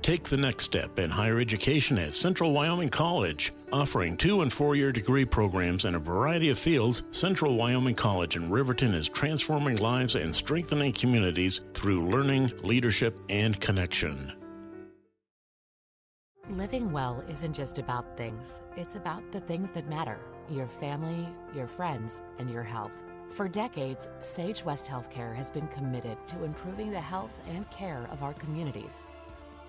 Take the next step in higher education at Central Wyoming College. Offering 2- and 4-year degree programs in a variety of fields, Central Wyoming College in Riverton is transforming lives and strengthening communities through learning, leadership, and connection. Living well isn't just about things. It's about the things that matter. Your family, your friends, and your health. For decades, Sage West Healthcare has been committed to improving the health and care of our communities.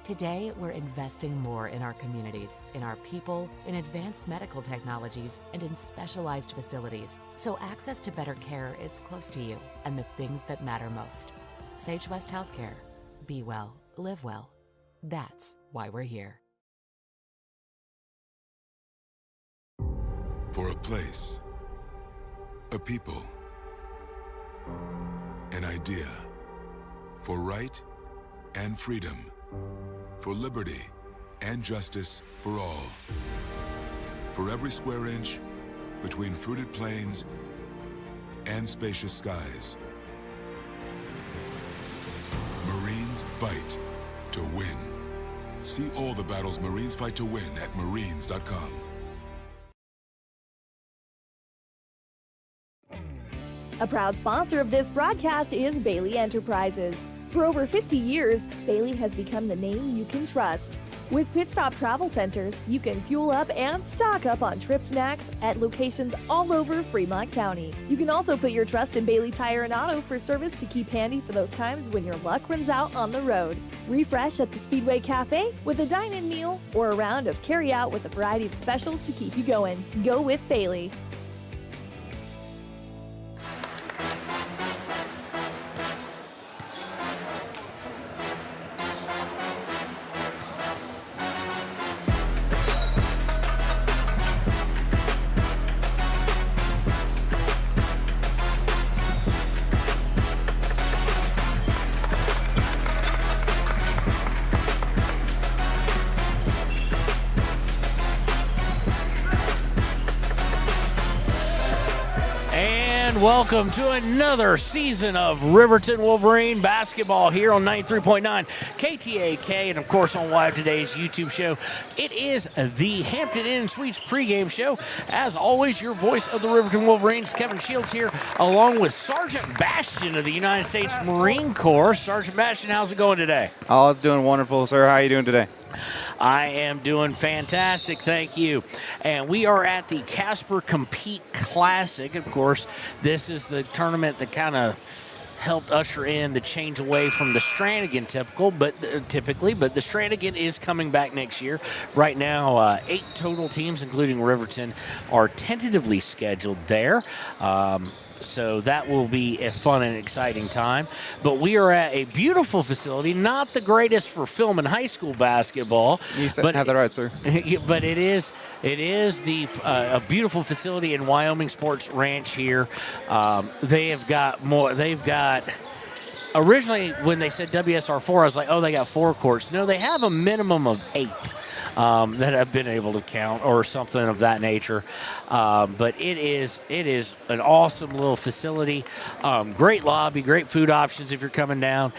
Today, we're investing more in our communities, in our people, in advanced medical technologies, and in specialized facilities, so access to better care is close to you and the things that matter most. Sage West Healthcare. Be well, live well. That's why we're here. For a place, a people, an idea, for right and freedom, for liberty and justice for all. For every square inch between fruited plains and spacious skies. Marines fight to win. See all the battles Marines fight to win at marines.com. A proud sponsor of this broadcast is Bailey Enterprises. For over 50 years, Bailey has become the name you can trust. With Pit Stop Travel Centers, you can fuel up and stock up on trip snacks at locations all over Fremont County. You can also put your trust in Bailey Tire and Auto for service to keep handy for those times when your luck runs out on the road. Refresh at the Speedway Cafe with a dine-in meal or a round of carry-out with a variety of specials to keep you going. Go with Bailey. Welcome to another season of Riverton Wolverine basketball here on 93.9 KTAK and, of course, on Live Today's YouTube show. It is the Hampton Inn Suites pregame show. As always, your voice of the Riverton Wolverines, Kevin Shields here, along with Sergeant Bastian of the United States Marine Corps. Sergeant Bastian, how's it going today? Oh, it's doing wonderful, sir. How are you doing today? I am doing fantastic, thank you. And we are at the Casper Compete Classic. Of course, this is the tournament that kind of helped usher in the change away from the Stranigan typically, but the Stranigan is coming back next year. Right now, 8 total teams, including Riverton, are tentatively scheduled there. So that will be a fun and exciting time. But we are at a beautiful facility, not the greatest for film and high school basketball. You have that right, sir. But it is a beautiful facility in Wyoming Sports Ranch here. They've got originally when they said WSR4, I was like, oh, they got 4 courts. No, they have a minimum of 8. That I've been able to count or something of that nature. But it is an awesome little facility. Great lobby, great food options if you're coming down.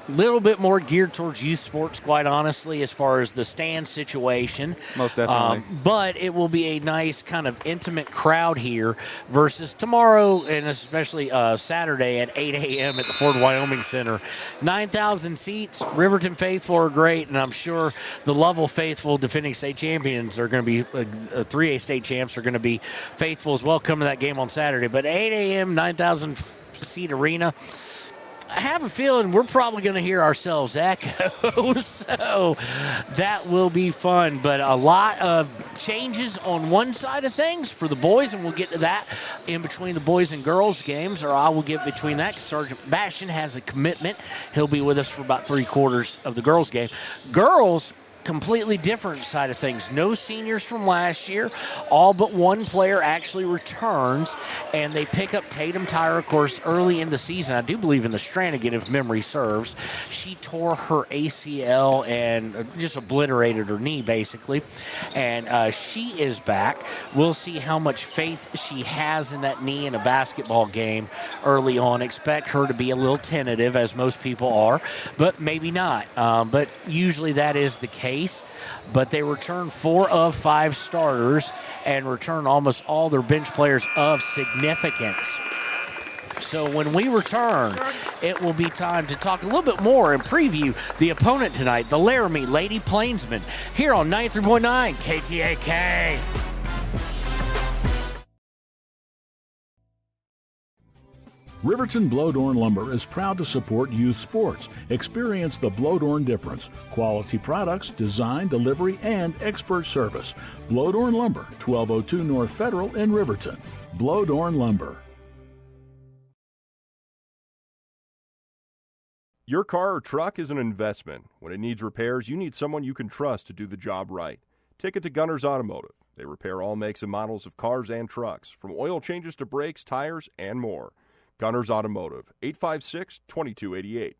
Little bit more geared towards youth sports, quite honestly, as far as the stand situation. Most definitely. But it will be a nice kind of intimate crowd here versus tomorrow and especially Saturday at 8 a.m. at the Ford Wyoming Center. 9,000 seats. Riverton faithful are great, and I'm sure the Lovell faithful, defending state champions, are going to be 3A state champs are going to be faithful as well. Come to that game on Saturday. But 8 a.m., 9,000 seat arena. I have a feeling we're probably going to hear ourselves echo, so that will be fun. But a lot of changes on one side of things for the boys, and we'll get to that in between the boys and girls games, or I will get between that because Sergeant Bastian has a commitment. He'll be with us for about 3/4 of the girls game. Girls, completely different side of things. No seniors from last year. All but one player actually returns, and they pick up Tatum Tyra, of course, early in the season. I do believe in the Stranigan, if memory serves. She tore her ACL and just obliterated her knee, basically. And she is back. We'll see how much faith she has in that knee in a basketball game early on. Expect her to be a little tentative, as most people are, but maybe not. But usually that is the case. But they return 4 of 5 starters and return almost all their bench players of significance. So when we return, it will be time to talk a little bit more and preview the opponent tonight, the Laramie Lady Plainsmen, here on 93.9 KTAK. Riverton Blodorn Lumber is proud to support youth sports. Experience the Blodorn difference. Quality products, design, delivery, and expert service. Blodorn Lumber, 1202 North Federal in Riverton. Blodorn Lumber. Your car or truck is an investment. When it needs repairs, you need someone you can trust to do the job right. Take it to Gunners Automotive. They repair all makes and models of cars and trucks, from oil changes to brakes, tires, and more. Gunners Automotive, 856-2288.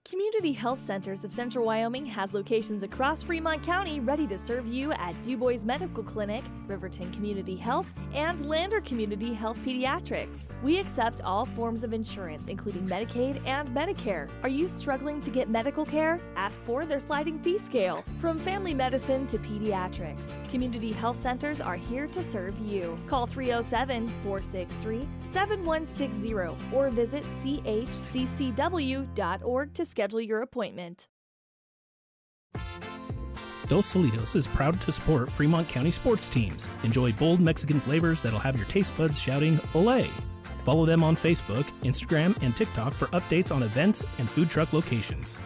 Community Health Centers of Central Wyoming has locations across Fremont County ready to serve you at DuBois Medical Clinic, Riverton Community Health, and Lander Community Health Pediatrics. We accept all forms of insurance, including Medicaid and Medicare. Are you struggling to get medical care? Ask for their sliding fee scale. From family medicine to pediatrics, Community Health Centers are here to serve you. Call 307-463-7160 or visit chccw.org to schedule your appointment. Dos Solitos is proud to support Fremont County sports teams. Enjoy bold Mexican flavors that'll have your taste buds shouting "Olé!" Follow them on Facebook, Instagram, and TikTok for updates on events and food truck locations.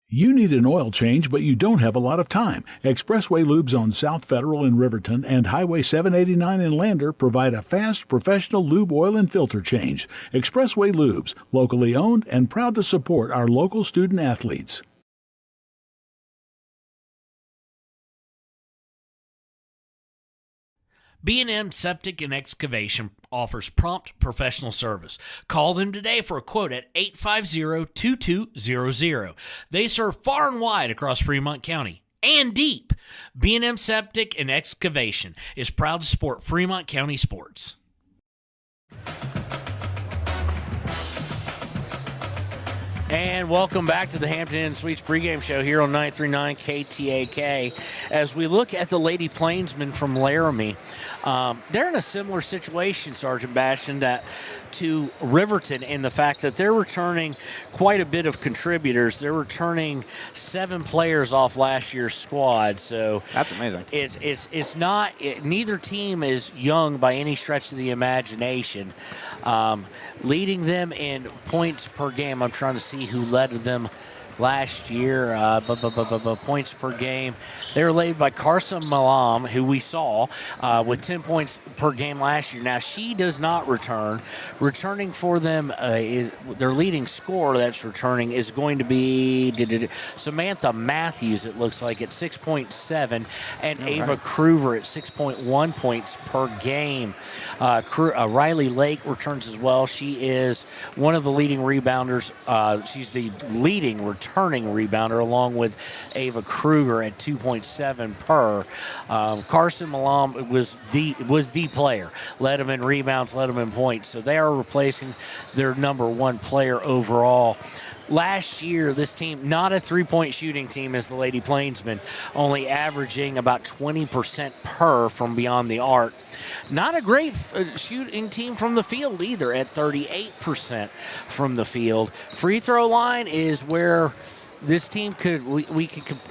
You need an oil change, but you don't have a lot of time. Expressway Lubes on South Federal in Riverton and Highway 789 in Lander provide a fast, professional lube, oil, and filter change. Expressway Lubes, locally owned and proud to support our local student athletes. B&M Septic and Excavation offers prompt professional service. Call them today for a quote at 850-2200. They serve far and wide across Fremont County and deep. B&M Septic and Excavation is proud to support Fremont County sports. And welcome back to the Hampton Inn Suites pregame show here on 93.9 KTAK. As we look at the Lady Plainsmen from Laramie, they're in a similar situation, Sergeant Bastion, to Riverton in the fact that they're returning quite a bit of contributors. They're returning 7 players off last year's squad. So that's amazing. It's not neither team is young by any stretch of the imagination. Leading them in points per game, I'm trying to see who led them last year. Points per game, they were led by Carson Malam, who we saw with 10 points per game last year. Now, she does not return. Returning for them, their leading scorer that's returning is going to be Samantha Matthews, it looks like, at 6.7, and Ava Kruger at 6.1 points per game. Riley Lake returns as well. She is one of the leading rebounders. She's the leading returning rebounder, along with Ava Kruger at 2.7 per. Carson Malam was the player. Led them in rebounds, led them in points. So they are replacing their number 1 player overall. Last year, this team, not a three-point shooting team as the Lady Plainsmen, only averaging about 20% per from beyond the arc. Not a great shooting team from the field either, at 38% from the field. Free throw line is where this team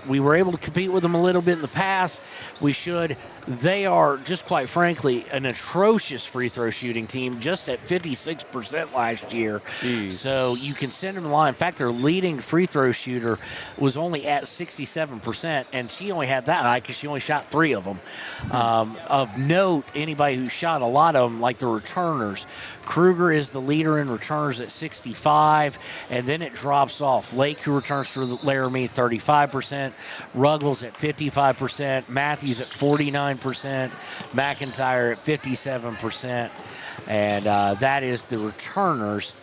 we were able to compete with them a little bit in the past. We should. They are just quite frankly an atrocious free throw shooting team, just at 56% last year. Jeez. So you can send them the line. In fact, their leading free throw shooter was only at 67%, and she only had that high because she only shot 3 of them. Of note, anybody who shot a lot of them, like the returners, Kruger is the leader in returners at 65, and then it drops off. Lake, who returns for the Laramie, 35%. Ruggles at 55%. Matthews at 49%. McIntyre at 57%. And that is the returners.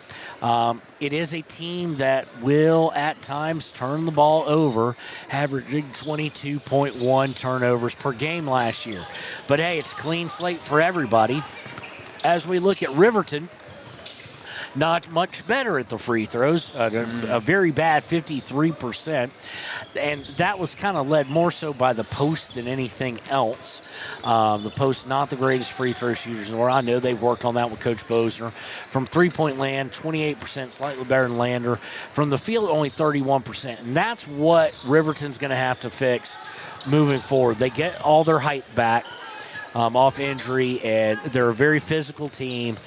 It is a team that will, at times, turn the ball over, averaging 22.1 turnovers per game last year. But, hey, it's a clean slate for everybody. As we look at Riverton, not much better at the free throws, a very bad 53%. And that was kind of led more so by the post than anything else. The post, not the greatest free throw shooters in the world. I know they've worked on that with Coach Bosner. From three-point land, 28%, slightly better than Lander. From the field, only 31%. And that's what Riverton's going to have to fix moving forward. They get all their height back off injury, and they're a very physical team,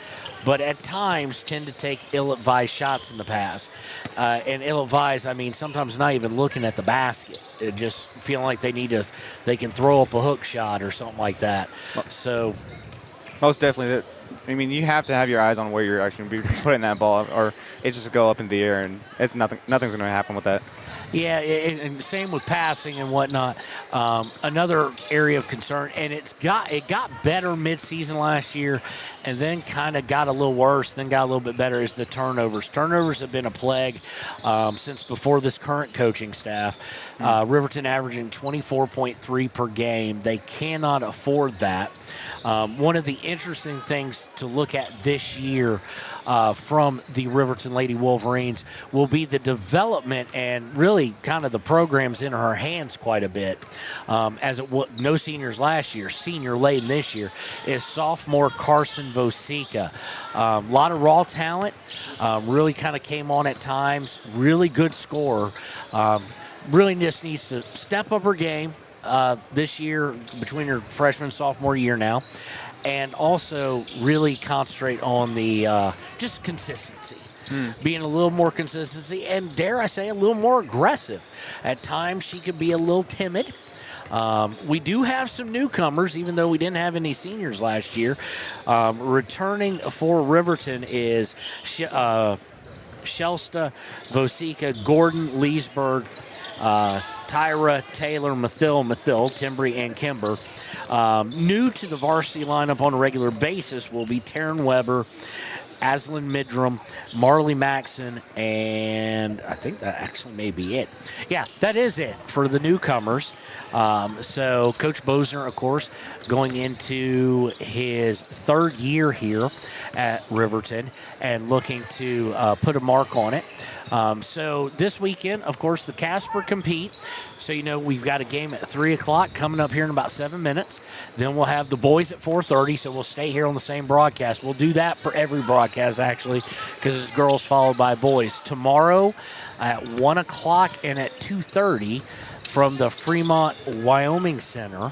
but at times tend to take ill-advised shots in the pass. And ill-advised, I mean, sometimes not even looking at the basket, just feeling like they can throw up a hook shot or something like that. So, most definitely. I mean, you have to have your eyes on where you're actually going to be putting that ball, or it just go up in the air, and it's nothing's going to happen with that. Yeah, and same with passing and whatnot. Another area of concern, and it got better midseason last year, and then kind of got a little worse, then got a little bit better, is the turnovers. Turnovers have been a plague since before this current coaching staff. Riverton averaging 24.3 per game. They cannot afford that. One of the interesting things to look at this year from the Riverton Lady Wolverines will be the development and really kind of the programs in her hands quite a bit. No seniors last year, senior laden this year, is sophomore Carson Vosica. A lot of raw talent, really kind of came on at times, really good scorer. Really just needs to step up her game this year between her freshman and sophomore year now, and also really concentrate on the just consistency. Being a little more consistency, and dare I say, a little more aggressive. At times, she could be a little timid. We do have some newcomers, even though we didn't have any seniors last year. Returning for Riverton is Shelsta, Vosica, Gordon, Leesburg, Tyra, Taylor, Mathill, Timbry, and Kimber. New to the varsity lineup on a regular basis will be Taryn Weber, Aslan Midram, Marley Maxon, and I think that actually may be it. Yeah, that is it for the newcomers. So Coach Bosner, of course, going into his 3rd year here at Riverton and looking to put a mark on it. So this weekend, of course, the Casper Compete. So, we've got a game at 3 o'clock coming up here in about 7 minutes. Then we'll have the boys at 4:30, so we'll stay here on the same broadcast. We'll do that for every broadcast, actually, because it's girls followed by boys. Tomorrow at 1 o'clock and at 2:30 from the Fremont, Wyoming Center.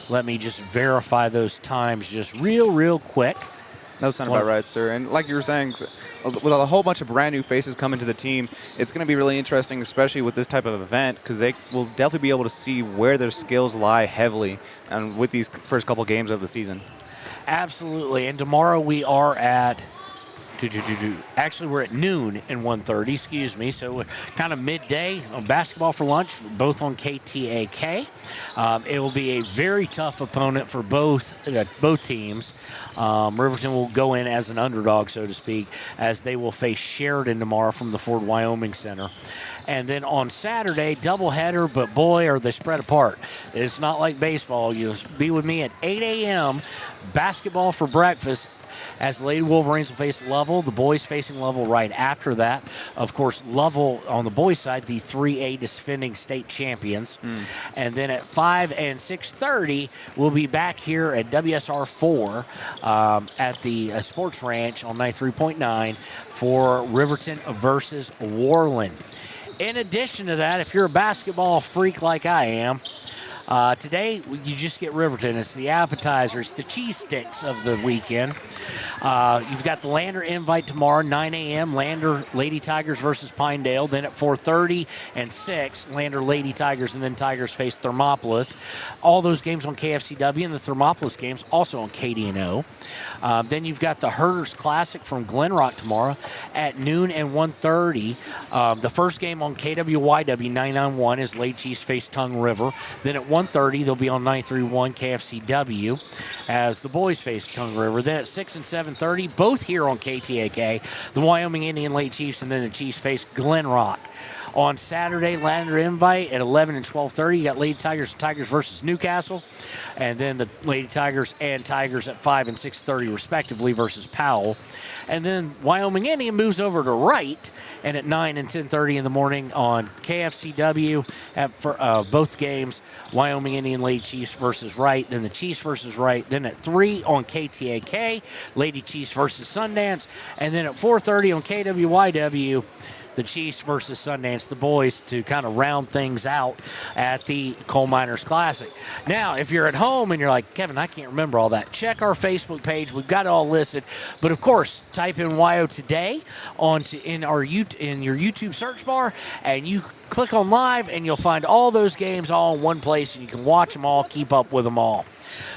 Let me just verify those times just real quick. That sounds about right, sir. And like you were saying, with a whole bunch of brand new faces coming to the team, it's going to be really interesting, especially with this type of event, because they will definitely be able to see where their skills lie heavily and with these first couple games of the season. Absolutely. And tomorrow we are at actually, we're at noon and 1:30, excuse me. So we're kind of midday on basketball for lunch, both on KTAK. It will be a very tough opponent for both teams. Riverton will go in as an underdog, so to speak, as they will face Sheridan tomorrow from the Ford Wyoming Center. And then on Saturday, doubleheader, but boy, are they spread apart. It's not like baseball. You'll be with me at 8 a.m., basketball for breakfast, as the Lady Wolverines will face Lovell, the boys facing Lovell right after that. Of course, Lovell on the boys' side, the 3A defending state champions. And then at 5 and 6:30, we'll be back here at WSR 4 at the Sports Ranch on 93.9 for Riverton versus Worland. In addition to that, if you're a basketball freak like I am, today you just get Riverton. It's the appetizers, the cheese sticks of the weekend. You've got the Lander invite tomorrow, 9 a.m. Lander Lady Tigers versus Pinedale. Then at 4:30 and 6, Lander Lady Tigers, and then Tigers face Thermopolis. All those games on KFCW, and the Thermopolis games also on KDNO. Then you've got the Herders Classic from Glenrock tomorrow at noon and 1:30. The first game on KWYW 991 is Lady Chiefs face Tongue River. Then at 1:30, they'll be on 931 KFCW as the boys face Tongue River. Then at 6 and 7:30, both here on KTAK, the Wyoming Indian Lady Chiefs, and then the Chiefs face Glenrock. On Saturday, Lander invite at 11 and 12:30. You got Lady Tigers and Tigers versus Newcastle. And then the Lady Tigers and Tigers at 5 and 6:30 respectively versus Powell. And then Wyoming Indian moves over to Wright, and at 9 and 10:30 in the morning on KFCW for both games, Wyoming Indian Lady Chiefs versus Wright, then the Chiefs versus Wright. Then at 3 on KTAK, Lady Chiefs versus Sundance. And then at 4:30 on KWYW, the Chiefs versus Sundance, the boys, to kind of round things out at the Coal Miners Classic. Now, if you're at home and you're like, Kevin, I can't remember all that, check our Facebook page. We've got it all listed. But, of course, type in WYO Today in your YouTube search bar, and you click on live, and you'll find all those games all in one place, and you can watch them all, keep up with them all.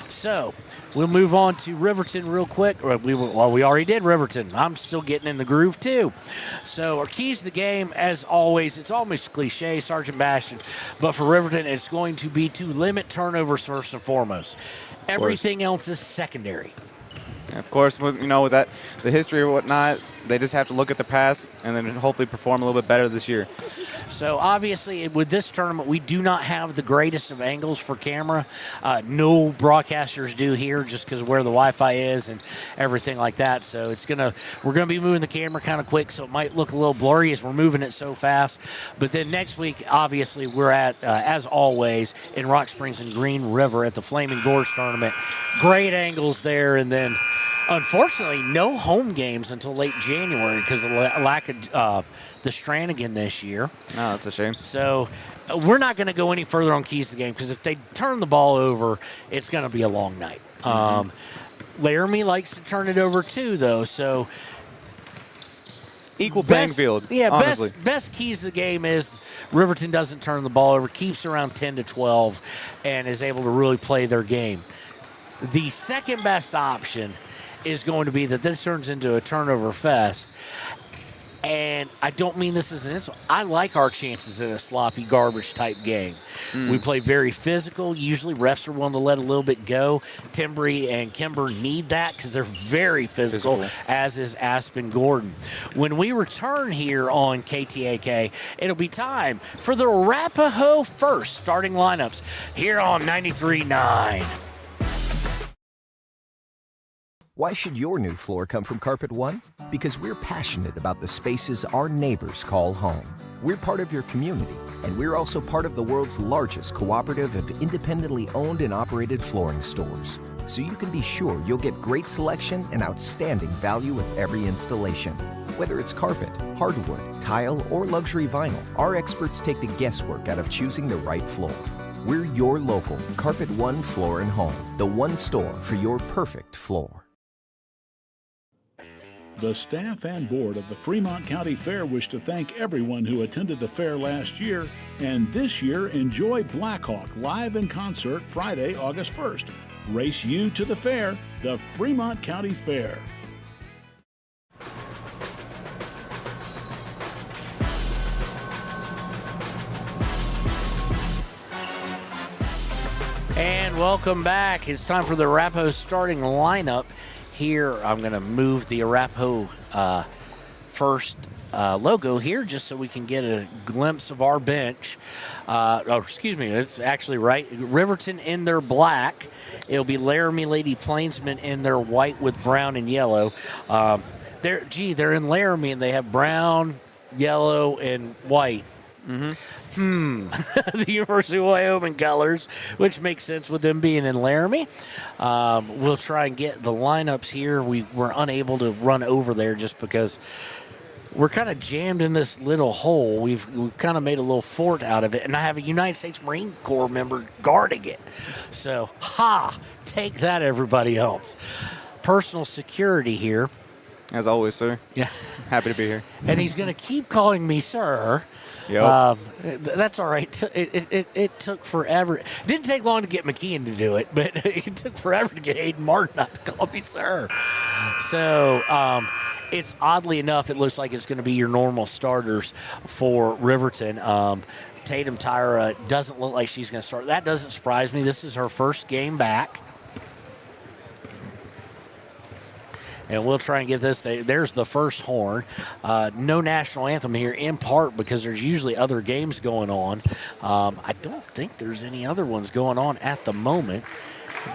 So we'll move on to Riverton real quick. We already did Riverton. I'm still getting in the groove, too. So our keys to the game, as always, it's almost cliche, Sergeant Bastion, but for Riverton, it's going to be to limit turnovers first and foremost. Everything else is secondary. Of course, with that, the history or whatnot, they just have to look at the past and then hopefully perform a little bit better this year. So, obviously, with this tournament, we do not have the greatest of angles for camera. No broadcasters do here just because of where the Wi-Fi is and everything like that. So, we're going to be moving the camera kind of quick, so it might look a little blurry as we're moving it so fast. But then next week, obviously, we're at, as always, in Rock Springs and Green River at the Flaming Gorge tournament. Great angles there, and then unfortunately, no home games until late January because of the lack of the Stranigan this year. Oh, that's a shame. So we're not going to go any further on keys to the game because if they turn the ball over, it's going to be a long night. Laramie likes to turn it over too, though. So equal playing field. Yeah, honestly. best keys to the game is Riverton doesn't turn the ball over, keeps around 10 to 12, and is able to really play their game. The second best option is going to be that this turns into a turnover fest. And I don't mean this as an insult. I like our chances in a sloppy garbage type game. We play very physical. Usually refs are willing to let a little bit go. Timbry and Kimber need that because they're very physical, as is Aspen Gordon. When we return here on KTAK, it'll be time for the Arapahoe First starting lineups here on 93.9. Why should your new floor come from Carpet One? Because we're passionate about the spaces our neighbors call home. We're part of your community, and we're also part of the world's largest cooperative of independently owned and operated flooring stores. So you can be sure you'll get great selection and outstanding value with every installation. Whether it's carpet, hardwood, tile, or luxury vinyl, our experts take the guesswork out of choosing the right floor. We're your local Carpet One Floor and Home, the one store for your perfect floor. The staff and board of the Fremont County Fair wish to thank everyone who attended the fair last year, and this year enjoy Blackhawk live in concert Friday, August 1st. Race you to the fair, the Fremont County Fair. And welcome back. It's time for the Arapahoe starting lineup. Here, I'm going to move the Arapahoe First logo here just so we can get a glimpse of our bench. It's actually right. Riverton in their black. It'll be Laramie Lady Plainsmen in their white with brown and yellow. They're in Laramie and they have brown, yellow, and white. The University of Wyoming colors, which makes sense with them being in Laramie. We'll try and get the lineups here. We were unable to run over there just because we're kind of jammed in this little hole. We've kind of made a little fort out of it, and I have a United States Marine Corps member guarding it. So, take that, everybody else. Personal security here. As always, sir. Yeah. Happy to be here. And he's going to keep calling me sir. Yep. That's all right. It took forever. It didn't take long to get McKeon to do it, but it took forever to get Hayden Martin not to call me sir. So it's oddly enough, it looks like it's going to be your normal starters for Riverton. Tatum Tyra doesn't look like she's going to start. That doesn't surprise me. This is her first game back. And we'll try and get this. There's the first horn. No national anthem here, in part because there's usually other games going on. I don't think there's any other ones going on at the moment,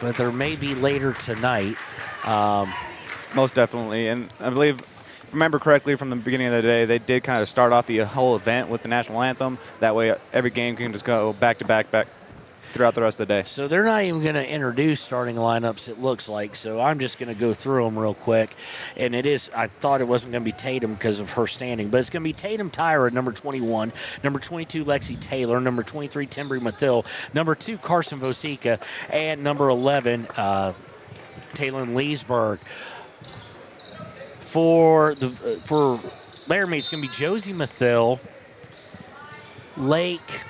but there may be later tonight. Most definitely. And I believe, if I remember correctly from the beginning of the day, they did kind of start off the whole event with the national anthem. That way every game can just go back to back throughout the rest of the day. So they're not even going to introduce starting lineups, it looks like. So I'm just going to go through them real quick. And I thought it wasn't going to be Tatum because of her standing, but it's going to be Tatum Tyra, number 21, number 22, Lexi Taylor, number 23, Timbri Mathil, number 2, Carson Vosica, and number 11, Taylor Leesburg. For Laramie, it's going to be Josie Mathil, Lake,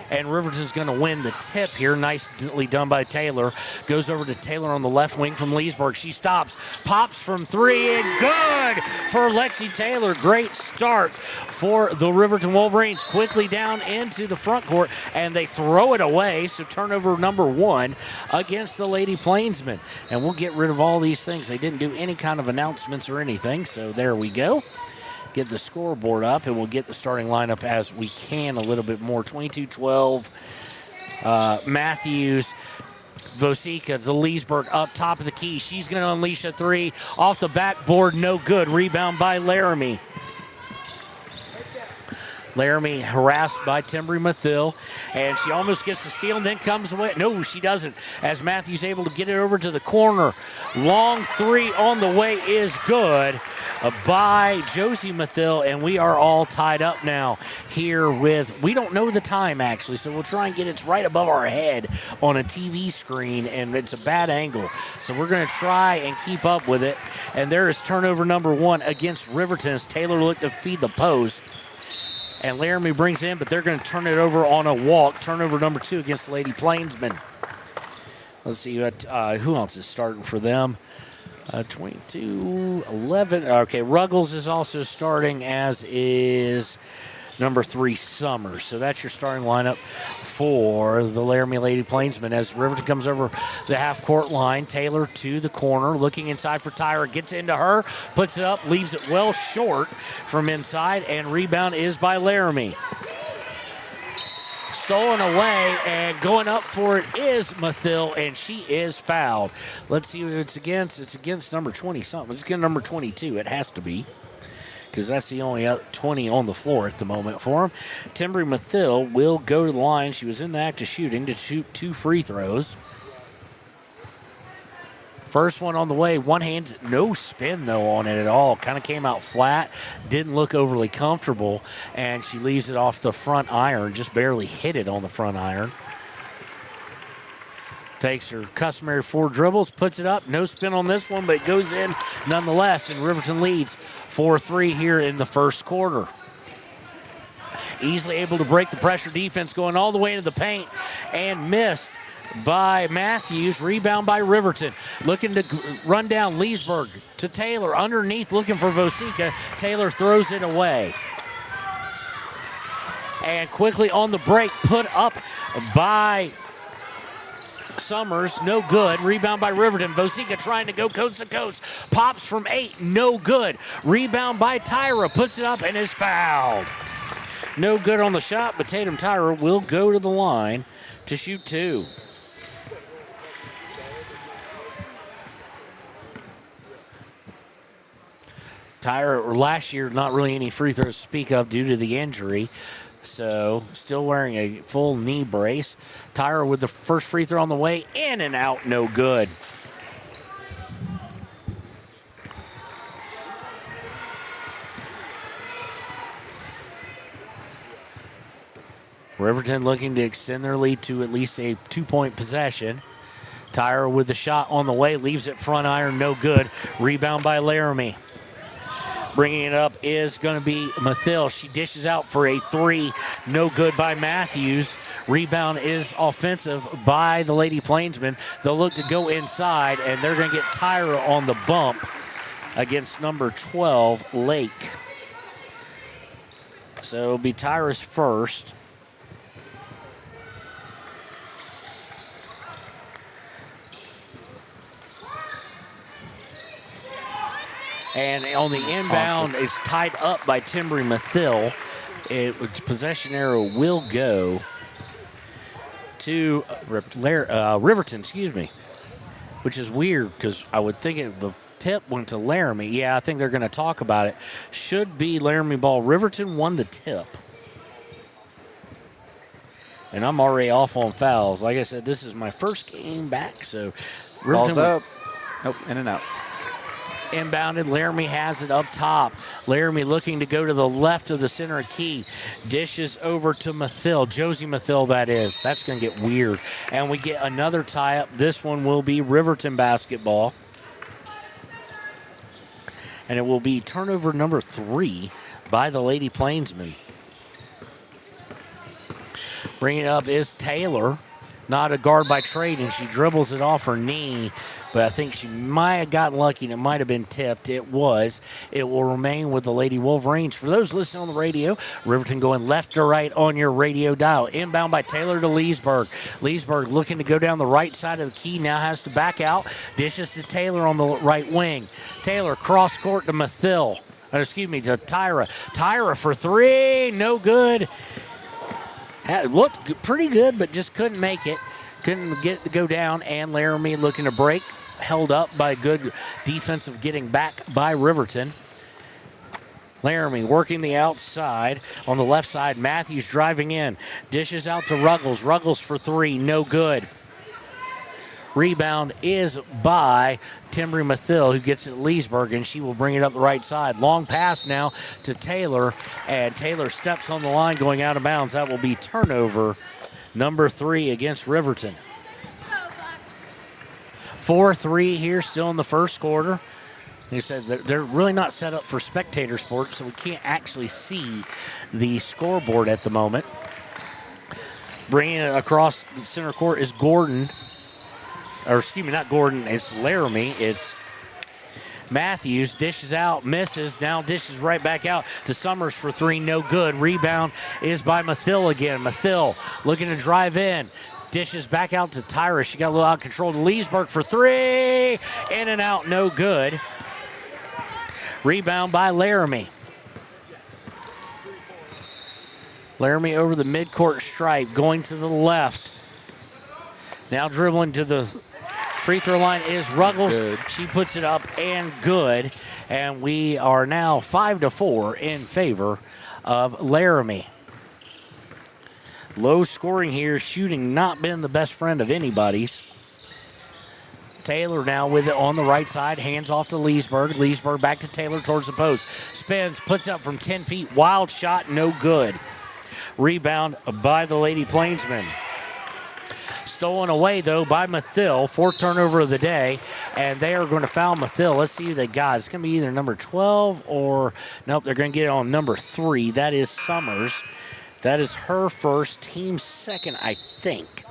and Riverton's going to win the tip here. Nicely done by Taylor. Goes over to Taylor on the left wing from Leesburg. She stops, pops from 3, and good for Lexi Taylor. Great start for the Riverton Wolverines. Quickly down into the front court, and they throw it away. So turnover number 1 against the Lady Plainsmen. And we'll get rid of all these things. They didn't do any kind of announcements or anything, so there we go. Get the scoreboard up, and we'll get the starting lineup as we can a little bit more. 22-12, Matthews, Vosica to Leesburg up top of the key. She's going to unleash a 3 off the backboard. No good. Rebound by Laramie. Laramie harassed by Timbri Mathil, and she almost gets the steal and then comes away. No, she doesn't, as Matthews able to get it over to the corner. Long 3 on the way is good by Josie Mathil, and we are all tied up now here with, we don't know the time actually, so we'll try and get it right above our head on a TV screen, and it's a bad angle. So we're going to try and keep up with it, and there is turnover number 1 against Riverton as Taylor looked to feed the post. And Laramie brings in, but they're going to turn it over on a walk. Turnover number 2 against the Lady Plainsmen. Let's see who else is starting for them. 22-11. Okay, Ruggles is also starting, as is number 3, Summers. So that's your starting lineup for the Laramie Lady Plainsmen. As Riverton comes over the half-court line, Taylor to the corner, looking inside for Tyra, gets into her, puts it up, leaves it well short from inside, and rebound is by Laramie. Stolen away, and going up for it is Mathil, and she is fouled. Let's see who it's against. It's against number 20-something. It's against number 22. It has to be, because that's the only 20 on the floor at the moment for him. Timbri Mathil will go to the line. She was in the act of shooting to shoot 2 free throws. First one on the way, one hand, no spin though on it at all. Kind of came out flat, didn't look overly comfortable, and she leaves it off the front iron, just barely hit it on the front iron. Takes her customary 4 dribbles, puts it up. No spin on this one, but it goes in nonetheless, and Riverton leads 4-3 here in the first quarter. Easily able to break the pressure defense, going all the way into the paint, and missed by Matthews. Rebound by Riverton. Looking to run down Leesburg to Taylor. Underneath, looking for Vosica. Taylor throws it away. And quickly on the break, put up by Summers, no good. Rebound by Riverton. Vosica trying to go coast to coast. Pops from 8, no good. Rebound by Tyra, puts it up and is fouled. No good on the shot, but Tatum Tyra will go to the line to shoot 2. Tyra, last year, not really any free throws to speak of due to the injury. So, still wearing a full knee brace. Tyra with the first free throw on the way, in and out, no good. Riverton looking to extend their lead to at least a 2-point possession. Tyra with the shot on the way, leaves it front iron, no good. Rebound by Laramie. Bringing it up is going to be Mathil. She dishes out for a 3, no good by Matthews. Rebound is offensive by the Lady Plainsmen. They'll look to go inside, and they're going to get Tyra on the bump against number 12, Lake. So it'll be Tyra's first. And on the inbound, it's tied up by Timbry Mathil. Possession arrow will go to Riverton, which is weird because I would think the tip went to Laramie. Yeah, I think they're going to talk about it. Should be Laramie ball. Riverton won the tip. And I'm already off on fouls. Like I said, this is my first game back, so Riverton. Balls up. Nope, in and out. Inbounded, Laramie has it up top. Laramie looking to go to the left of the center key. Dishes over to Mathil, Josie Mathil that is. That's going to get weird. And we get another tie-up. This one will be Riverton basketball. And it will be turnover number 3 by the Lady Plainsmen. Bringing it up is Taylor. Not a guard by trade, and she dribbles it off her knee, but I think she might have gotten lucky, and it might have been tipped. It was. It will remain with the Lady Wolverines. For those listening on the radio, Riverton going left to right on your radio dial. Inbound by Taylor to Leesburg. Leesburg looking to go down the right side of the key, now has to back out. Dishes to Taylor on the right wing. Taylor cross court to Mathil. To Tyra. Tyra for 3, no good. Looked pretty good, but just couldn't make it. Couldn't get it to go down, and Laramie looking to break. Held up by good defensive getting back by Riverton. Laramie working the outside on the left side. Matthews driving in. Dishes out to Ruggles. Ruggles for 3, no good. Rebound is by Timbry Mathil, who gets it Leesburg, and she will bring it up the right side. Long pass now to Taylor, and Taylor steps on the line going out of bounds. That will be turnover number 3 against Riverton. 4-3 here still in the first quarter. They said they're really not set up for spectator sports, so we can't actually see the scoreboard at the moment. Bringing it across the center court is Gordon. Not Gordon, it's Laramie. It's Matthews, dishes out, misses, now dishes right back out to Summers for 3, no good. Rebound is by Mathil again. Mathil looking to drive in. Dishes back out to Tyra. She got a little out of control to Leesburg for 3. In and out, no good. Rebound by Laramie. Laramie over the midcourt stripe, going to the left. Now dribbling to the free throw line is Ruggles. She puts it up and good. And we are now 5-4 in favor of Laramie. Low scoring here, shooting not been the best friend of anybody's. Taylor now with it on the right side, hands off to Leesburg. Leesburg back to Taylor towards the post. Spins, puts up from 10 feet, wild shot, no good. Rebound by the Lady Plainsmen. Stolen away, though, by Mathil. 4th turnover of the day, and they are going to foul Mathil. Let's see who they got. It's going to be either number 12 or, nope, they're going to get it on number 3. That is Summers. That is her first, team second, I think.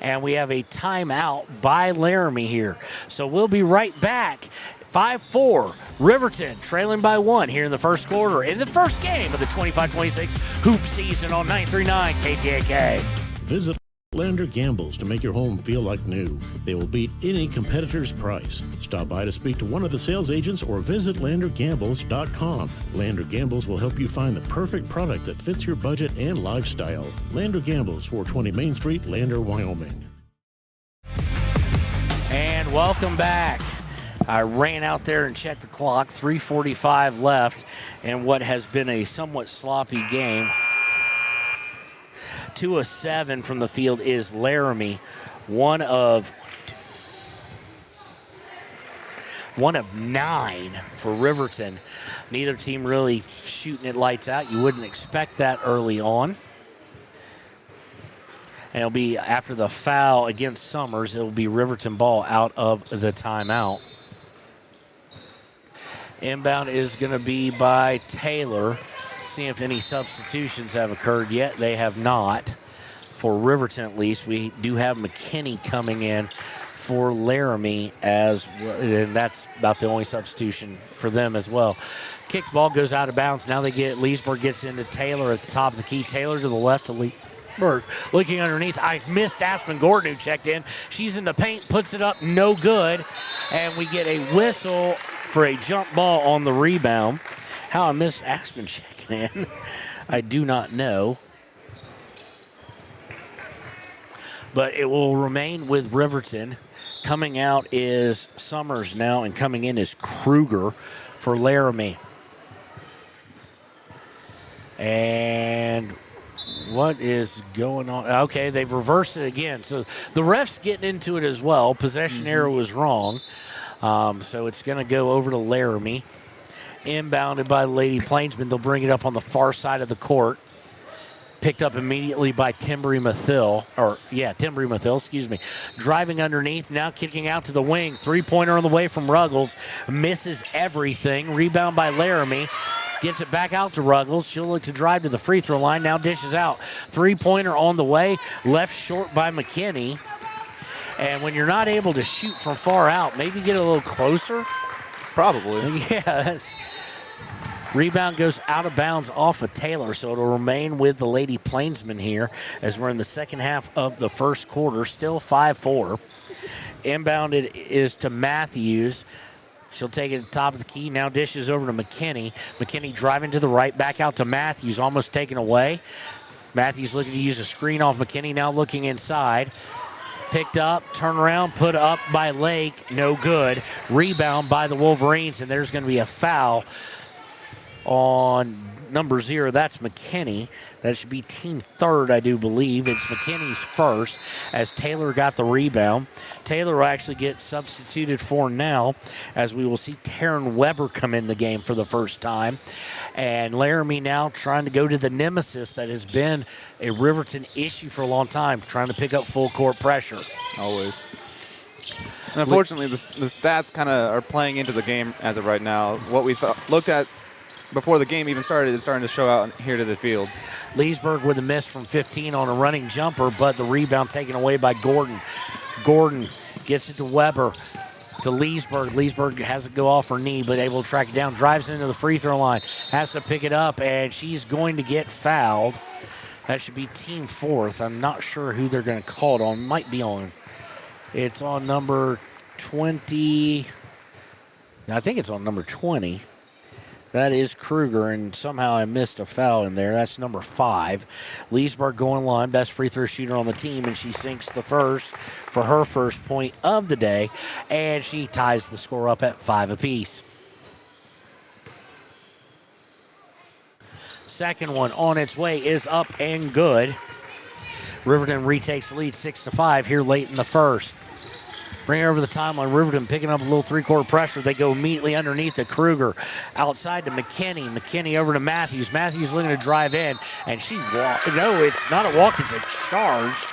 And we have a timeout by Laramie here. So we'll be right back. 5-4, Riverton trailing by 1 here in the first quarter, in the first game of the 25-26 hoop season on 939 KTAK. Visit Lander Gambles to make your home feel like new. They will beat any competitor's price. Stop by to speak to one of the sales agents or visit LanderGambles.com. Lander Gambles will help you find the perfect product that fits your budget and lifestyle. Lander Gambles, 420 Main Street, Lander, Wyoming. And welcome back. I ran out there and checked the clock. 3:45 left in what has been a somewhat sloppy game. 2 of 7 from the field is Laramie. 1 of 9 for Riverton. Neither team really shooting it lights out. You wouldn't expect that early on. And it'll be after the foul against Summers, it will be Riverton ball out of the timeout. Inbound is going to be by Taylor. See if any substitutions have occurred yet. They have not. For Riverton, at least, we do have McKinney coming in for Laramie, and that's about the only substitution for them as well. Kicked ball goes out of bounds. Now Leesburg gets into Taylor at the top of the key. Taylor to the left to Leesburg. Looking underneath, I missed Aspen Gordon who checked in. She's in the paint, puts it up, no good. And we get a whistle for a jump ball on the rebound. How I missed Aspen checking in, I do not know. But it will remain with Riverton. Coming out is Summers now, and coming in is Kruger for Laramie. And what is going on? Okay, they've reversed it again. So the ref's getting into it as well. Possession error was wrong. So it's going to go over to Laramie. Inbounded by the Lady Plainsmen. They'll bring it up on the far side of the court. Picked up immediately by Timbry Mathill. Driving underneath, now kicking out to the wing. Three-pointer on the way from Ruggles. Misses everything. Rebound by Laramie. Gets it back out to Ruggles. She'll look to drive to the free throw line. Now dishes out. Three-pointer on the way. Left short by McKinney. And when you're not able to shoot from far out, maybe get a little closer. Probably. Yeah. Rebound goes out of bounds off of Taylor, so it'll remain with the Lady Plainsmen here as we're in the second half of the first quarter. Still 5-4. Inbounded is to Matthews. She'll take it at the top of the key. Now dishes over to McKinney. McKinney driving to the right, back out to Matthews, almost taken away. Matthews looking to use a screen off McKinney, now looking inside. Picked up, turn around, put up by Lake, no good. Rebound by the Wolverines, and there's going to be a foul on number 0. That's McKinney. That should be team third, I do believe. It's McKinney's first as Taylor got the rebound. Taylor will actually get substituted for now as we will see Taryn Weber come in the game for the first time. And Laramie now trying to go to the nemesis that has been a Riverton issue for a long time, trying to pick up full court pressure. Always. And unfortunately, the stats kind of are playing into the game as of right now. What we looked at before the game even started is starting to show out here to the field. Leesburg with a miss from 15 on a running jumper, but the rebound taken away by Gordon. Gordon gets it to Weber, to Leesburg. Leesburg has to go off her knee, but able to track it down. Drives into the free throw line. Has to pick it up, and she's going to get fouled. That should be team fourth. I'm not sure who they're going to call it on. Might be on. It's on number 20. I think it's on number 20. That is Kruger, and somehow I missed a foul in there. That's number 5. Leesburg going line, best free throw shooter on the team, and she sinks the first for her first point of the day, and she ties the score up at 5 apiece. Second one on its way is up and good. Riverton retakes the lead 6-5 here late in the first. Bring it over the timeline. Riverton picking up a little three-quarter pressure. They go immediately underneath to Kruger. Outside to McKinney. McKinney over to Matthews. Matthews looking to drive in, and she walked. No, it's not a walk. It's a charge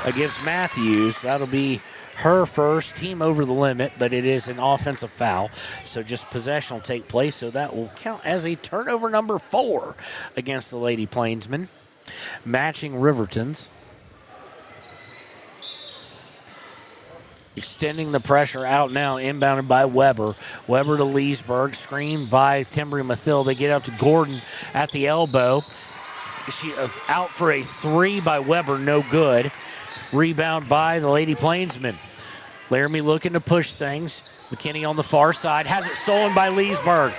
against Matthews. That'll be her first, team over the limit, but it is an offensive foul. So just possession will take place, so that will count as a turnover number 4 against the Lady Plainsmen. Matching Riverton's. Extending the pressure out now, inbounded by Weber. Weber to Leesburg, screened by Timbry Mathill. They get up to Gordon at the elbow. She out for a 3 by Weber, no good. Rebound by the Lady Plainsmen. Laramie looking to push things. McKinney on the far side, has it stolen by Leesburg.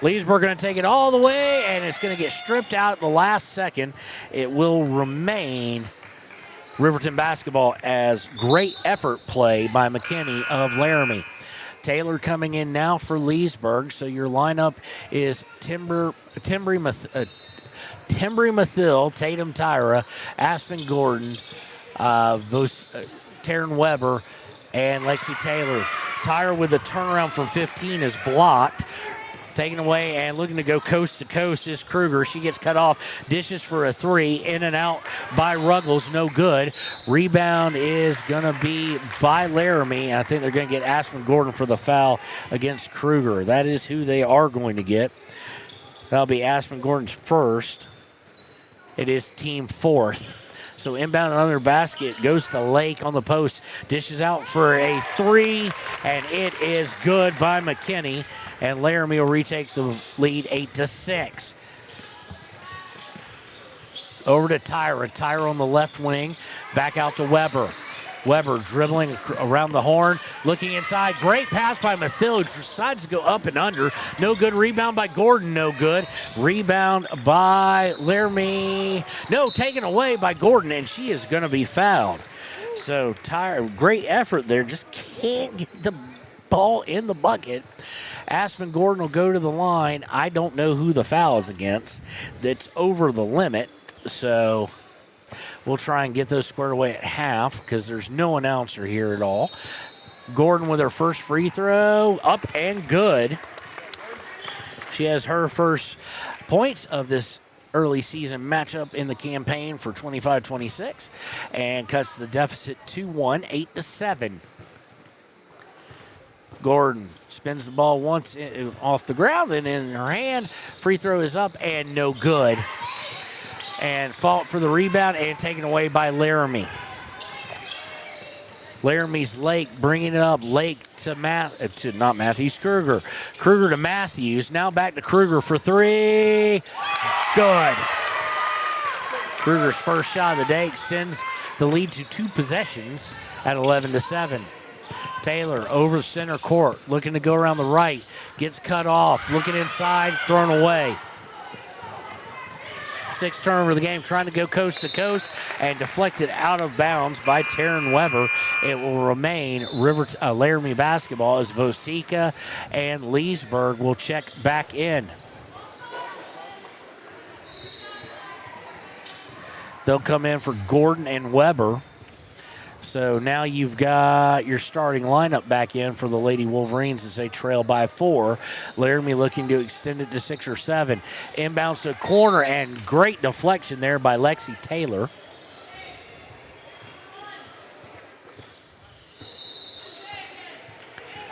Leesburg going to take it all the way, and it's going to get stripped out at the last second. It will remain Riverton basketball as great effort play by McKinney of Laramie. Taylor coming in now for Leesburg. So your lineup is Timbry Mathill, Tatum Tyra, Aspen Gordon, Taryn Weber, and Lexi Taylor. Tyra with a turnaround from 15 is blocked. Taken away and looking to go coast to coast is Kruger. She gets cut off. Dishes for a 3. In and out by Ruggles. No good. Rebound is going to be by Laramie. I think they're going to get Aspen Gordon for the foul against Kruger. That is who they are going to get. That'll be Aspen Gordon's first. It is team 4th. So inbound another basket goes to Lake on the post. Dishes out for a 3, and it is good by McKinney. And Laramie will retake the lead 8-6. Over to Tyra. Tyra on the left wing. Back out to Weber. Weber dribbling around the horn, looking inside. Great pass by Mathill, who decides to go up and under. No good. Rebound by Gordon, no good. Rebound by Laramie. No, taken away by Gordon, and she is going to be fouled. So, Tyra, great effort there. Just can't get the ball in the bucket. Aspen Gordon will go to the line. I don't know who the foul is against. That's over the limit. So we'll try and get those squared away at half because there's no announcer here at all. Gordon with her first free throw, up and good. She has her first points of this early season matchup in the campaign for 25-26 and cuts the deficit 2-1, 8-7. Gordon spins the ball once off the ground and in her hand. Free throw is up and no good. And fought for the rebound and taken away by Laramie. Laramie's Lake bringing it up. Lake to not Matthews, Kruger. Kruger to Matthews. Now back to Kruger for 3. Good. Kruger's first shot of the day extends the lead to 2 possessions at 11-7. Taylor over center court, looking to go around the right. Gets cut off, looking inside, thrown away. 6th turnover of the game, trying to go coast to coast and deflected out of bounds by Taryn Weber. It will remain Laramie basketball as Vosika and Leesburg will check back in. They'll come in for Gordon and Weber. So now you've got your starting lineup back in for the Lady Wolverines as they trail by 4. Laramie looking to extend it to 6 or 7. Inbounds to corner and great deflection there by Lexi Taylor.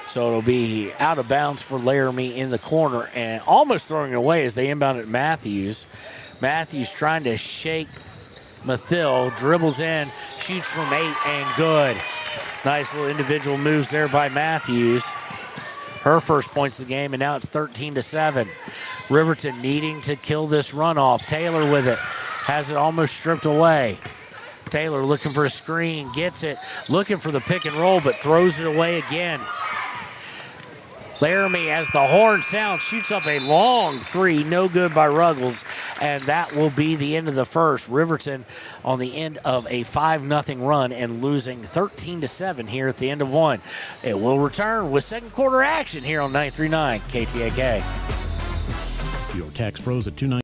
So it'll be out of bounds for Laramie in the corner and almost throwing it away as they inbound at Matthews. Matthews trying to shake Mathill, dribbles in, shoots from 8 and good. Nice little individual moves there by Matthews. Her first points of the game, and now it's 13-7. Riverton needing to kill this runoff. Taylor with it, has it almost stripped away. Taylor looking for a screen, gets it, looking for the pick and roll, but throws it away again. Laramie, as the horn sounds, shoots up a long 3, no good by Ruggles, and that will be the end of the first. Riverton on the end of a 5-0 run and losing 13-7 here at the end of 1. It will return with second quarter action here on 939 KTAK. Your tax pros at 219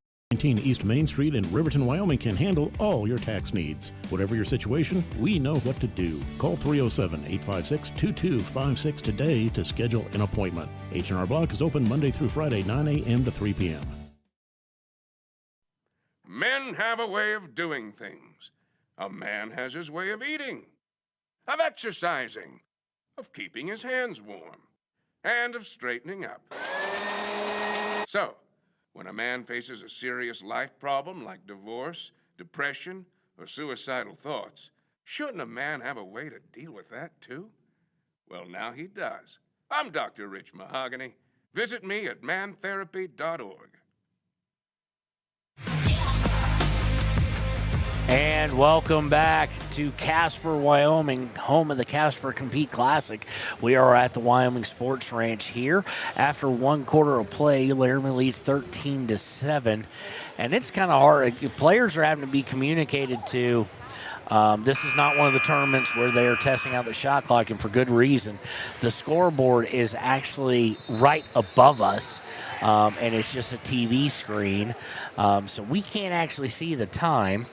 East Main Street in Riverton, Wyoming can handle all your tax needs. Whatever your situation, we know what to do. Call 307-856-2256 today to schedule an appointment. H&R Block is open Monday through Friday, 9 a.m. to 3 p.m. Men have a way of doing things. A man has his way of eating, of exercising, of keeping his hands warm, and of straightening up. So, when a man faces a serious life problem like divorce, depression, or suicidal thoughts, shouldn't a man have a way to deal with that too? Well, now he does. I'm Dr. Rich Mahogany. Visit me at mantherapy.org. And welcome back to Casper, Wyoming, home of the Casper Compete Classic. We are at the Wyoming Sports Ranch here. After 1 quarter of play, Laramie leads 13-7. And it's kind of hard. Players are having to be communicated to. This is not one of the tournaments where they are testing out the shot clock, and for good reason. The scoreboard is actually right above us, and it's just a TV screen. So we can't actually see the time.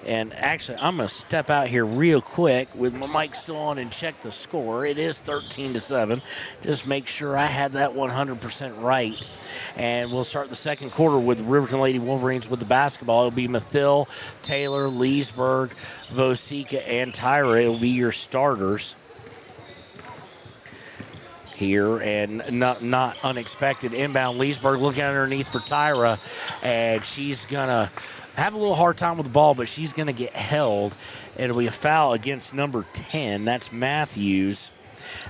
And actually, I'm going to step out here real quick with my mic still on and check the score. It is 13-7. Just make sure I had that 100% right. And we'll start the second quarter with Riverton Lady Wolverines with the basketball. It'll be Mathil, Taylor, Leesburg, Vosika, and Tyra. It'll be your starters here, and not unexpected inbound. Leesburg looking underneath for Tyra, and she's going to have a little hard time with the ball, but she's going to get held. It'll be a foul against number 10. That's Matthews.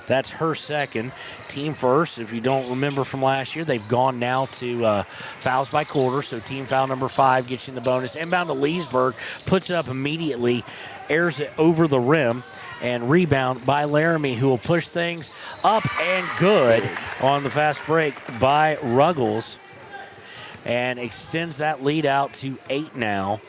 That's her second. Team first, if you don't remember from last year, they've gone now to fouls by quarter, so team foul number 5 gets you in the bonus. Inbound to Leesburg, puts it up immediately, airs it over the rim, and rebound by Laramie, who will push things up and good on the fast break by Ruggles, and extends that lead out to 8 now.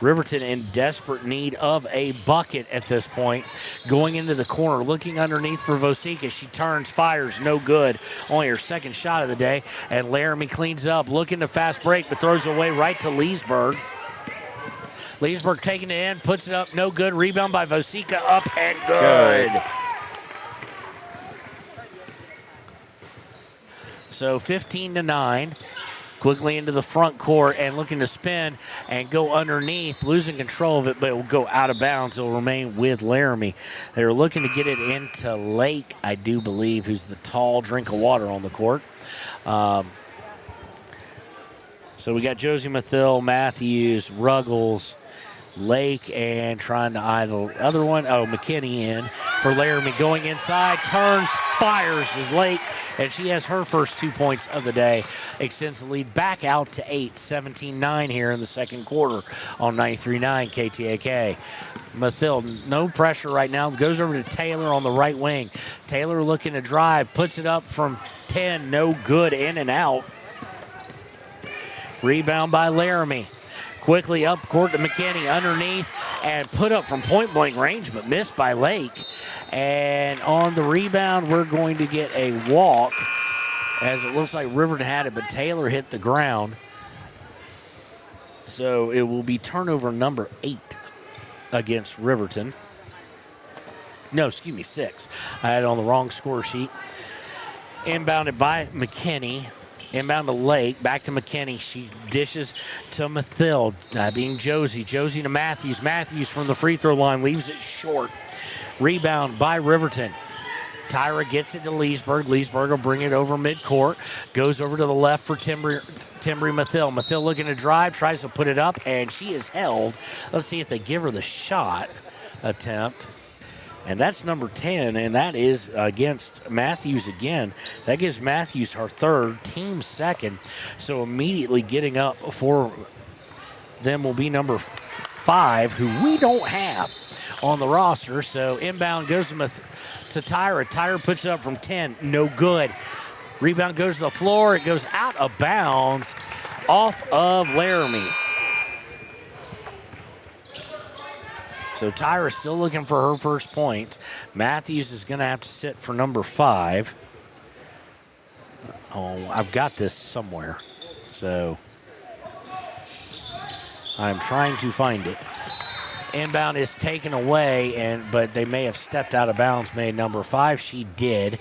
Riverton in desperate need of a bucket at this point. Going into the corner, looking underneath for Vosika. She turns, fires, no good. Only her second shot of the day. And Laramie cleans up, looking to fast break, but throws it away right to Leesburg. Leesburg taking it in, puts it up, no good. Rebound by Vosika, up and good. So 15-9. Quickly into the front court and looking to spin and go underneath, losing control of it, but it will go out of bounds. It will remain with Laramie. They're looking to get it into Lake, I do believe, who's the tall drink of water on the court. So we got Josie Mathil, Matthews, Ruggles, Lake, and trying to idle the other one. Oh, McKinney in for Laramie. Going inside, turns, fires is Lake, and she has her first 2 points of the day. Extends the lead back out to 8, 17-9 here in the second quarter on 93.9 KTAK. Mathil, no pressure right now. Goes over to Taylor on the right wing. Taylor looking to drive, puts it up from 10, no good, in and out. Rebound by Laramie. Quickly up court to McKinney underneath and put up from point blank range, but missed by Lake. And on the rebound, we're going to get a walk, as it looks like Riverton had it, but Taylor hit the ground. So it will be turnover number 8 against Riverton. No, excuse me, 6. I had it on the wrong score sheet. Inbounded by McKinney. Inbound to Lake, back to McKinney. She dishes to Mathil, being Josie. Josie to Matthews. Matthews from the free throw line leaves it short. Rebound by Riverton. Tyra gets it to Leesburg. Leesburg will bring it over midcourt. Goes over to the left for Timbry Mathil. Mathil looking to drive, tries to put it up, and she is held. Let's see if they give her the shot attempt. And that's number 10, and that is against Matthews again. That gives Matthews her third, team second. So immediately getting up for them will be number 5, who we don't have on the roster. So inbound goes to Tyra. Tyra puts it up from 10, no good. Rebound goes to the floor. It goes out of bounds off of Laramie. So Tyra's still looking for her first point. Matthews is going to have to sit for number 5. Oh, I've got this somewhere. So I'm trying to find it. Inbound is taken away, but they may have stepped out of bounds, made number 5. She did.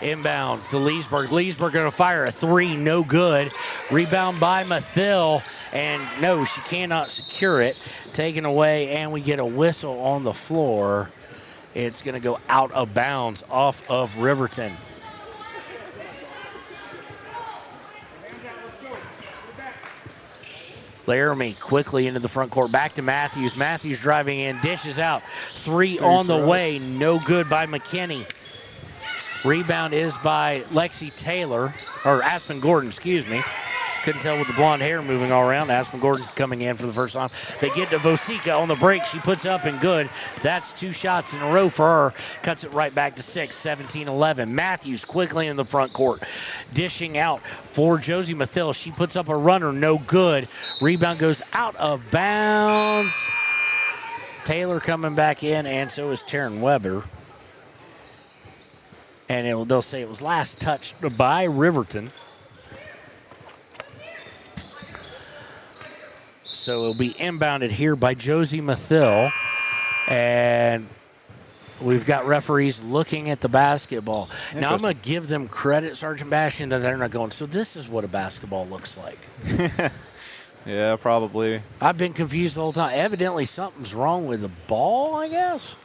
Inbound to Leesburg. Leesburg going to fire a 3, no good. Rebound by Mathil, and no, she cannot secure it. Taken away, and we get a whistle on the floor. It's going to go out of bounds off of Riverton. Laramie quickly into the front court. Back to Matthews. Matthews driving in, dishes out. 3 on the way, no good by McKinney. Rebound is by Lexi Taylor, or Aspen Gordon, excuse me. Couldn't tell with the blonde hair moving all around. Aspen Gordon coming in for the first time. They get to Vosika on the break. She puts up and good. That's 2 shots in a row for her. Cuts it right back to 6, 17-11. Matthews quickly in the front court. Dishing out for Josie Mathil. She puts up a runner, no good. Rebound goes out of bounds. Taylor coming back in, and so is Taryn Weber. And they'll say it was last touched by Riverton. So it'll be inbounded here by Josie Mathil. And we've got referees looking at the basketball. Now, I'm going to give them credit, Sergeant Bastion, that they're not going, so this is what a basketball looks like. Yeah, probably. I've been confused the whole time. Evidently, something's wrong with the ball, I guess.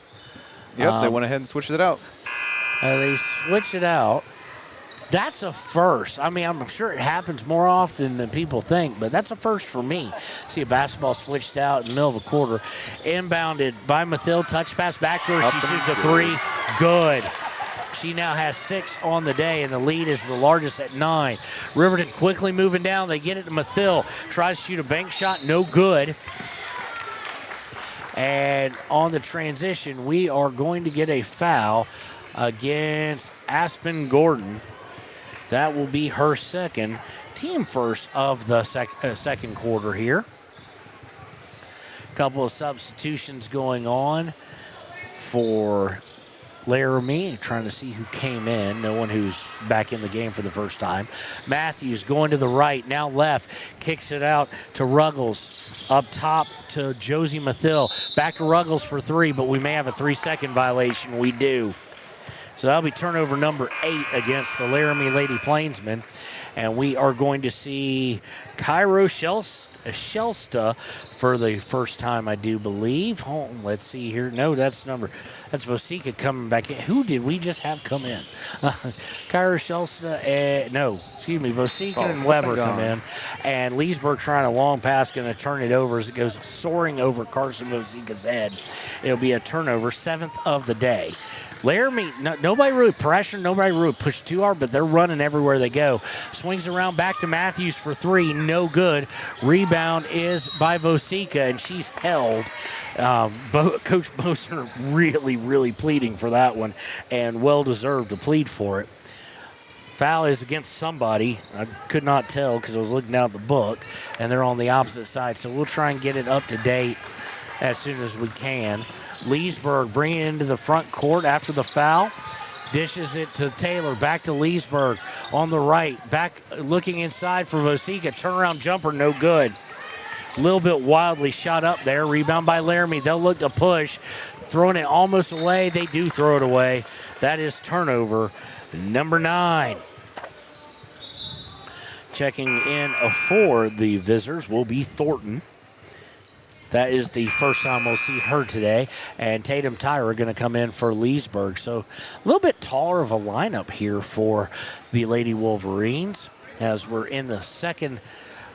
Yep, they went ahead and switched it out. They switch it out. That's a first. I mean, I'm sure it happens more often than people think, but that's a first for me. See a basketball switched out in the middle of a quarter. Inbounded by Mathil. Touch pass back to her. She shoots a three. Good. She now has 6 on the day, and the lead is the largest at 9. Riverton quickly moving down. They get it to Mathil. Tries to shoot a bank shot. No good. And on the transition, we are going to get a foul against Aspen Gordon. That will be her second, team first of the second quarter here. Couple of substitutions going on for Laramie, trying to see who came in. No one who's back in the game for the first time. Matthews going to the right, now left, kicks it out to Ruggles. Up top to Josie Mathil. Back to Ruggles for 3, but we may have a 3-second violation. We do. So that'll be turnover number 8 against the Laramie Lady Plainsmen. And we are going to see Cairo Shelsta for the first time, I do believe. Let's see here. No, that's Vosika coming back in. Who did we just have come in? Cairo Shelsta, Vosika and Weber come in. And Leesburg trying a long pass, going to turn it over as it goes soaring over Carson Vosika's head. It'll be a turnover, 7th of the day. Laramie, nobody really pressured, nobody really pushed too hard, but they're running everywhere they go. Swings around back to Matthews for 3, no good. Rebound is by Vosika, and she's held. Coach Boster really, really pleading for that one, and well-deserved to plead for it. Foul is against somebody. I could not tell because I was looking down at the book, and they're on the opposite side, so we'll try and get it up to date as soon as we can. Leesburg bringing it into the front court after the foul. Dishes it to Taylor. Back to Leesburg on the right. Back looking inside for Vosika. Turnaround jumper, no good. A little bit wildly shot up there. Rebound by Laramie. They'll look to push. Throwing it almost away. They do throw it away. That is turnover number 9. Checking in for the visitors will be Thornton. That is the first time we'll see her today. And Tatum Tyra going to come in for Leesburg. So a little bit taller of a lineup here for the Lady Wolverines as we're in the second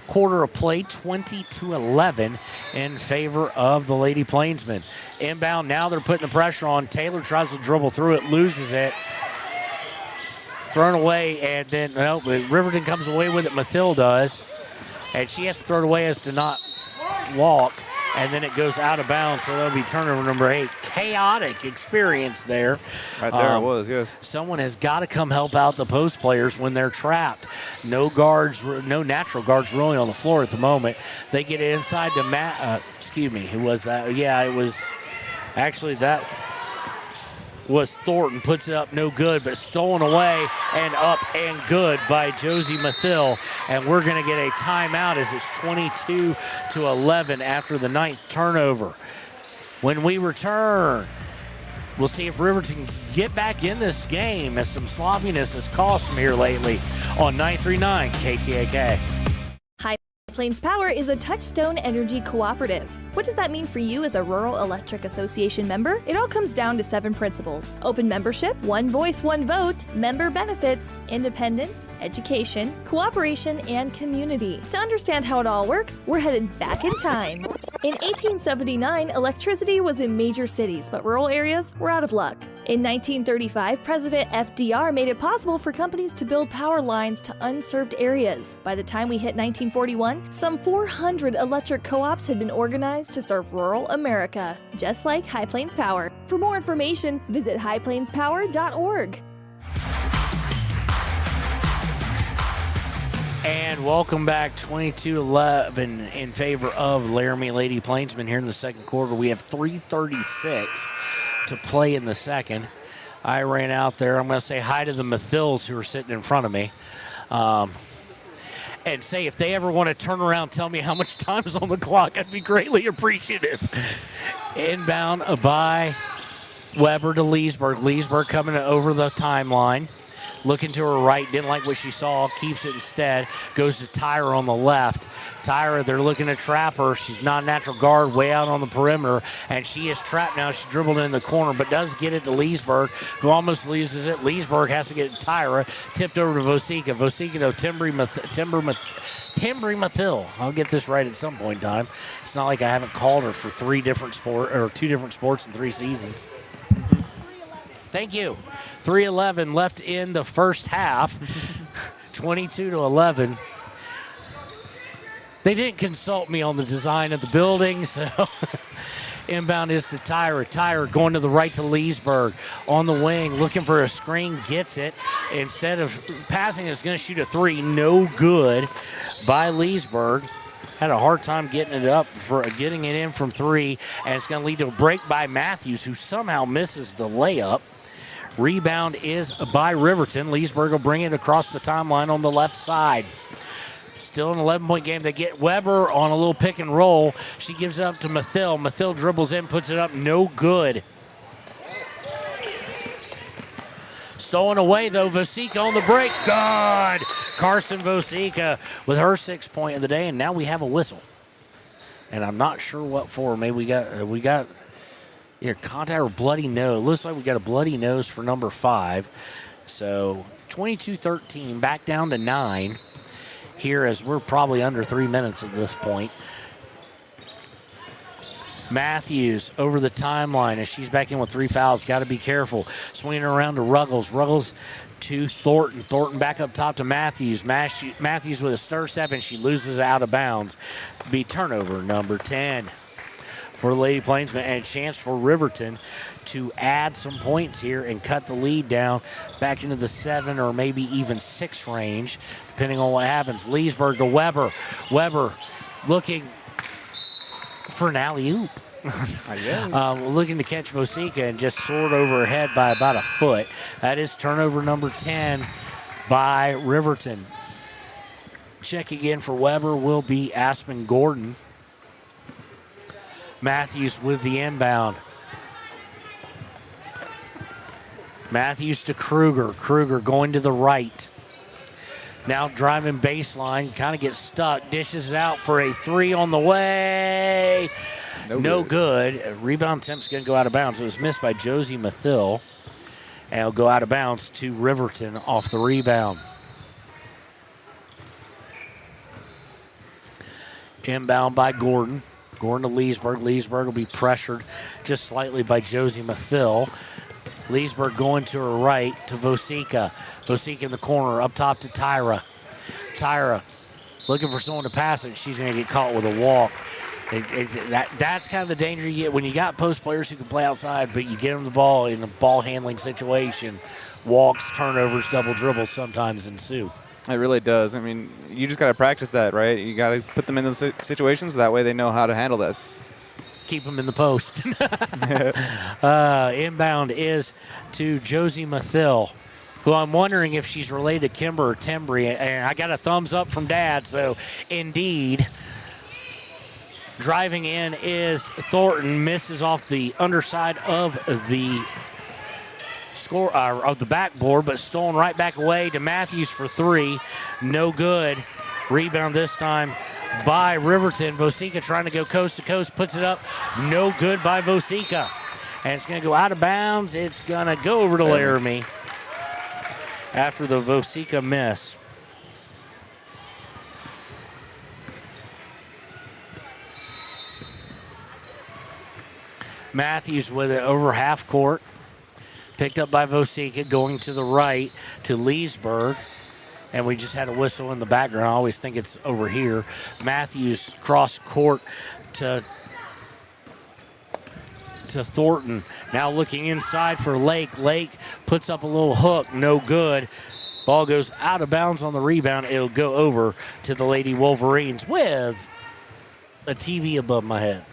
quarter of play, 20-11 in favor of the Lady Plainsmen. Inbound, now they're putting the pressure on. Taylor tries to dribble through it, loses it. Thrown away, and then Riverton comes away with it. Mathil does. And she has to throw it away as to not walk. And then it goes out of bounds, so that'll be turnover number 8. Chaotic experience there. Right there it was, yes. Someone has got to come help out the post players when they're trapped. No guards, no natural guards really on the floor at the moment. They get it inside to who was that? Yeah, it was actually that was Thornton. Puts it up, no good, but stolen away and up and good by Josie Mathil. And we're going to get a timeout as it's 22-11 after the 9th turnover. When we return, we'll see if Riverton can get back in this game as some sloppiness has cost them here lately on 939 KTAK. High Plains Power is a Touchstone Energy cooperative. What does that mean for you as a Rural Electric Association member? It all comes down to 7 principles: open membership, one voice, one vote, member benefits, independence, education, cooperation, and community. To understand how it all works, we're headed back in time. In 1879, electricity was in major cities, but rural areas were out of luck. In 1935, President FDR made it possible for companies to build power lines to unserved areas. By the time we hit 1941, some 400 electric co-ops had been organized to serve rural America, just like High Plains Power. For more information, visit highplainspower.org. And welcome back, 22-11 in favor of Laramie Lady Plainsmen here in the second quarter. We have 3:36 to play in the second. I ran out there. I'm going to say hi to the Mathills who are sitting in front of me. And say if they ever want to turn around, tell me how much time is on the clock. I'd be greatly appreciative. Inbound by Weber to Leesburg. Leesburg coming over the timeline. Looking to her right, didn't like what she saw, keeps it instead, goes to Tyra on the left. Tyra, they're looking to trap her. She's not a natural guard, way out on the perimeter, and she is trapped now. She dribbled in the corner, but does get it to Leesburg, who almost loses it. Leesburg has to get Tyra, tipped over to Vosika. Vosika to Timbri Mathill. I'll get this right at some point in time. It's not like I haven't called her for two different sports in 3 seasons. Thank you. 3:11 left in the first half. 22-11. They didn't consult me on the design of the building, so inbound is to Tyra. Tyra going to the right to Leesburg. On the wing, looking for a screen, gets it. Instead of passing, it's going to shoot a 3. No good by Leesburg. Had a hard time getting it in from 3, and it's going to lead to a break by Matthews, who somehow misses the layup. Rebound is by Riverton. Leesburg will bring it across the timeline on the left side. Still an 11-point game. They get Weber on a little pick and roll. She gives it up to Mathill. Mathill dribbles in, puts it up, no good. Stolen away, though. Vosika on the break. Good! Carson Vosika with her 6th point of the day, and now we have a whistle. And I'm not sure what for. Maybe we got either contact or bloody nose. Looks like we got a bloody nose for number 5. So 22-13, back down to 9 here as we're probably under 3 minutes at this point. Matthews over the timeline as she's back in with 3 fouls. Got to be careful. Swinging around to Ruggles. Ruggles to Thornton. Thornton back up top to Matthews. Matthews with a stir step, and she loses out of bounds. Be turnover number 10 for Lady Plainsmen, and a chance for Riverton to add some points here and cut the lead down back into the 7 or maybe even 6 range, depending on what happens. Leesburg to Weber. Weber looking for an alley-oop. Looking to catch Vosika and just soared over her head by about a foot. That is turnover number 10 by Riverton. Checking in for Weber will be Aspen Gordon. Matthews with the inbound. Matthews to Kruger. Kruger going to the right. Now driving baseline, kind of gets stuck. Dishes it out for a 3 on the way. No good. Rebound attempt's going to go out of bounds. It was missed by Josie Mathill. And it'll go out of bounds to Riverton off the rebound. Inbound by Gordon. Gordon to Leesburg. Leesburg will be pressured just slightly by Josie Mathill. Leesburg going to her right to Vosika. Vosika in the corner, up top to Tyra. Tyra looking for someone to pass it. She's going to get caught with a walk. That's kind of the danger you get when you got post players who can play outside, but you get them the ball in a ball handling situation. Walks, turnovers, double dribbles sometimes ensue. It really does. I mean, you just got to practice that, right? You got to put them in those situations. That way they know how to handle that. Keep them in the post. Inbound is to Josie Mathill, who I'm wondering if she's related to Kimber or Timbri. And I got a thumbs up from Dad, so indeed. Driving in is Thornton, misses off the underside of the of the backboard, but stolen right back away to Matthews for 3. No good. Rebound this time by Riverton. Vosika trying to go coast to coast, puts it up. No good by Vosika. And it's going to go out of bounds. It's going to go over to Laramie after the Vosika miss. Matthews with it over half court. Picked up by Vosika, going to the right to Leesburg. And we just had a whistle in the background. I always think it's over here. Matthews cross court to Thornton. Now looking inside for Lake. Lake puts up a little hook. No good. Ball goes out of bounds on the rebound. It'll go over to the Lady Wolverines with a TV above my head.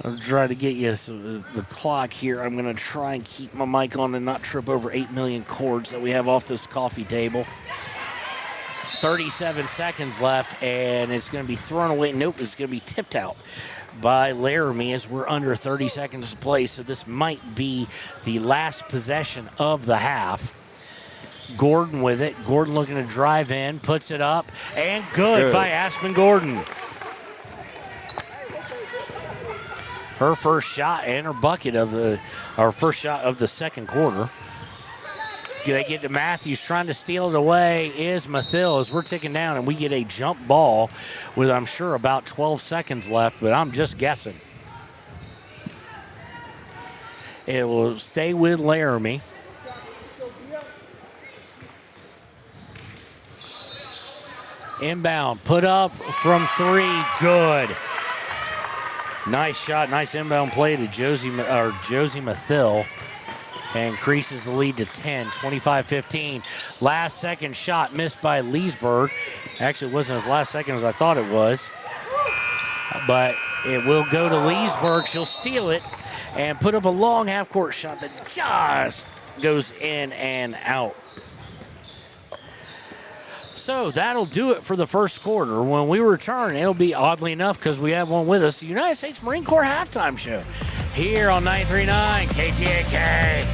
I'm trying to get you the clock here. I'm going to try and keep my mic on and not trip over 8 million cords that we have off this coffee table. 37 seconds left, and it's going to be thrown away. Nope, it's going to be tipped out by Laramie as we're under 30 seconds to play, so this might be the last possession of the half. Gordon with it. Gordon looking to drive in, puts it up, and good by Aspen Gordon. Her first shot and her bucket our first shot of the second quarter. They get to Matthews, trying to steal it away is Mathill as we're ticking down, and we get a jump ball with, I'm sure, about 12 seconds left, but I'm just guessing. It will stay with Laramie. Inbound, put up from 3, good. Nice shot, nice inbound play to Josie Mathill. And increases the lead to 10, 25-15. Last second shot missed by Leesburg. Actually, it wasn't as last second as I thought it was. But it will go to Leesburg. She'll steal it and put up a long half-court shot that just goes in and out. So that'll do it for the first quarter. When we return, it'll be, oddly enough, because we have one with us, the United States Marine Corps halftime show here on 93.9 KTAK.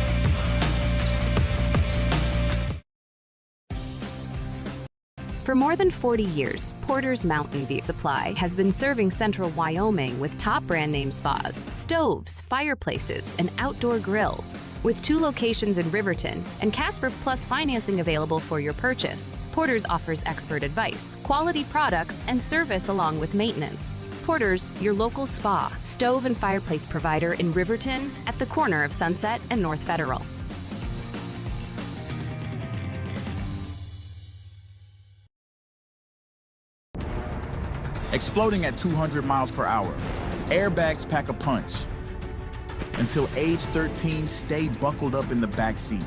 For more than 40 years, Porter's Mountain View Supply has been serving central Wyoming with top brand name spas, stoves, fireplaces, and outdoor grills. With 2 locations in Riverton and Casper Plus financing available for your purchase, Porter's offers expert advice, quality products, and service along with maintenance. Porter's, your local spa, stove, and fireplace provider in Riverton at the corner of Sunset and North Federal. Exploding at 200 miles per hour. Airbags pack a punch. Until age 13, stay buckled up in the back seat.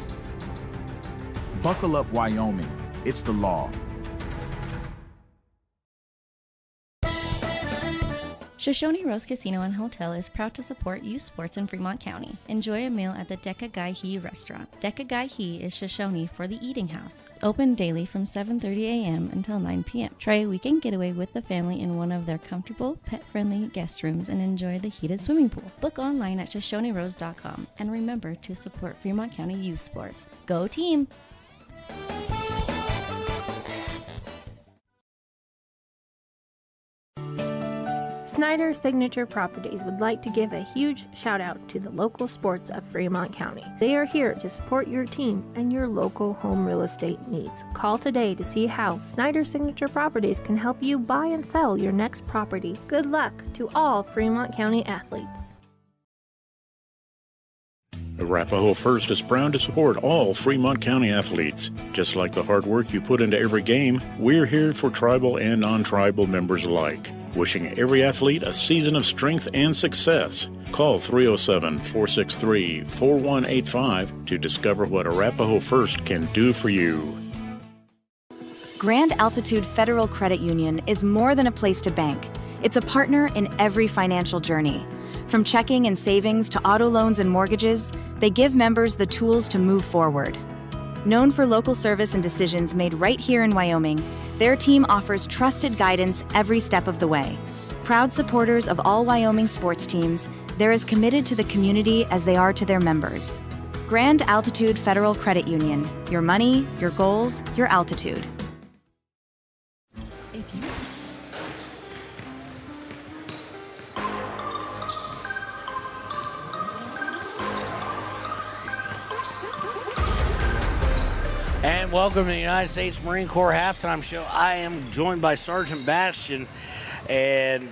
Buckle up, Wyoming. It's the law. Shoshone Rose Casino and Hotel is proud to support youth sports in Fremont County. Enjoy a meal at the Deca Gai He restaurant. Deca Gai He is Shoshone for the eating house. Open daily from 7:30 a.m. until 9 p.m. Try a weekend getaway with the family in one of their comfortable, pet-friendly guest rooms and enjoy the heated swimming pool. Book online at ShoshoneRose.com and remember to support Fremont County youth sports. Go team! Snyder Signature Properties would like to give a huge shout out to the local sports of Fremont County. They are here to support your team and your local home real estate needs. Call today to see how Snyder Signature Properties can help you buy and sell your next property. Good luck to all Fremont County athletes. Arapahoe First is proud to support all Fremont County athletes. Just like the hard work you put into every game, we're here for tribal and non-tribal members alike. Wishing every athlete a season of strength and success. Call 307-463-4185 to discover what Arapahoe First can do for you. Grand Altitude Federal Credit Union is more than a place to bank. It's a partner in every financial journey. From checking and savings to auto loans and mortgages, they give members the tools to move forward. Known for local service and decisions made right here in Wyoming, their team offers trusted guidance every step of the way. Proud supporters of all Wyoming sports teams, they're as committed to the community as they are to their members. Grand Altitude Federal Credit Union. Your money, your goals, your altitude. And welcome to the United States Marine Corps halftime show. I am joined by Sergeant Bastian, and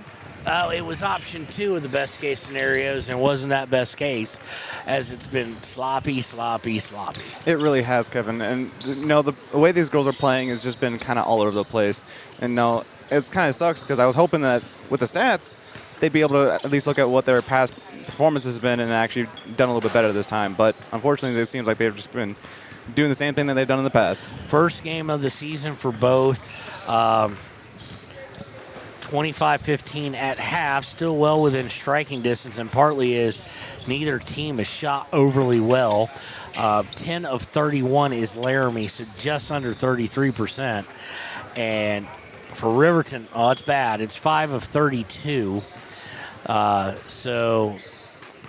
it was option 2 of the best case scenarios, and wasn't that best case, as it's been sloppy. It really has, Kevin. And the way these girls are playing has just been kind of all over the place. And it's kind of sucks because I was hoping that with the stats they'd be able to at least look at what their past performances have been and actually done a little bit better this time. But unfortunately, it seems like they've just been doing the same thing that they've done in the past. First game of the season for both. 25-15 at half, still well within striking distance, and partly is neither team has shot overly well. 10 of 31 is Laramie, so just under 33%. And for Riverton, it's bad. It's 5 of 32, so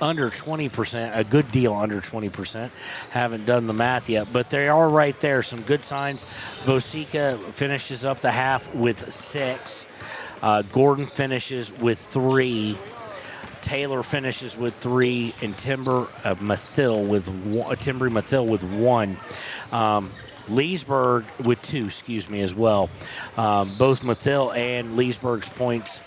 under 20%, a good deal under 20%. Haven't done the math yet, but they are right there. Some good signs. Vosica finishes up the half with 6. Gordon finishes with 3. Taylor finishes with 3, and Timbry Mathil with 1. Leesburg with 2, as well. Both Mathil and Leesburg's points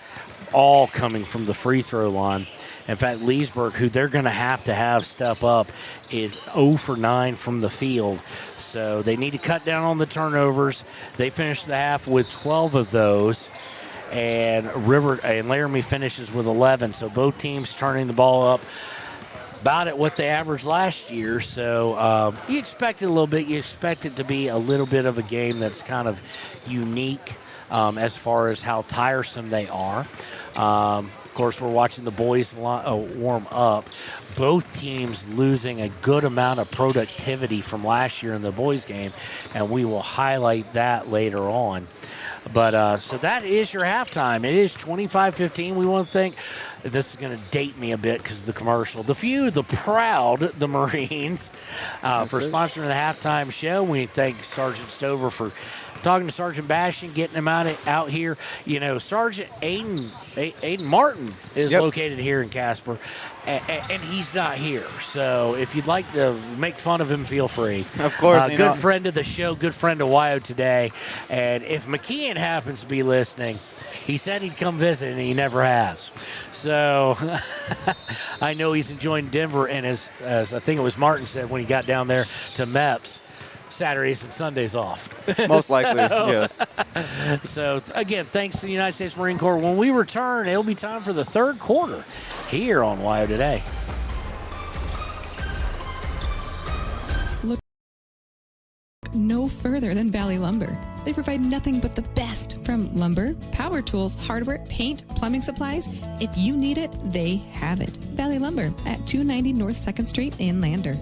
all coming from the free throw line. In fact, Leesburg, who they're going to have step up, is 0 for 9 from the field. So they need to cut down on the turnovers. They finished the half with 12 of those. And Laramie finishes with 11. So both teams turning the ball up about at what they averaged last year. So you expect it a little bit. You expect it to be a little bit of a game that's kind of unique as far as how tiresome they are. Of course, we're watching the boys warm up. Both teams losing a good amount of productivity from last year in the boys game, and we will highlight that later on. But so that is your halftime. It is 25-15. We want to thank, this is going to date me a bit because of the commercial, the proud, the Marines, for sponsoring the halftime show. We thank Sergeant Stover for talking to Sergeant Bastion, getting him out here. You know, Sergeant Aiden Martin is located here in Casper, and he's not here. So if you'd like to make fun of him, feel free. Of course. Good friend of the show, good friend of WYO Today. And if McKeon happens to be listening, he said he'd come visit, and he never has. So I know he's enjoying Denver, and as I think it was Martin said when he got down there to MEPS, Saturdays and Sundays off. Most likely, yes. So, again, thanks to the United States Marine Corps. When we return, it'll be time for the third quarter here on WYO Today. Look no further than Valley Lumber. They provide nothing but the best from lumber, power tools, hardware, paint, plumbing supplies. If you need it, they have it. Valley Lumber at 290 North 2nd Street in Lander.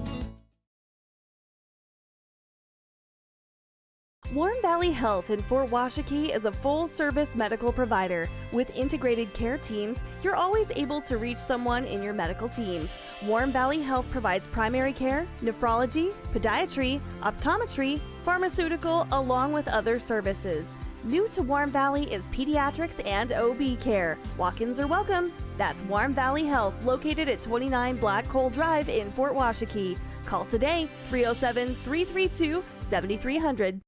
Warm Valley Health in Fort Washakie is a full-service medical provider. With integrated care teams, you're always able to reach someone in your medical team. Warm Valley Health provides primary care, nephrology, podiatry, optometry, pharmaceutical, along with other services. New to Warm Valley is pediatrics and OB care. Walk-ins are welcome. That's Warm Valley Health, located at 29 Black Coal Drive in Fort Washakie. Call today, 307-332-7300.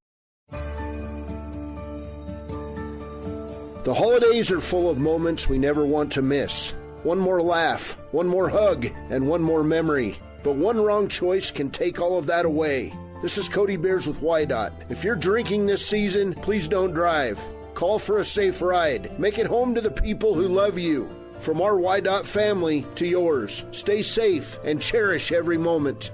The holidays are full of moments we never want to miss. One more laugh, one more hug, and one more memory. But one wrong choice can take all of that away. This is Cody Bears with WYDOT. If you're drinking this season, please don't drive. Call for a safe ride. Make it home to the people who love you. From our WYDOT family to yours, stay safe and cherish every moment.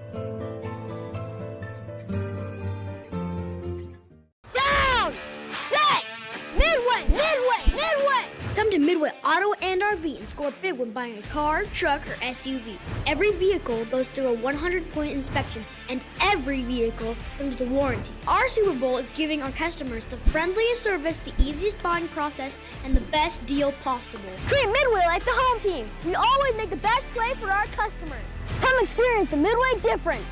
Come to Midway Auto and RV and score big when buying a car, truck, or SUV. Every vehicle goes through a 100-point inspection, and every vehicle comes with a warranty. Our Super Bowl is giving our customers the friendliest service, the easiest buying process, and the best deal possible. Treat Midway like the home team. We always make the best play for our customers. Come experience the Midway difference,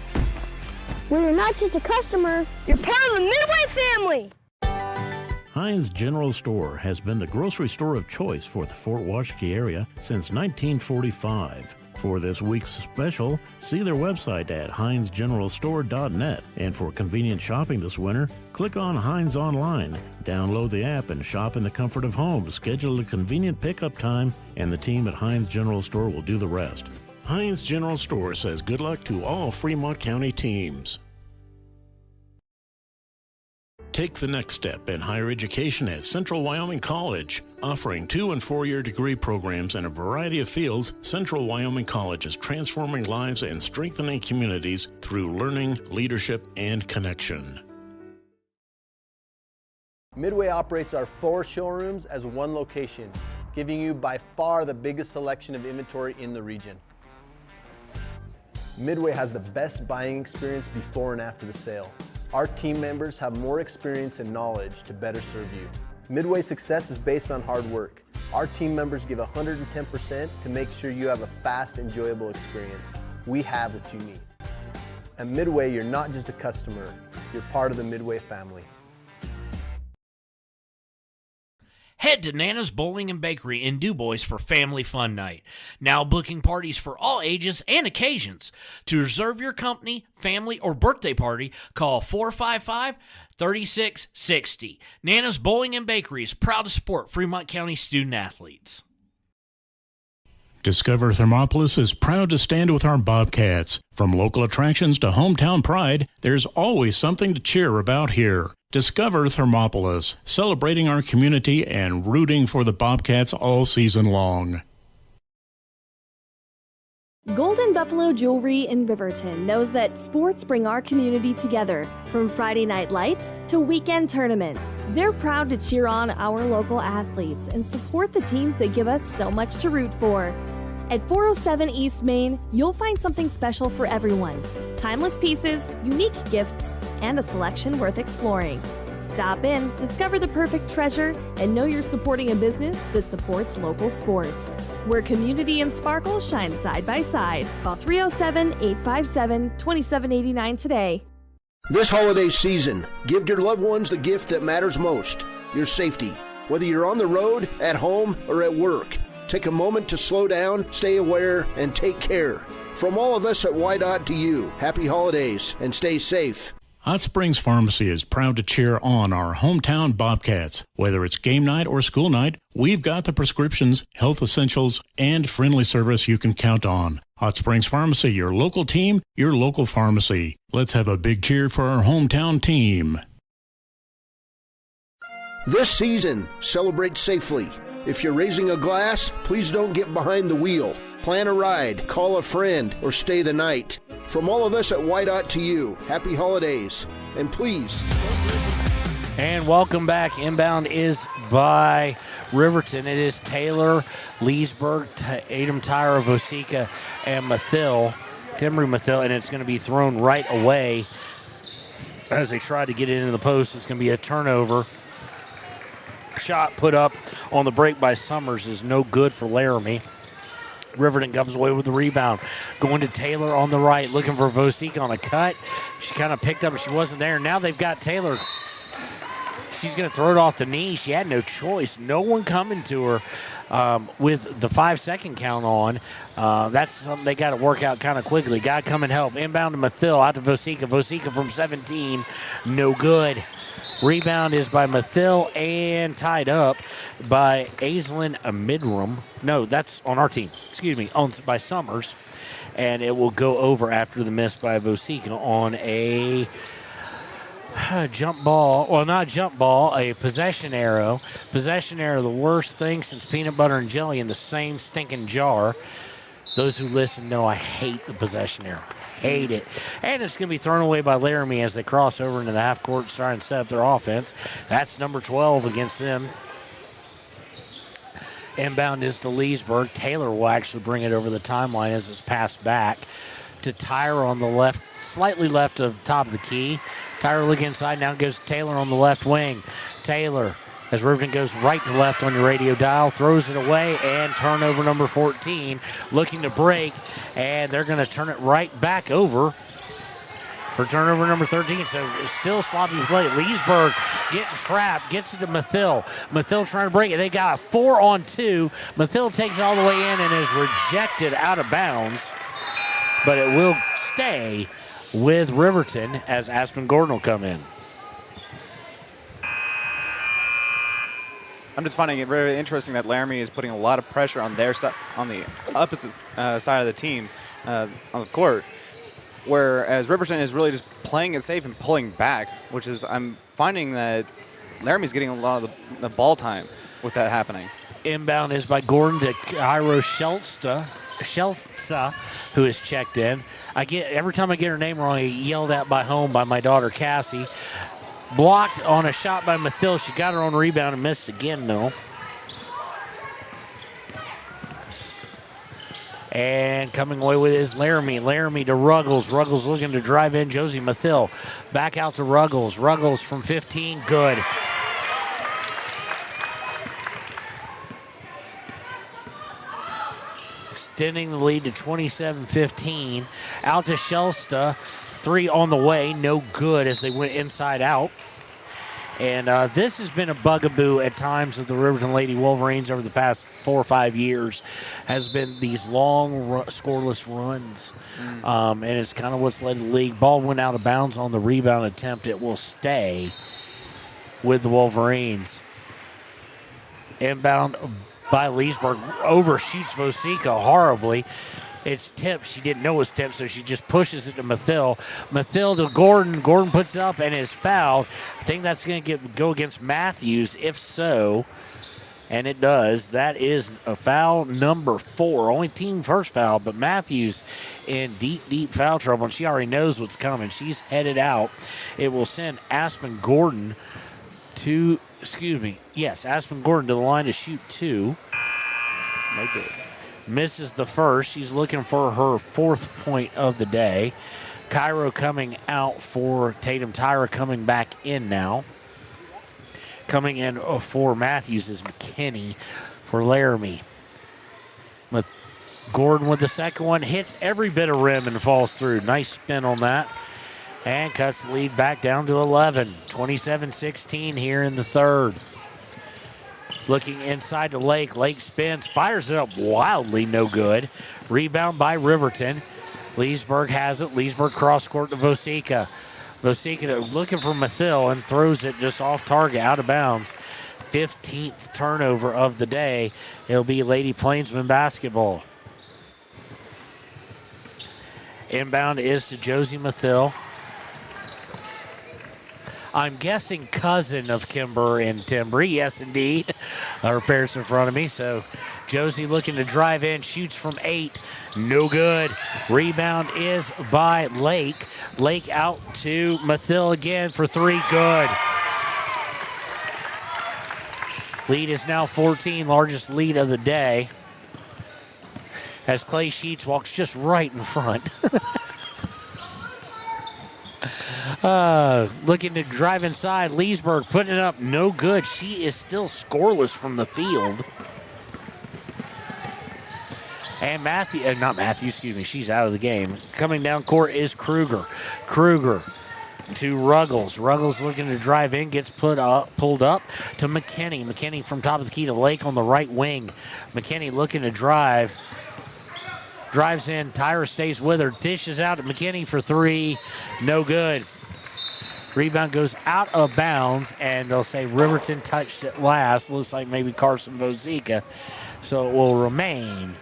where you're not just a customer, you're part of the Midway family. Heinz General Store has been the grocery store of choice for the Fort Washakie area since 1945. For this week's special, see their website at heinzgeneralstore.net. And for convenient shopping this winter, click on Heinz Online, download the app, and shop in the comfort of home. Schedule a convenient pickup time, and the team at Heinz General Store will do the rest. Heinz General Store says good luck to all Fremont County teams. Take the next step in higher education at Central Wyoming College. Offering 2- and 4-year degree programs in a variety of fields, Central Wyoming College is transforming lives and strengthening communities through learning, leadership, and connection. Midway operates our 4 showrooms as one location, giving you by far the biggest selection of inventory in the region. Midway has the best buying experience before and after the sale. Our team members have more experience and knowledge to better serve you. Midway's success is based on hard work. Our team members give 110% to make sure you have a fast, enjoyable experience. We have what you need. At Midway, you're not just a customer, you're part of the Midway family. Head to Nana's Bowling and Bakery in DuBois for Family Fun Night. Now booking parties for all ages and occasions. To reserve your company, family, or birthday party, call 455-3660. Nana's Bowling and Bakery is proud to support Fremont County student-athletes. Discover Thermopolis is proud to stand with our Bobcats. From local attractions to hometown pride, there's always something to cheer about here. Discover Thermopolis, celebrating our community and rooting for the Bobcats all season long. Golden Buffalo Jewelry in Riverton knows that sports bring our community together, from Friday night lights to weekend tournaments. They're proud to cheer on our local athletes and support the teams that give us so much to root for. At 407 East Main, you'll find something special for everyone. Timeless pieces, unique gifts, and a selection worth exploring. Stop in, discover the perfect treasure, and know you're supporting a business that supports local sports, where community and sparkle shine side by side. Call 307-857-2789 today. This holiday season, give your loved ones the gift that matters most, your safety. Whether you're on the road, at home, or at work, take a moment to slow down, stay aware, and take care. From all of us at YDOT to you, happy holidays and stay safe. Hot Springs Pharmacy is proud to cheer on our hometown Bobcats. Whether it's game night or school night, we've got the prescriptions, health essentials, and friendly service you can count on. Hot Springs Pharmacy, your local team, your local pharmacy. Let's have a big cheer for our hometown team. This season, celebrate safely. If you're raising a glass, please don't get behind the wheel. Plan a ride, call a friend, or stay the night. From all of us at YDOT to you, happy holidays, and please. And welcome back. Inbound is by Riverton. It is Taylor, Leesburg, Adam Tyra, Vosica, and Timry Mathil, and it's going to be thrown right away as they try to get it into the post. It's going to be a turnover. Shot put up on the break by Summers is no good for Laramie. Riverton comes away with the rebound. Going to Taylor on the right, looking for Vosica on a cut. She kind of picked up, she wasn't there. Now they've got Taylor. She's going to throw it off the knee. She had no choice. No one coming to her with the 5-second count on. That's something they got to work out kind of quickly. Got to come and help. Inbound to Mathil, out to Vosica. Vosica from 17, no good. Rebound is by Mathil and tied up by Aislinn Midrum. No, that's on our team. Excuse me, by Summers. And it will go over after the miss by Vosica on a jump ball. Well, not a jump ball, a possession arrow. Possession arrow, the worst thing since peanut butter and jelly in the same stinking jar. Those who listen know I hate the possession arrow. Hate it. And it's going to be thrown away by Laramie as they cross over into the half court to try and set up their offense. That's number 12 against them. Inbound is to Leesburg. Taylor will actually bring it over the timeline as it's passed back to Tyra on the left, slightly left of top of the key. Tyra looking inside, now goes Taylor on the left wing. Taylor, as Riverton goes right to left on your radio dial, throws it away, and turnover number 14, looking to break, and they're going to turn it right back over for turnover number 13. So still sloppy play. Leesburg getting trapped, gets it to Mathil. Mathil trying to break it. They got a 4-on-2. Mathil takes it all the way in and is rejected out of bounds, but it will stay with Riverton as Aspen Gordon will come in. I'm just finding it very interesting that Laramie is putting a lot of pressure on their side, on the opposite side of the team on the court. whereas Riverton is really just playing it safe and pulling back, which is I'm finding that Laramie's getting a lot of the ball time with that happening. Inbound is by Gordon to Cairo Shelsta, who is checked in. Every time I get her name wrong, I get yelled at by home by my daughter Cassie. Blocked on a shot by Mathil. She got her own rebound and missed again, though. And coming away with is Laramie. Laramie to Ruggles. Ruggles looking to drive in. Josie Mathil back out to Ruggles. Ruggles from 15. Good. Extending the lead to 27-15. Out to Shelsta. 3 on the way. No good as they went inside out. And this has been a bugaboo at times of the Riverton Lady Wolverines over the past 4 or 5 years, has been these long scoreless runs. And it's kind of what's led the league. Ball went out of bounds on the rebound attempt. It will stay with the Wolverines. Inbound by Leesburg. Overshoots Vosica horribly. It's tipped. She didn't know it was tipped, so she just pushes it to Mathil. Mathil to Gordon. Gordon puts it up and is fouled. I think that's going to go against Matthews. If so, and it does, that is a foul number 4. Only team first foul, but Matthews in deep, deep foul trouble, and she already knows what's coming. She's headed out. It will send Aspen Gordon to the line to shoot 2. No good. Misses the first. She's looking for her 4th point of the day. Cairo coming out for Tatum. Tyra coming back in now. Coming in for Matthews is McKinney for Laramie. Gordon with the second one. Hits every bit of rim and falls through. Nice spin on that. And cuts the lead back down to 11. 27-16 here in the third. Looking inside to Lake. Lake spins, fires it up wildly, no good. Rebound by Riverton. Leesburg has it. Leesburg cross court to Vosica. Vosica looking for Mathil and throws it just off target, out of bounds. 15th turnover of the day. It'll be Lady Plainsman basketball. Inbound is to Josie Mathil. I'm guessing cousin of Kimber and Timbry. Yes, indeed. Her parents in front of me. So Josie looking to drive in, shoots from 8. No good. Rebound is by Lake. Lake out to Mathil again for 3. Good. Lead is now 14, largest lead of the day. As Clay Sheets walks just right in front. Looking to drive inside. Leesburg putting it up. No good. She is still scoreless from the field. And she's out of the game. Coming down court is Kruger. Kruger to Ruggles. Ruggles looking to drive in, gets pulled up to McKinney. McKinney from top of the key to Lake on the right wing. McKinney looking to drive. Drives in. Tyra stays with her. Dishes out to McKinney for 3. No good. Rebound goes out of bounds, and they'll say Riverton touched it last. Looks like maybe Carson Vosica. So it will remain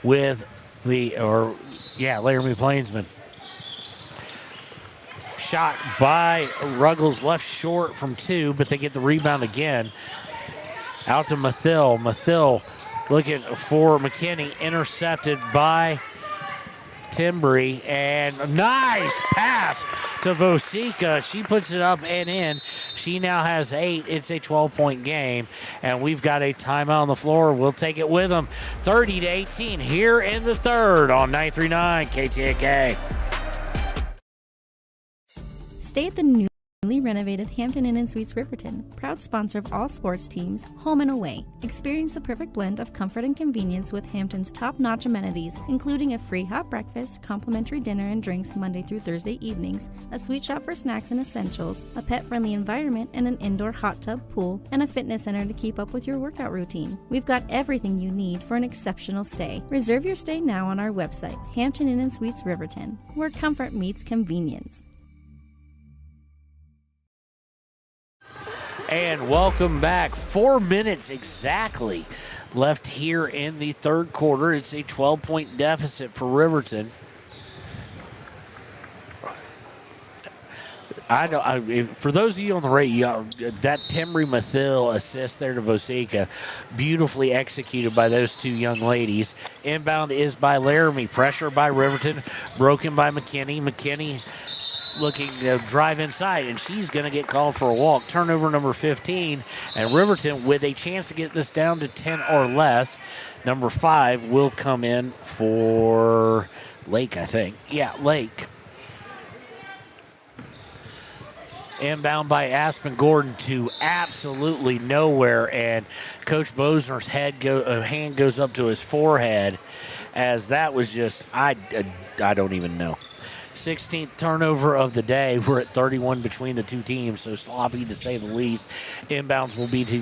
with Laramie Plainsman. Shot by Ruggles, left short from 2, but they get the rebound again. Out to Mathil. Mathil looking for McKinney, intercepted by Timbry, and nice pass to Vosica. She puts it up and in. She now has 8. It's a 12-point game, and we've got a timeout on the floor. We'll take it with them. 30-18 here in the third on 939 KTAK. Stay at the newly renovated Hampton Inn & Suites Riverton, proud sponsor of all sports teams, home and away. Experience the perfect blend of comfort and convenience with Hampton's top-notch amenities, including a free hot breakfast, complimentary dinner and drinks Monday through Thursday evenings, a sweet shop for snacks and essentials, a pet-friendly environment and an indoor hot tub pool, and a fitness center to keep up with your workout routine. We've got everything you need for an exceptional stay. Reserve your stay now on our website, Hampton Inn & Suites Riverton, where comfort meets convenience. And welcome back. 4 minutes exactly left here in the third quarter. It's a 12-point deficit for Riverton. For those of you on the radio, that Timry Mathil assist there to Vosica, beautifully executed by those two young ladies. Inbound is by Laramie. Pressure by Riverton, broken by McKinney. McKinney looking to drive inside, and she's going to get called for a walk. Turnover number 15, and Riverton with a chance to get this down to 10 or less. Number 5 will come in for Lake, I think. Yeah, Lake. Inbound by Aspen Gordon to absolutely nowhere, and Coach Bosner's hand goes up to his forehead, as that was just, I don't even know. 16th turnover of the day. We're at 31 between the two teams, so sloppy to say the least. Inbounds will be to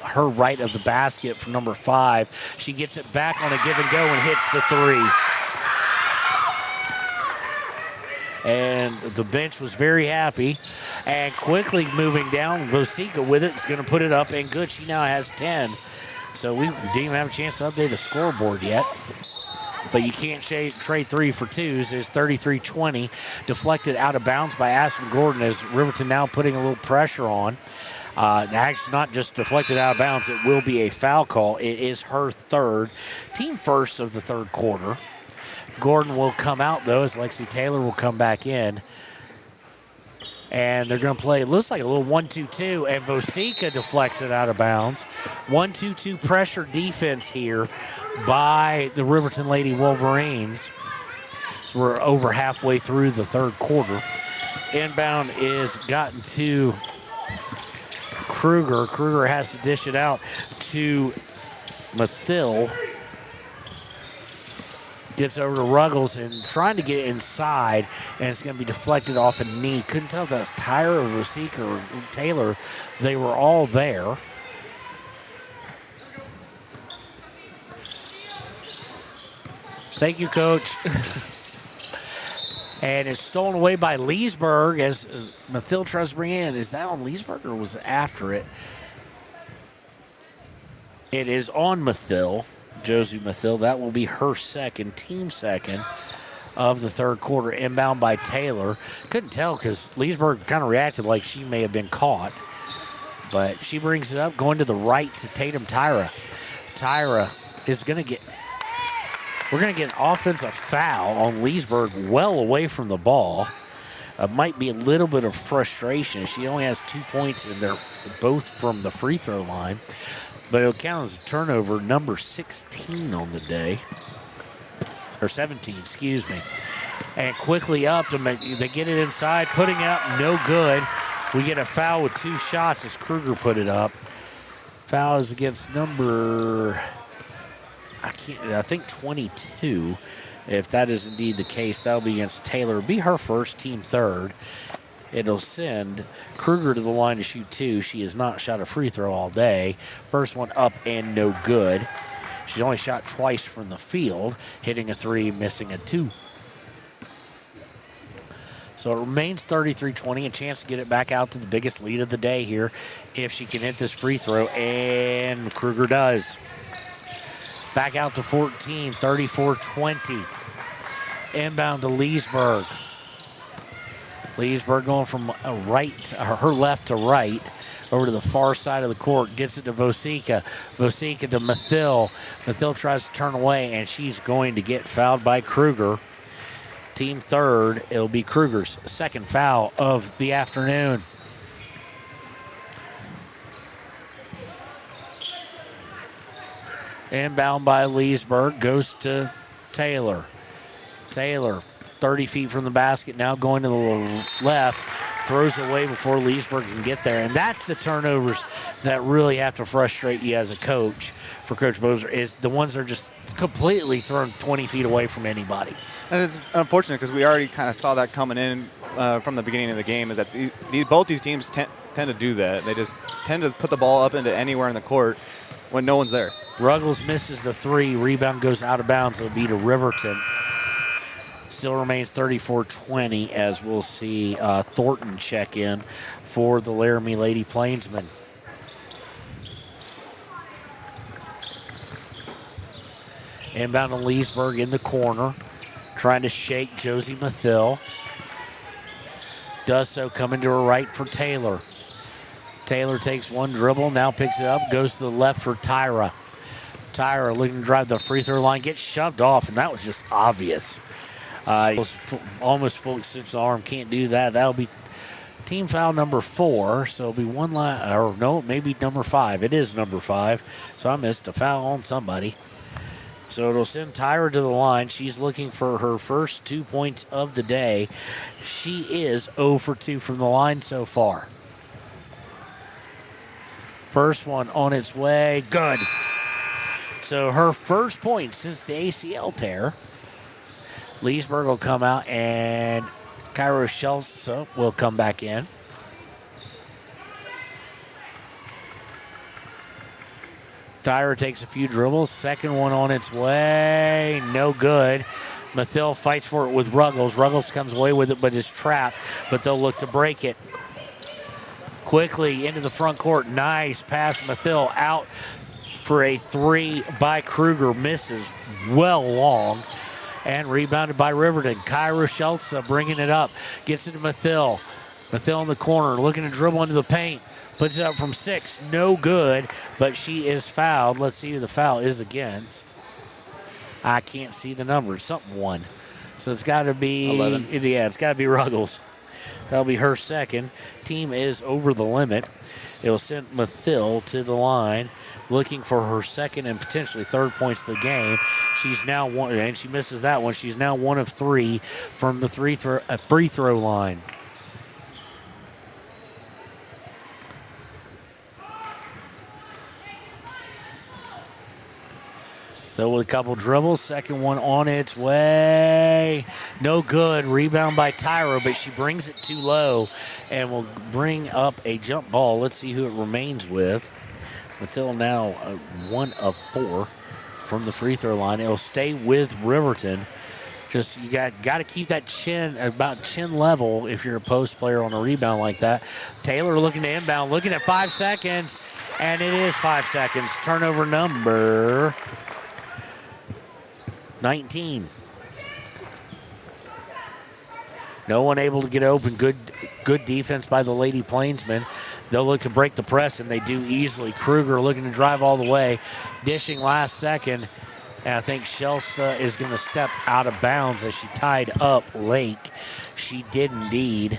her right of the basket for number 5. She gets it back on a give and go and hits the 3. And the bench was very happy. And quickly moving down, Vosica with it is going to put it up and good. She now has 10. So we didn't even have a chance to update the scoreboard yet. But you can't trade 3 for 2s. It's 33-20. Deflected out of bounds by Aspen Gordon, as Riverton now putting a little pressure on. Actually, not just deflected out of bounds. It will be a foul call. It is her third. Team first of the third quarter. Gordon will come out, though, as Lexi Taylor will come back in. And they're going to play, it looks like a little 1-2-2, and Vosica deflects it out of bounds. 1-2-2 pressure defense here by the Riverton Lady Wolverines. So we're over halfway through the third quarter. Inbound is gotten to Kruger. Kruger has to dish it out to Mathil. Gets over to Ruggles and trying to get it inside, and it's going to be deflected off a knee. Couldn't tell if that was Tyra or Vosica or Taylor. They were all there. Thank you, Coach. And it's stolen away by Leesburg as Mathil tries to bring in. Is that on Leesburg or was it after it? It is on Mathil. Josie Mathil. That will be her second, team second of the third quarter. Inbound by Taylor. Couldn't tell because Leesburg kind of reacted like she may have been caught. But she brings it up, going to the right to Tatum Tyra. Tyra is going to get, we're going to get an offensive foul on Leesburg well away from the ball. Might be a little bit of frustration. She only has 2 points, and they're both from the free throw line. But it'll count as a turnover, number 16 on the day. Or 17, excuse me. And quickly up, they get it inside, putting it up, no good. We get a foul with 2 shots as Kruger put it up. Foul is against number, I think 22. If that is indeed the case, that'll be against Taylor. It'll be her first, team third. It'll send Kruger to the line to shoot 2. She has not shot a free throw all day. First one up and no good. She's only shot twice from the field, hitting a 3, missing a 2. So it remains 33-20, a chance to get it back out to the biggest lead of the day here if she can hit this free throw, and Kruger does. Back out to 14, 34-20. Inbound to Leesburg. Leesburg going from her left to right, over to the far side of the court, gets it to Vosica. Vosica to Mathil. Mathil tries to turn away, and she's going to get fouled by Kruger. Team third, it'll be Kruger's second foul of the afternoon. Inbound by Leesburg, goes to Taylor. Taylor, 30 feet from the basket, now going to the left, throws away before Leesburg can get there. And that's the turnovers that really have to frustrate you as a coach for Coach Bozer, is the ones that are just completely thrown 20 feet away from anybody. And it's unfortunate because we already kind of saw that coming in from the beginning of the game, is that both these teams tend to do that. They just tend to put the ball up into anywhere in the court when no one's there. Ruggles misses the 3. Rebound goes out of bounds. It'll be to Riverton. Still remains 34-20 as we'll see Thornton check in for the Laramie Lady Plainsmen. Inbound to Leesburg in the corner, trying to shake Josie Mathil. Does so, coming to her right for Taylor. Taylor takes one dribble, now picks it up, goes to the left for Tyra. Tyra looking to drive the free throw line, gets shoved off, and that was just obvious. Almost full extension arm, can't do that. That'll be team foul number 4, so it'll be one line, or no, maybe number 5. It is number 5, so I missed a foul on somebody. So it'll send Tyra to the line. She's looking for her first 2 points of the day. She is 0 for 2 from the line so far. First one on its way, good. So her first point since the ACL tear. Leesburg will come out, and Cairo Shelsa will come back in. Tyra takes a few dribbles. Second one on its way. No good. Mathil fights for it with Ruggles. Ruggles comes away with it, but is trapped. But they'll look to break it. Quickly into the front court. Nice pass. Mathil out for a 3 by Kruger. Misses well long. And rebounded by Riverton. Kyra Shelsa bringing it up. Gets it to Mathil. Mathil in the corner. Looking to dribble into the paint. Puts it up from 6. No good, but she is fouled. Let's see who the foul is against. I can't see the number. Something 1. So it's got to be 11. Yeah, it's got to be Ruggles. That'll be her second. Team is over the limit. It'll send Mathil to the line, looking for her second and potentially third points of the game. She's now one, and she misses that one. She's now 1 of 3 from the free throw line. So with a couple dribbles, second one on its way. No good. Rebound by Tyra, but she brings it too low and will bring up a jump ball. Let's see who it remains with. Mathil now 1 of 4 from the free throw line. It'll stay with Riverton. Just you got to keep that chin about chin level if you're a post player on a rebound like that. Taylor looking to inbound, looking at 5 seconds, and it is 5 seconds. Turnover number 19. No one able to get open. Good defense by the Lady Plainsmen. They'll look to break the press, and they do easily. Kruger looking to drive all the way. Dishing last second. And I think Shelsta is going to step out of bounds as she tied up Lake. She did indeed.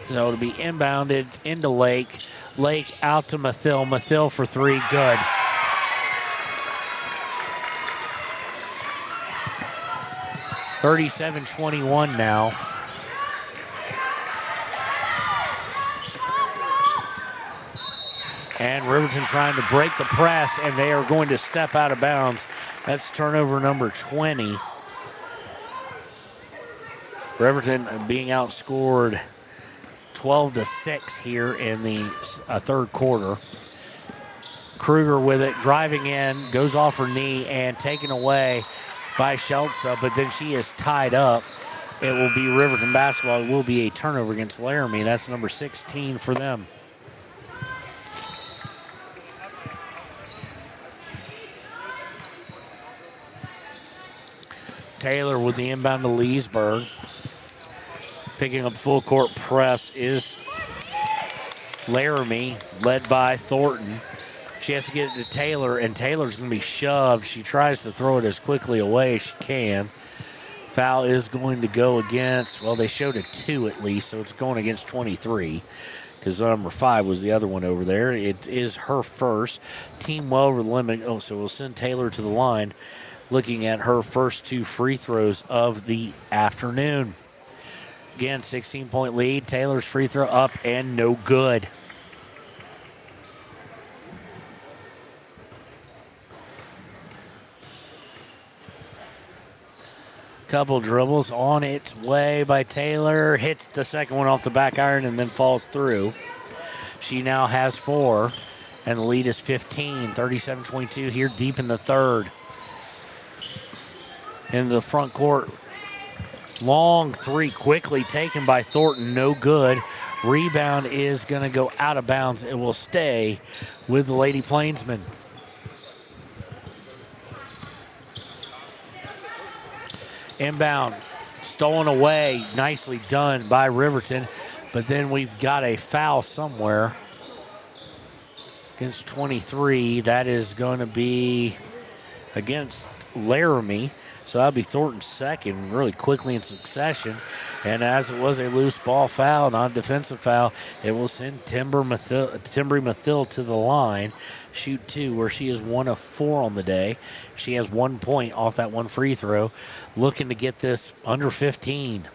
So it'll be inbounded into Lake. Lake out to Mathil. Mathil for 3. Good. (37-21) now. And Riverton trying to break the press, and they are going to step out of bounds. That's turnover number 20. Riverton being outscored 12-6 here in the third quarter. Kruger with it, driving in, goes off her knee and taken away by Shelsa, but then she is tied up. It will be Riverton basketball. It will be a turnover against Laramie. That's number 16 for them. Taylor with the inbound to Leesburg. Picking up full court press is Laramie, led by Thornton. She has to get it to Taylor, and Taylor's going to be shoved. She tries to throw it as quickly away as she can. Foul is going to go against, well, they showed a 2 at least, so it's going against 23 because number 5 was the other one over there. It is her first. Team well over the limit. Oh, so we'll send Taylor to the line, looking at her first 2 free throws of the afternoon. Again, 16-point lead. Taylor's free throw up and no good. Couple dribbles on its way by Taylor. Hits the second one off the back iron and then falls through. She now has 4, and the lead is 15, 37-22 here deep in the third. Into the front court. Long 3 quickly taken by Thornton. No good. Rebound is going to go out of bounds. It will stay with the Lady Plainsmen. Inbound Stolen away, nicely done by Riverton. But then we've got a foul somewhere against 23. That is going to be against Laramie. So that'll be Thornton's second really quickly in succession. And as it was a loose ball foul, not a defensive foul, it will send Timbrey Mathil to the line. Shoot 2, where she is 1 of 4 on the day. She has 1 point off that one free throw. Looking to get this under 15.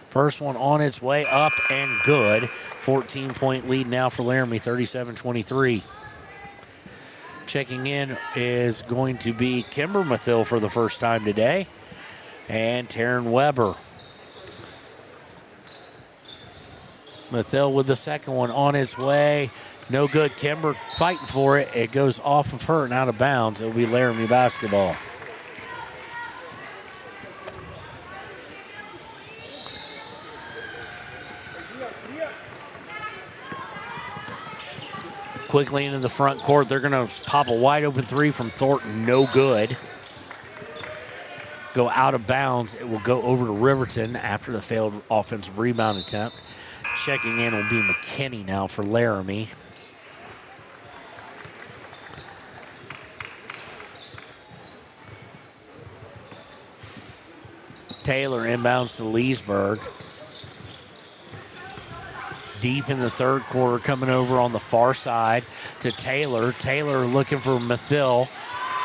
First one on its way up and good. 14-point lead now for Laramie, 37-23. Checking in is going to be Kimber Mathil for the first time today. And Taryn Weber. Mathil with the second one on its way. No good. Kimber fighting for it. It goes off of her and out of bounds. It will be Laramie basketball. Quickly into the front court. They're going to pop a wide open three from Thornton. No good. Go out of bounds. It will go over to Riverton after the failed offensive rebound attempt. Checking in will be McKinney now for Laramie. Taylor inbounds to Leesburg. Deep in the third quarter, coming over on the far side to Taylor. Taylor looking for Mathil,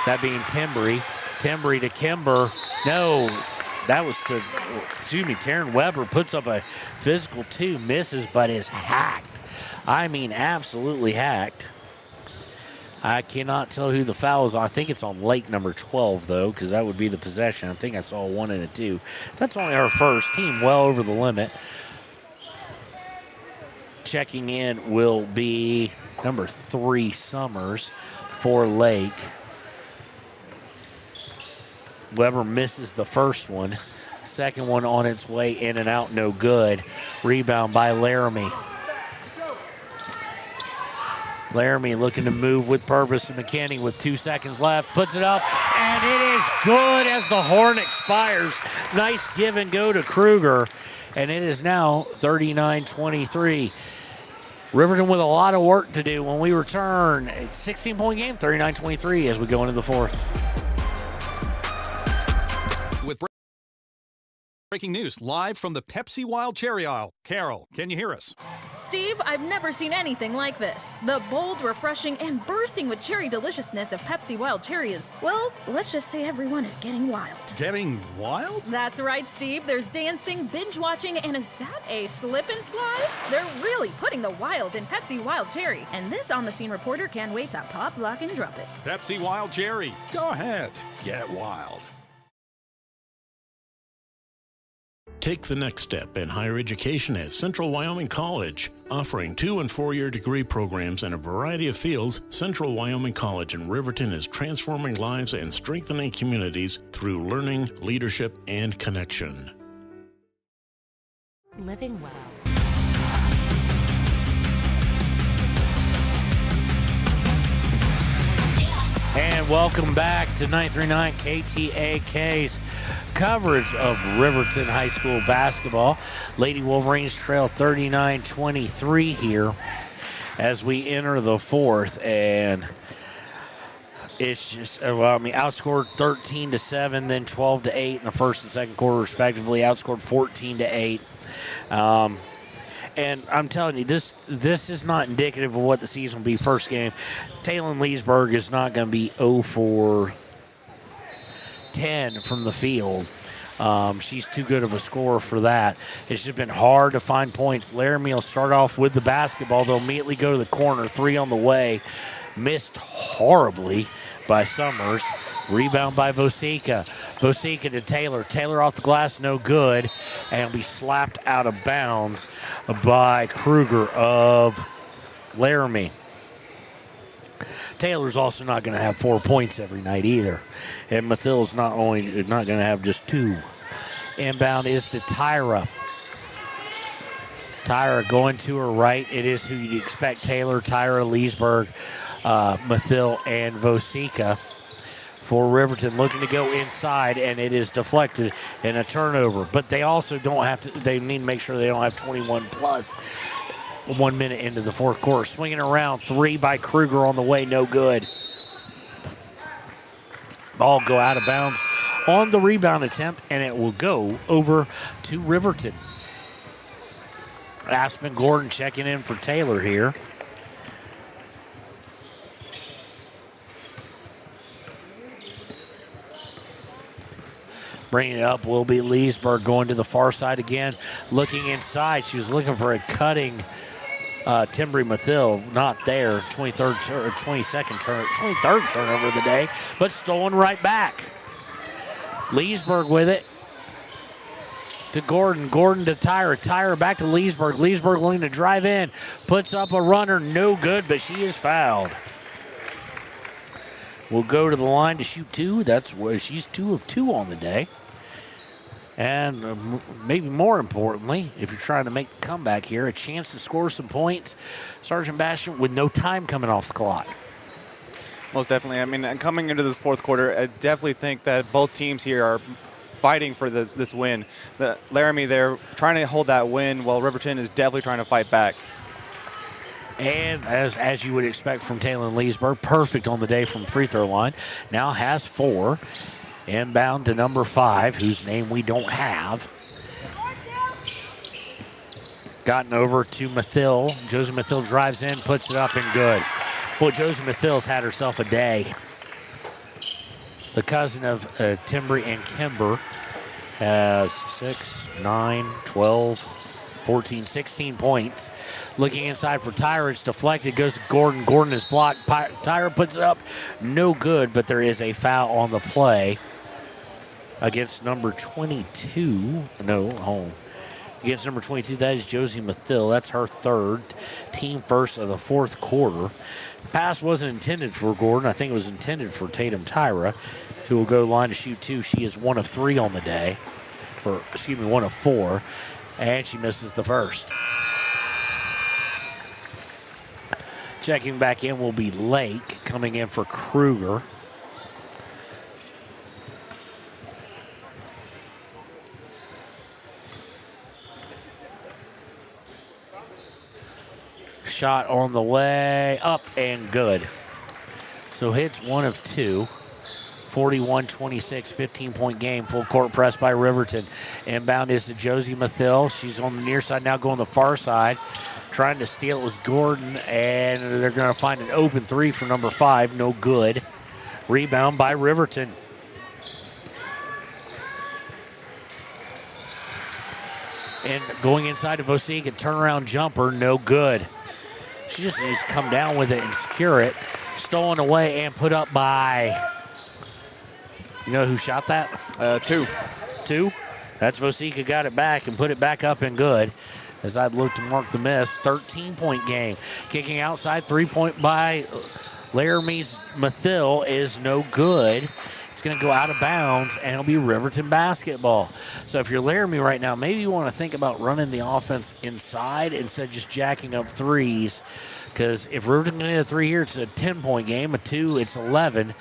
that being Timbrey. Timbrey to Kimber. No, that was to, Taryn Weber puts up a physical 2, misses, but is hacked. I mean, absolutely hacked. I cannot tell who the foul is on. I think it's on Lake number 12, though, because that would be the possession. I think I saw a 1 and a 2. That's only our first. Team well over the limit. Checking in will be number 3, Summers for Lake. Weber misses the first one. Second one on its way in and out, no good. Rebound by Laramie. Laramie looking to move with purpose. McKinney with 2 seconds left, puts it up, and it is good as the horn expires. Nice give and go to Kruger, and it is now 39-23. Riverton with a lot of work to do when we return. It's a 16-point game, 39-23 as we go into the fourth. With breaking news live from the Pepsi Wild Cherry aisle. Carol, can you hear us? Steve, I've never seen anything like this. The bold, refreshing, and bursting with cherry deliciousness of Pepsi Wild Cherry is, well, let's just say everyone is getting wild. Getting wild? That's right, Steve. There's dancing, binge-watching, and is that a slip and slide? They're really putting the wild in Pepsi Wild Cherry, and this on-the-scene reporter can't wait to pop, lock, and drop it. Pepsi Wild Cherry. Go ahead. Get wild. Take the next step in higher education at Central Wyoming College. Offering 2- and 4-year degree programs in a variety of fields, Central Wyoming College in Riverton is transforming lives and strengthening communities through learning, leadership, and connection. Living well. And welcome back to 939 KTAK's coverage of Riverton High School basketball. Lady Wolverines trail 39-23 here as we enter the fourth. And it's just, outscored 13-7, then 12-8 in the first and second quarter respectively. Outscored 14-8. And I'm telling you, this is not indicative of what the season will be first game. Taylon Leesburg is not going to be 0 for 10 from the field. She's too good of a scorer for that. It's just been hard to find points. Laramie will start off with the basketball. They'll immediately go to the corner. 3 on the way. Missed horribly by Summers. Rebound by Vosika. Vosika to Taylor. Taylor off the glass, no good. And will be slapped out of bounds by Kruger of Laramie. Taylor's also not going to have 4 points every night either. And Mathil's not going to have just 2. Inbound is to Tyra. Tyra going to her right. It is who you'd expect. Taylor, Tyra, Leesburg, Mathil, and Vosika for Riverton, looking to go inside, and it is deflected and a turnover. But they also don't have to, they need to make sure they don't have 21 plus 1 minute into the fourth quarter. Swinging around, 3 by Kruger on the way, no good. Ball go out of bounds on the rebound attempt, and it will go over to Riverton. Aspen Gordon checking in for Taylor here. Bringing it up will be Leesburg, going to the far side again, looking inside. She was looking for a cutting Timbry Mathill, not there. 23rd turnover of the day, but stolen right back. Leesburg with it to Gordon. Gordon to Tyra. Tyra back to Leesburg. Leesburg looking to drive in. Puts up a runner. No good, but she is fouled. Will go to the line to shoot 2. That's where she's 2 of 2 on the day. And maybe more importantly, if you're trying to make the comeback here, a chance to score some points. Sergeant Bastion with no time coming off the clock. Most definitely. I mean, coming into this fourth quarter, I definitely think that both teams here are fighting for this win. The Laramie, they're trying to hold that win, while Riverton is definitely trying to fight back. And as you would expect from Taylor Leesburg, perfect on the day from free throw line. Now has 4. Inbound to number 5, whose name we don't have. Gotten over to Mathill. Josie Mathill drives in, puts it up, and good. Boy, Josie Mathill's had herself a day. The cousin of Timbry and Kimber has 6, 9, 12, 14, 16 points. Looking inside for Tyra, it's deflected, goes to Gordon. Gordon is blocked. Tyra puts it up, no good, but there is a foul on the play against number 22. Against number 22, that is Josie Mathill. That's her 3rd, team first of the fourth quarter. Pass wasn't intended for Gordon. I think it was intended for Tatum Tyra, who will go line to shoot 2. She is 1 of 3 on the day, 1 of 4, and she misses the first. Checking back in will be Lake, coming in for Kruger. Shot on the way, up and good. So hits 1 of 2. 41-26, 15-point game. Full court press by Riverton. Inbound is to Josie Mathill. She's on the near side now, going the far side. Trying to steal it was Gordon, and they're going to find an open 3 for number 5. No good. Rebound by Riverton. And going inside to Vosika, turnaround jumper, no good. She just needs to come down with it and secure it. Stolen away and put up by, you know who shot that? 2. 2? That's Vosika, got it back and put it back up and good. As I'd look to mark the miss, 13-point game. Kicking outside, 3-point by Laramie's Mathill is no good. It's going to go out of bounds, and it'll be Riverton basketball. So if you're Laramie right now, maybe you want to think about running the offense inside instead of just jacking up threes, because if Riverton can hit a 3 here, it's a 10-point game. A 2, it's 11.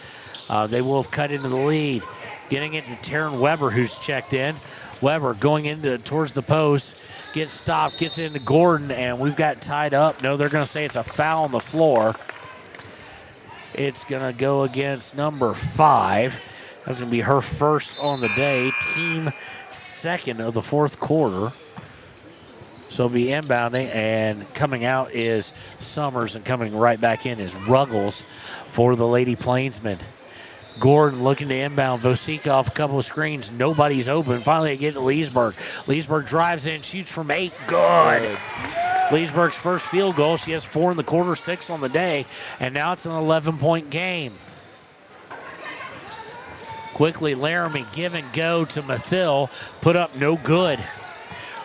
They will have cut into the lead. Getting it to Taryn Weber, who's checked in. Weber going into towards the post, gets stopped, gets into Gordon, and we've got tied up. No, they're going to say it's a foul on the floor. It's going to go against number 5. That's going to be her first on the day, team 2nd of the fourth quarter. So it'll be inbounding, and coming out is Summers, and coming right back in is Ruggles for the Lady Plainsmen. Gordon looking to inbound. Vosika off a couple of screens. Nobody's open. Finally, they get to Leesburg. Leesburg drives in, shoots from 8. Good. Leesburg's first field goal. She has 4 in the quarter, 6 on the day, and now it's an 11-point game. Quickly, Laramie give and go to Mathill. Put up no good.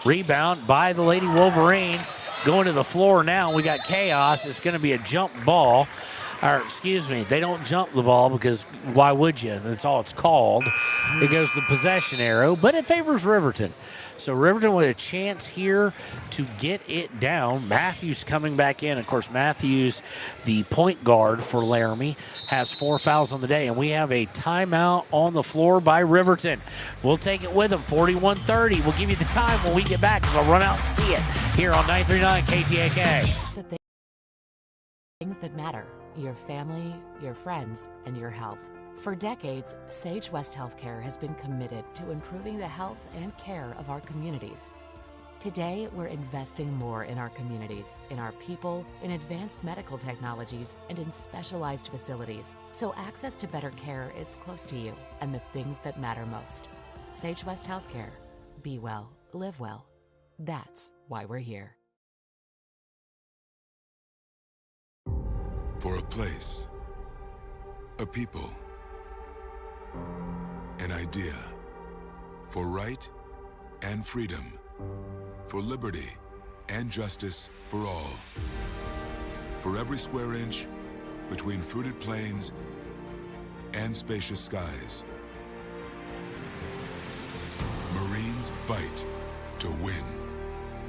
Rebound by the Lady Wolverines. Going to the floor now. We got chaos. It's going to be a jump ball. or excuse me, they don't jump the ball because why would you? That's all it's called. It goes the possession arrow, but it favors Riverton. So Riverton with a chance here to get it down. Matthews coming back in. Of course, Matthews, the point guard for Laramie, has 4 fouls on the day, and we have a timeout on the floor by Riverton. We'll take it with them, 41-30. We'll give you the time when we get back because I'll run out and see it here on 939 KTAK. The things that matter, your family, your friends, and your health. For decades, Sage West Healthcare has been committed to improving the health and care of our communities. Today, we're investing more in our communities, in our people, in advanced medical technologies, and in specialized facilities, so access to better care is close to you and the things that matter most. Sage West Healthcare. Be well, live well. That's why we're here. For a place, a people, an idea, for right and freedom, for liberty and justice for all. For every square inch between fruited plains and spacious skies. Marines fight to win.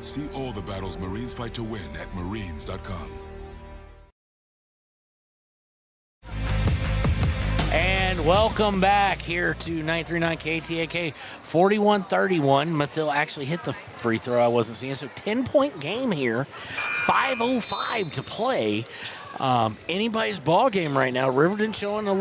See all the battles Marines fight to win at marines.com. And welcome back here to 939 KTAK. 41-31. Mathill actually hit the free throw I wasn't seeing. So 10-point game here. 5:05 to play. Anybody's ball game right now. Riverton showing a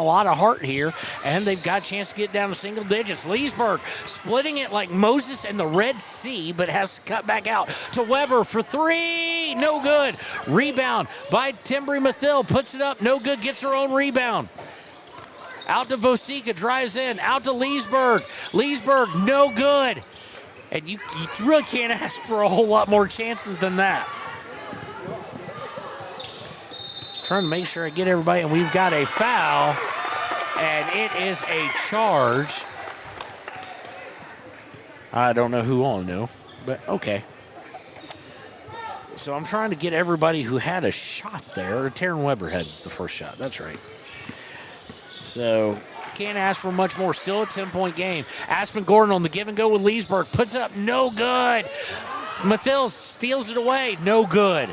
lot of heart here, and they've got a chance to get down to single digits. Leesburg splitting it like Moses and the Red Sea, but has to cut back out to Weber for three. No good. Rebound by Timbry Mathill. Puts it up. No good. Gets her own rebound. Out to Vosica. Drives in. Out to Leesburg. Leesburg, no good. And you really can't ask for a whole lot more chances than that. Trying to make sure I get everybody, and we've got a foul, and it is a charge. I don't know who on knew, but okay. So I'm trying to get everybody who had a shot there. Taryn Weber had the first shot. That's right. So can't ask for much more. Still a 10-point game. Aspen Gordon on the give and go with Leesburg. Puts it up. No good. Mathill steals it away. No good.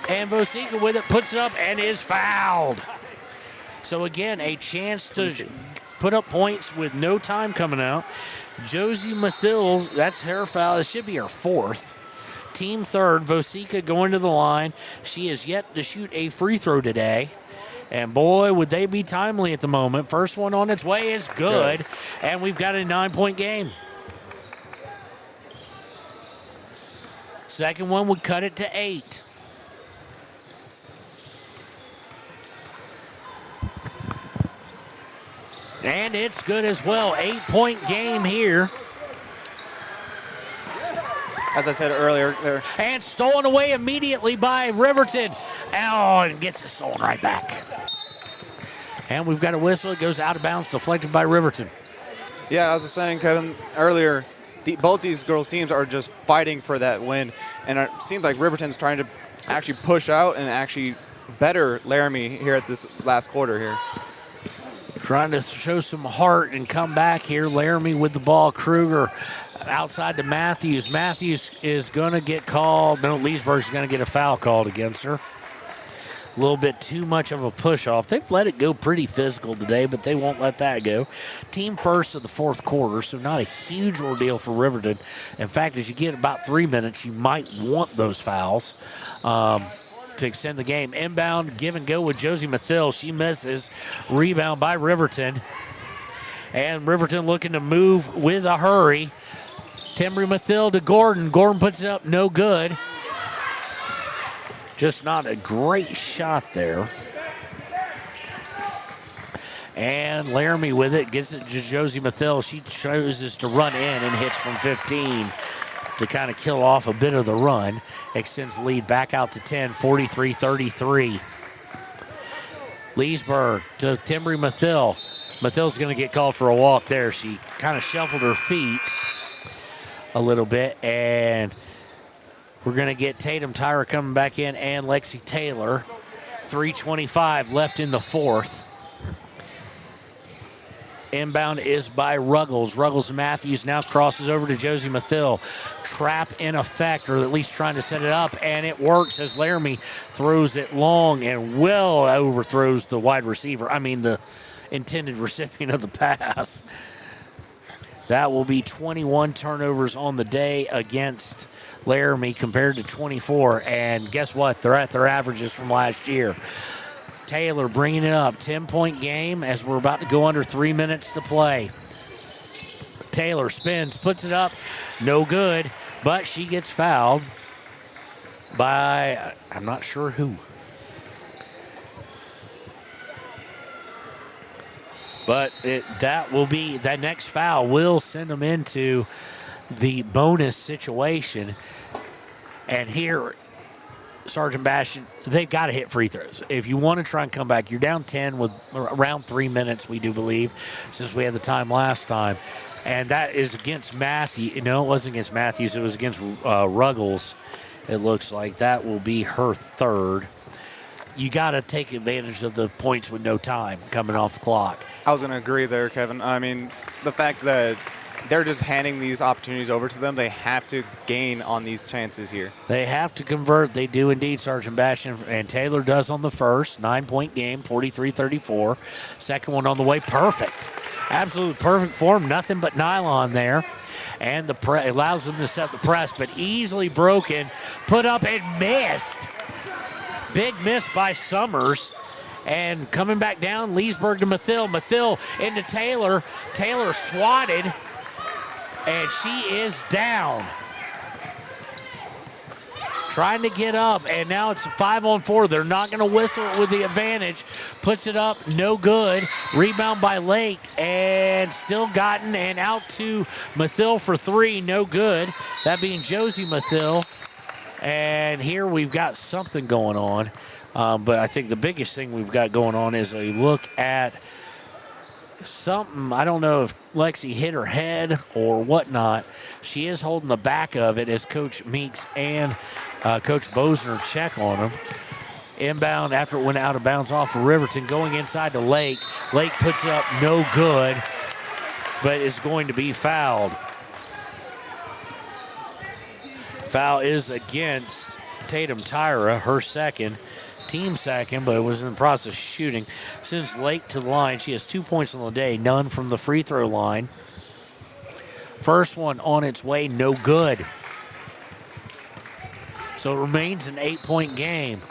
And Vosica with it, puts it up, and is fouled. So again, a chance to put up points with no time coming out. Josie Mathill, that's her foul. It should be her fourth. Team third. Vosica going to the line. She is yet to shoot a free throw today. And boy, would they be timely at the moment. First one on its way is good. And we've got a 9-point game. Second one would cut it to 8. And it's good as well. 8-point game here. As I said earlier, there. And stolen away immediately by Riverton. Oh, and gets it stolen right back. And we've got a whistle. It goes out of bounds, deflected by Riverton. Yeah, as I was saying, Kevin, earlier, both these girls' teams are just fighting for that win. And it seems like Riverton's trying to actually push out and actually better Laramie here at this last quarter here. Trying to show some heart and come back here. Laramie with the ball. Kruger outside to Matthews. Matthews is going to get called. No, Leesburg's going to get a foul called against her. A little bit too much of a push-off. They've let it go pretty physical today, but they won't let that go. Team first of the fourth quarter, so not a huge ordeal for Riverton. In fact, as you get about 3 minutes, you might want those fouls to extend the game. Inbound, give and go with Josie Mathill. She misses. Rebound by Riverton. And Riverton looking to move with a hurry. Timbry Mathill to Gordon. Gordon puts it up, no good. Just not a great shot there. And Laramie with it, gets it to Josie Mathill. She chooses to run in and hits from 15 to kind of kill off a bit of the run. Extends the lead back out to 10, 43-33. Leesburg to Timbry Mathill. Mathill's going to get called for a walk there. She kind of shuffled her feet a little bit, and we're going to get Tatum Tyra coming back in and Lexi Taylor. 3:25 left in the fourth. Inbound is by Ruggles. Ruggles Matthews now crosses over to Josie Mathill. Trap in effect, or at least trying to set it up, and it works as Laramie throws it long and well overthrows the wide receiver. I mean, the intended recipient of the pass. That will be 21 turnovers on the day against Laramie compared to 24. And guess what? They're at their averages from last year. Taylor bringing it up. 10-point game as we're about to go under 3 minutes to play. Taylor spins, puts it up. No good, but she gets fouled by, I'm not sure who. But that next foul will send them into the bonus situation. And here, Sergeant Bastion, they've got to hit free throws. If you want to try and come back, you're down 10 with around 3 minutes, we do believe, since we had the time last time. And that is against Matthew. No, it wasn't against Matthews. It was against Ruggles. It looks like that will be her third. You got to take advantage of the points with no time coming off the clock. I was going to agree there, Kevin. I mean, the fact that they're just handing these opportunities over to them, they have to gain on these chances here. They have to convert. They do indeed, Sergeant Bastion. And Taylor does on the first. 9-point game, 43-34. Second one on the way, perfect. Absolute perfect form, nothing but nylon there. And allows them to set the press, but easily broken. Put up and missed. Big miss by Summers. And coming back down, Leesburg to Mathill. Mathill into Taylor. Taylor swatted. And she is down. Trying to get up, and now it's a 5-on-4. They're not going to whistle it with the advantage. Puts it up, no good. Rebound by Lake, and still gotten, and out to Mathill for three, no good. That being Josie Mathill. And here we've got something going on. But I think the biggest thing we've got going on is a look at something. I don't know if Lexi hit her head or whatnot. She is holding the back of it as Coach Meeks and Coach Bosner check on him. Inbound after it went out of bounds off of Riverton, going inside to Lake. Lake puts it up, no good, but is going to be fouled. Foul is against Tatum Tyra, her second. Team second, but it was in the process of shooting. Sends Lake to the line. She has 2 points on the day, none from the free throw line. First one on its way, no good. So it remains an 8-point game.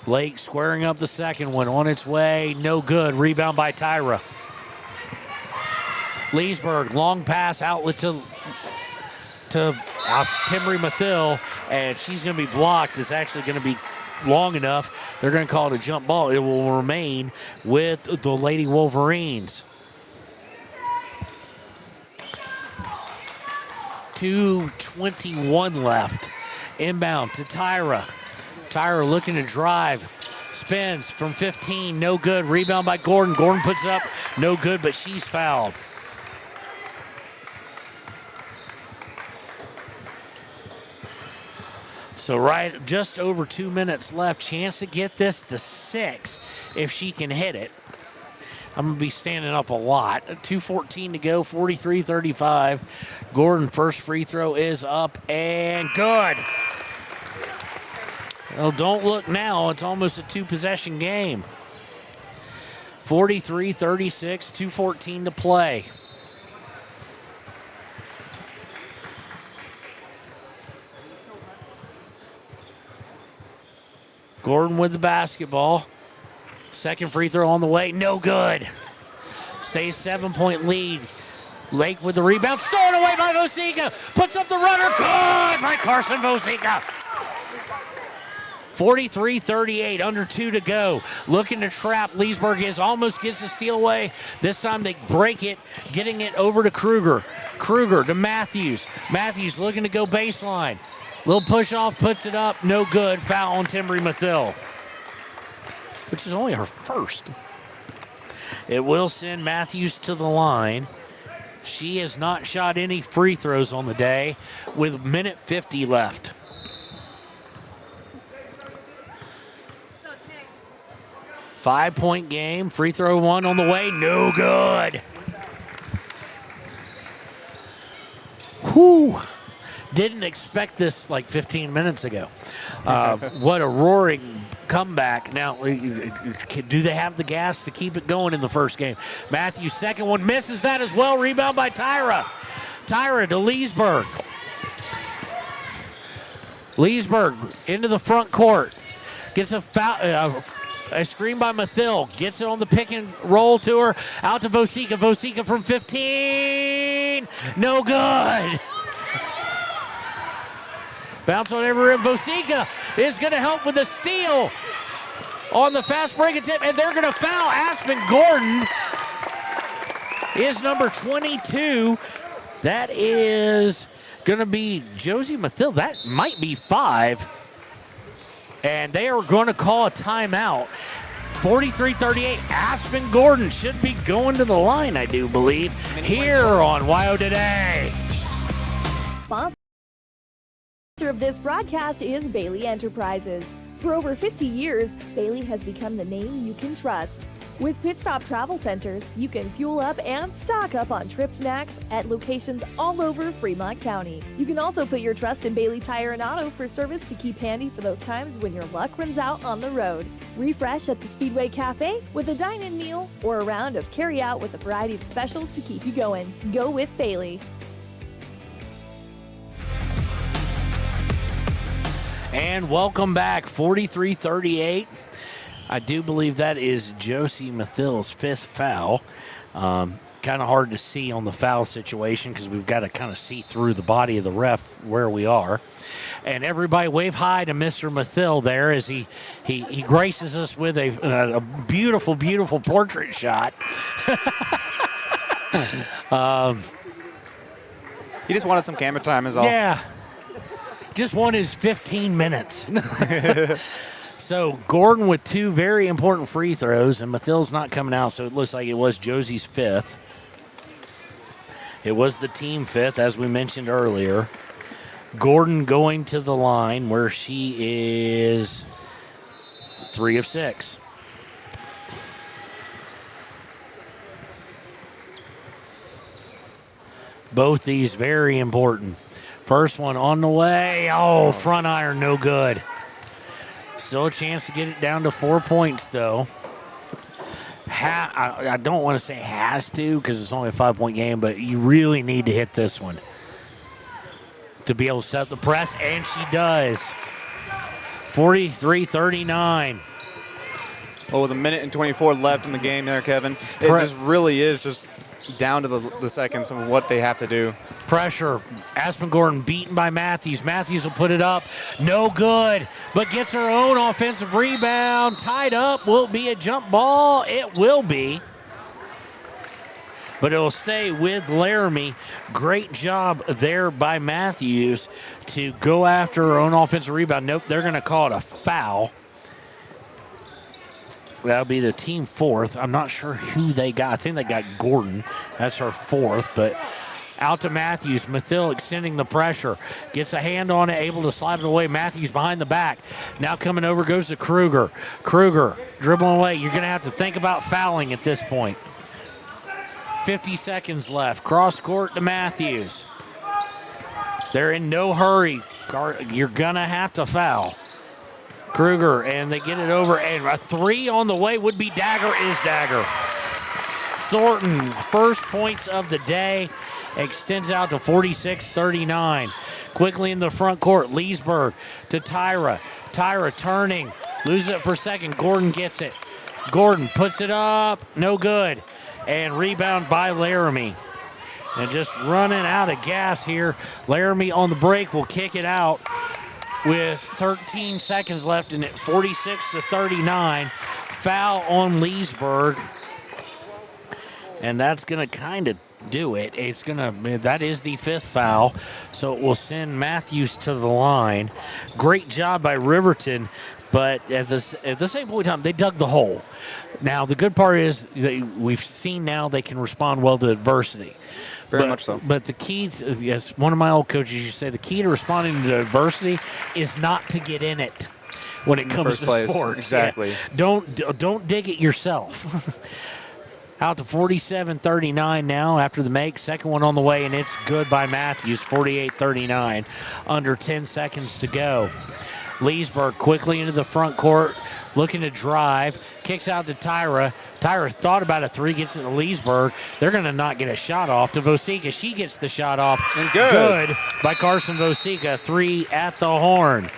Lake squaring up the second one on its way, no good. Rebound by Tyra. Leesburg, long pass outlet to Timbery Mathill, and she's going to be blocked. It's actually going to be long enough. They're going to call it a jump ball. It will remain with the Lady Wolverines. 2:21 left. Inbound to Tyra. Tyra looking to drive. Spins from 15, no good. Rebound by Gordon. Gordon puts up, no good, but she's fouled. So right, just over 2 minutes left. Chance to get this to 6 if she can hit it. I'm going to be standing up a lot. 2:14 to go, 43-35. Gordon, first free throw is up and good. Well, don't look now. It's almost a two-possession game. 43-36, 2:14 to play. Gordon with the basketball. Second free throw on the way, no good. Stays 7-point lead. Lake with the rebound, stolen away by Vosica. Puts up the runner, good by Carson Vosica. 43-38, under 2 to go. Looking to trap. Leesburg almost gets the steal away. This time they break it, getting it over to Kruger. Kruger to Matthews. Matthews looking to go baseline. Little push off, puts it up, no good. Foul on Timbery Mathill, which is only her first. It will send Matthews to the line. She has not shot any free throws on the day with minute 50 left. Five-point game. Free throw one on the way. No good. Whew. Didn't expect this like 15 minutes ago. What a roaring comeback. Now, do they have the gas to keep it going in the first game? Matthews, second one, misses that as well. Rebound by Tyra. Tyra to Leesburg. Leesburg into the front court. Gets a foul. A screen by Mathil. Gets it on the pick and roll to her. Out to Vosika. Vosika from 15. No good. Bounce on every rim. Vosika is going to help with a steal on the fast break attempt, and they're going to foul. Aspen Gordon is number 22. That is going to be Josie Mathil. That might be 5. And they are going to call a timeout. 43-38. Aspen Gordon should be going to the line, I do believe, here on WYO Today. Sponsor of this broadcast is Bailey Enterprises. For over 50 years, Bailey has become the name you can trust. With Pit Stop Travel Centers, you can fuel up and stock up on trip snacks at locations all over Fremont County. You can also put your trust in Bailey Tire and Auto for service to keep handy for those times when your luck runs out on the road. Refresh at the Speedway Cafe with a dine-in meal or a round of carry-out with a variety of specials to keep you going. Go with Bailey. And welcome back, 43-38. I do believe that is Josie Mathil's 5th foul. Kind of hard to see on the foul situation because we've got to kind of see through the body of the ref where we are. And everybody wave hi to Mr. Mathil there as he graces us with a beautiful, beautiful portrait shot. He just wanted some camera time is all. Yeah. Just wanted his 15 minutes. So Gordon with 2 very important free throws, and Mathil's not coming out, so it looks like it was Josie's 5th. It was the team 5th, as we mentioned earlier. Gordon going to the line where she is 3 of 6. Both these very important. First one on the way. Oh, front iron, no good. Still a chance to get it down to 4 points, though. I don't want to say has to because it's only a 5-point game, but you really need to hit this one to be able to set the press, and she does. 43-39. Well, with a minute and 24 left in the game there, Kevin, it just really is just down to the seconds of what they have to do. Pressure. Aspen Gordon beaten by Matthews. Matthews will put it up. No good, but gets her own offensive rebound. Tied up. Will it be a jump ball? It will be. But it will stay with Laramie. Great job there by Matthews to go after her own offensive rebound. Nope, they're going to call it a foul. That'll be the team 4th. I'm not sure who they got. I think they got Gordon. That's her 4th, but out to Matthews. Mathil extending the pressure. Gets a hand on it, able to slide it away. Matthews behind the back. Now coming over goes to Kruger. Kruger dribbling away. You're going to have to think about fouling at this point. 50 seconds left. Cross court to Matthews. They're in no hurry. You're going to have to foul. Kruger, and they get it over, and a 3 on the way would be dagger, is dagger. Thornton, first points of the day, extends out to 46-39. Quickly in the front court, Leesburg to Tyra. Tyra turning, loses it for a second. Gordon gets it. Gordon puts it up, no good. And rebound by Laramie. And just running out of gas here. Laramie on the break will kick it out with 13 seconds left in it, 46-39. Foul on Leesburg. And that's going to kind of do it. That is the 5th foul. So it will send Matthews to the line. Great job by Riverton But at the same point in time, they dug the hole. Now, the good part is we've seen now they can respond well to adversity. Very much so. But the key, yes, one of my old coaches used to say, the key to responding to adversity is not to get in it when it comes to sports. Exactly. Yeah. Don't dig it yourself. Out to 47-39 now after the make. Second one on the way, and it's good by Matthews, 48-39. Under 10 seconds to go. Leesburg quickly into the front court, looking to drive. Kicks out to Tyra. Tyra thought about a three, gets it to Leesburg. They're going to not get a shot off. To Vosica, she gets the shot off. And good by Carson Vosica. Three at the horn.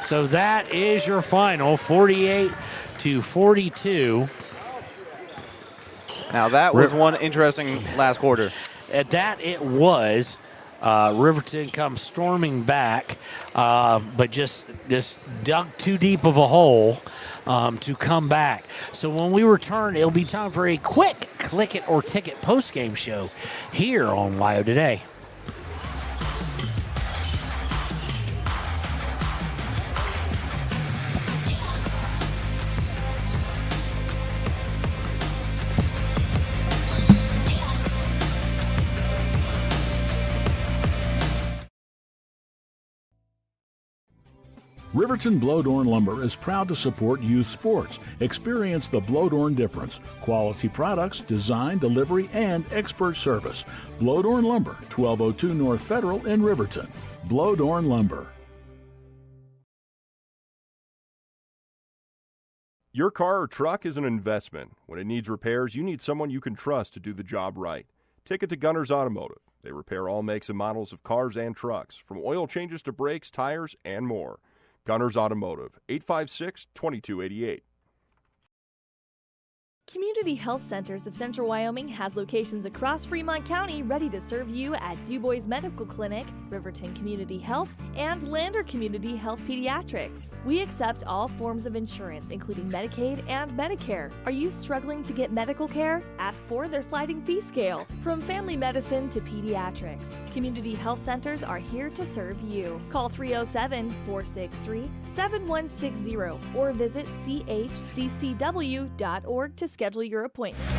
So that is your final, 48-42. Now that was one interesting last quarter. At that it was. Riverton comes storming back, but just dug too deep of a hole to come back. So when we return, it'll be time for a quick Click It or Ticket postgame show here on WYO Today. Riverton Blodorn Lumber is proud to support youth sports. Experience the Blodorn difference. Quality products, design, delivery, and expert service. Blodorn Lumber, 1202 North Federal in Riverton. Blodorn Lumber. Your car or truck is an investment. When it needs repairs, you need someone you can trust to do the job right. Take it to Gunner's Automotive. They repair all makes and models of cars and trucks, from oil changes to brakes, tires, and more. Gunner's Automotive, 856-2288. Community Health Centers of Central Wyoming has locations across Fremont County ready to serve you at DuBois Medical Clinic, Riverton Community Health, and Lander Community Health Pediatrics. We accept all forms of insurance, including Medicaid and Medicare. Are you struggling to get medical care? Ask for their sliding fee scale. From family medicine to pediatrics, Community Health Centers are here to serve you. Call 307-463-7160 or visit chccw.org to schedule your appointment.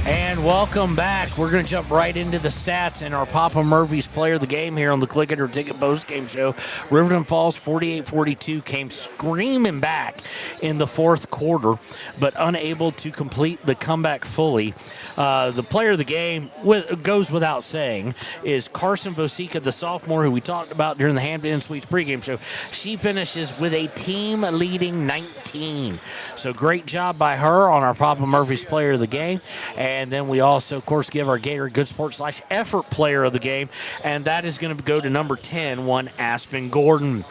And welcome back. We're going to jump right into the stats and our Papa Murphy's player of the game here on the Click It or Ticket post game show. Riverton Falls 48-42 came screaming back in the fourth quarter, but unable to complete the comeback fully. The player of the game goes without saying is Carson Vosica, the sophomore who we talked about during the Hampton Suites pregame show. She finishes with a team-leading 19. So great job by her on our Papa Murphy's player of the game. And then we also, of course, give our Gator Good Sports / Effort player of the game, and that is going to go to number 10, one Aspen Gordon.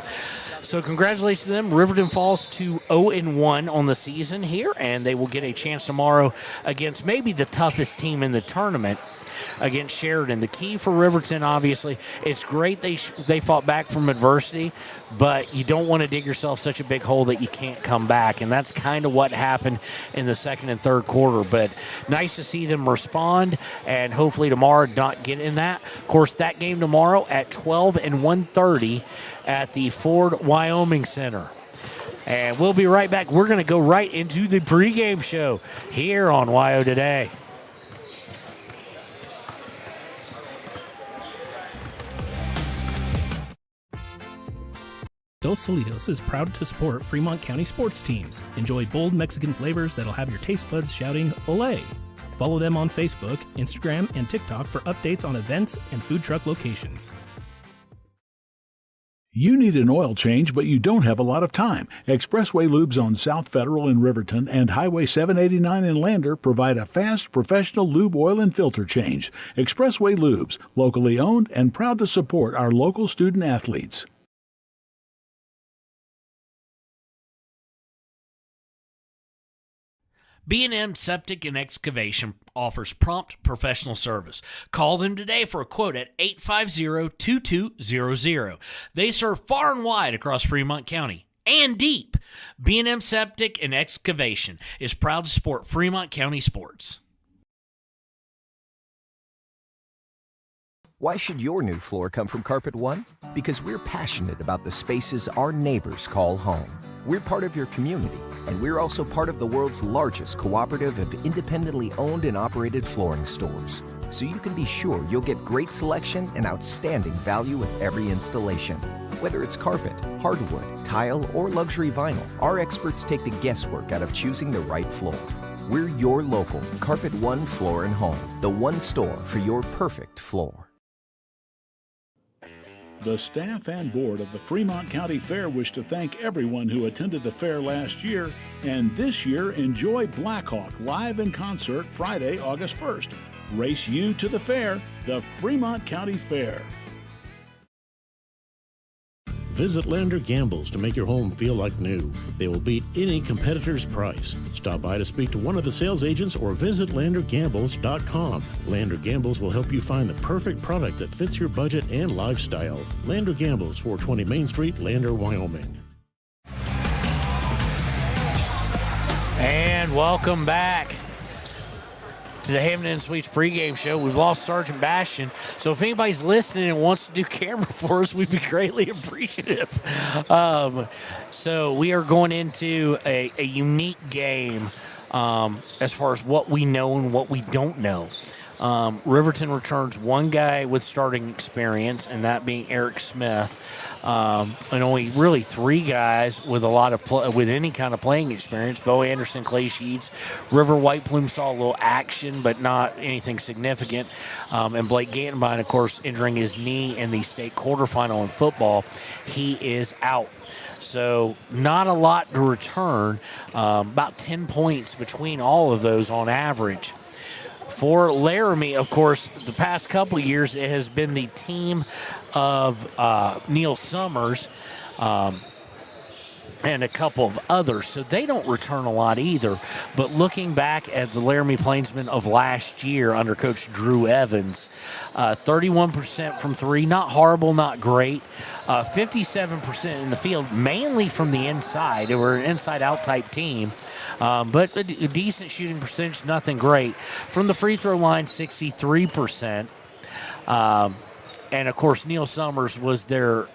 So congratulations to them. Riverton falls to 0-1 on the season here, and they will get a chance tomorrow against maybe the toughest team in the tournament, against Sheridan. The key for Riverton, obviously, it's great they fought back from adversity, but you don't want to dig yourself such a big hole that you can't come back, and that's kind of what happened in the second and third quarter. But nice to see them respond, and hopefully tomorrow not get in that. Of course, that game tomorrow at 12 and 1:30 at the Ford Wyoming Center. And we'll be right back. We're going to go right into the pregame show here on WYO Today. Dos Solitos is proud to support Fremont County sports teams. Enjoy bold Mexican flavors that'll have your taste buds shouting, "Olé!" Follow them on Facebook, Instagram, and TikTok for updates on events and food truck locations. You need an oil change, but you don't have a lot of time. Expressway Lubes on South Federal in Riverton and Highway 789 in Lander provide a fast, professional lube oil and filter change. Expressway Lubes, locally owned and proud to support our local student athletes. B&M Septic and Excavation offers prompt professional service. Call them today for a quote at 850-2200. They serve far and wide across Fremont County and deep. B&M Septic and Excavation is proud to support Fremont County sports. Why should your new floor come from Carpet One? Because we're passionate about the spaces our neighbors call home. We're part of your community, and we're also part of the world's largest cooperative of independently owned and operated flooring stores. So you can be sure you'll get great selection and outstanding value with every installation. Whether it's carpet, hardwood, tile, or luxury vinyl, our experts take the guesswork out of choosing the right floor. We're your local Carpet One Floor and Home, the one store for your perfect floor. The staff and board of the Fremont County Fair wish to thank everyone who attended the fair last year, and this year enjoy Blackhawk live in concert Friday, August 1st. Race you to the fair, the Fremont County Fair. Visit Lander Gambles to make your home feel like new. They will beat any competitor's price. Stop by to speak to one of the sales agents or visit LanderGambles.com. Lander Gambles will help you find the perfect product that fits your budget and lifestyle. Lander Gambles, 420 Main Street, Lander, Wyoming. And welcome back to the Hampton Inn Suites pregame show. We've lost Sergeant Bastian, so if anybody's listening and wants to do camera for us, we'd be greatly appreciative. So we are going into a unique game as far as what we know and what we don't know. Riverton returns one guy with starting experience, and that being Eric Smith, and only really three guys with a lot of with any kind of playing experience. Bo Anderson, Clay Sheets, River White Plume saw a little action, but not anything significant. And Blake Gantenbein, of course, injuring his knee in the state quarterfinal in football, he is out. So not a lot to return, about 10 points between all of those on average. For Laramie, of course, the past couple of years, it has been the team of Neil Summers and a couple of others, so they don't return a lot either. But looking back at the Laramie Plainsmen of last year under Coach Drew Evans, 31% from three, not horrible, not great. 57% in the field, mainly from the inside. They were an inside-out type team, but a decent shooting percentage, nothing great. From the free throw line, 63%. And, of course, Neil Summers was their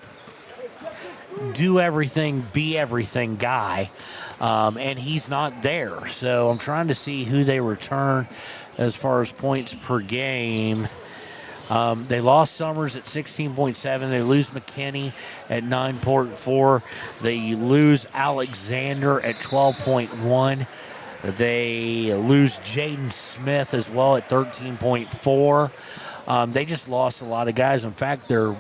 do everything, be everything guy, and he's not there. So I'm trying to see who they return as far as points per game. They lost Summers at 16.7. They lose McKinney at 9.4. They lose Alexander at 12.1. They lose Jaden Smith as well at 13.4. They just lost a lot of guys. In fact, their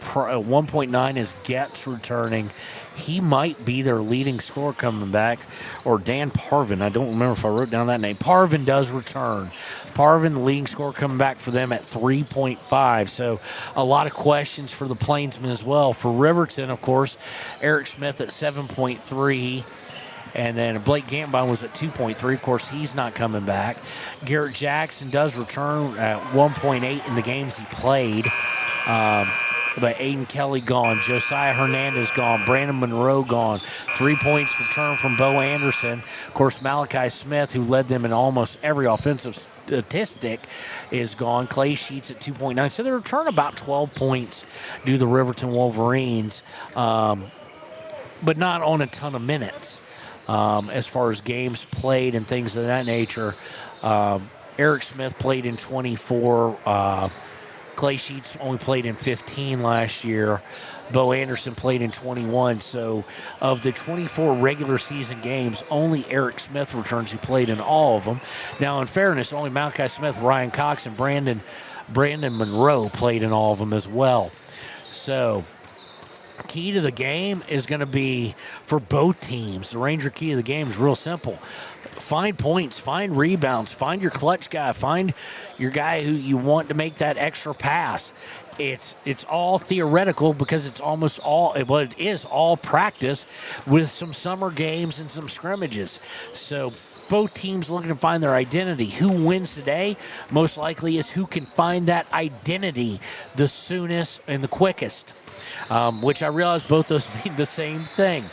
1.9 is Getz returning. He might be their leading scorer coming back, or Dan Parvin. I don't remember if I wrote down that name. Parvin does return. Parvin, the leading scorer, coming back for them at 3.5. So a lot of questions for the Plainsmen as well. For Riverton, of course, Eric Smith at 7.3. And then Blake Gantenbein was at 2.3. Of course, he's not coming back. Garrett Jackson does return at 1.8 in the games he played. But Aiden Kelly gone, Josiah Hernandez gone, Brandon Monroe gone. 3 points return from Bo Anderson. Of course, Malachi Smith, who led them in almost every offensive statistic, is gone. Clay Sheets at 2.9. So they return about 12 points to the Riverton Wolverines, but not on a ton of minutes as far as games played and things of that nature. Eric Smith played in 24. Clay Sheets only played in 15 last year. Bo Anderson played in 21. So of the 24 regular season games, only Eric Smith returns, who played in all of them. Now, in fairness, only Malachi Smith, Ryan Cox, and Brandon Monroe played in all of them as well. So key to the game is going to be for both teams. The Ranger key to the game is real simple. Find points, find rebounds, find your clutch guy, find your guy who you want to make that extra pass. It's all theoretical because it's almost all, well, it is all practice with some summer games and some scrimmages. So both teams looking to find their identity. Who wins today most likely is who can find that identity the soonest and the quickest, which I realize both those mean the same thing.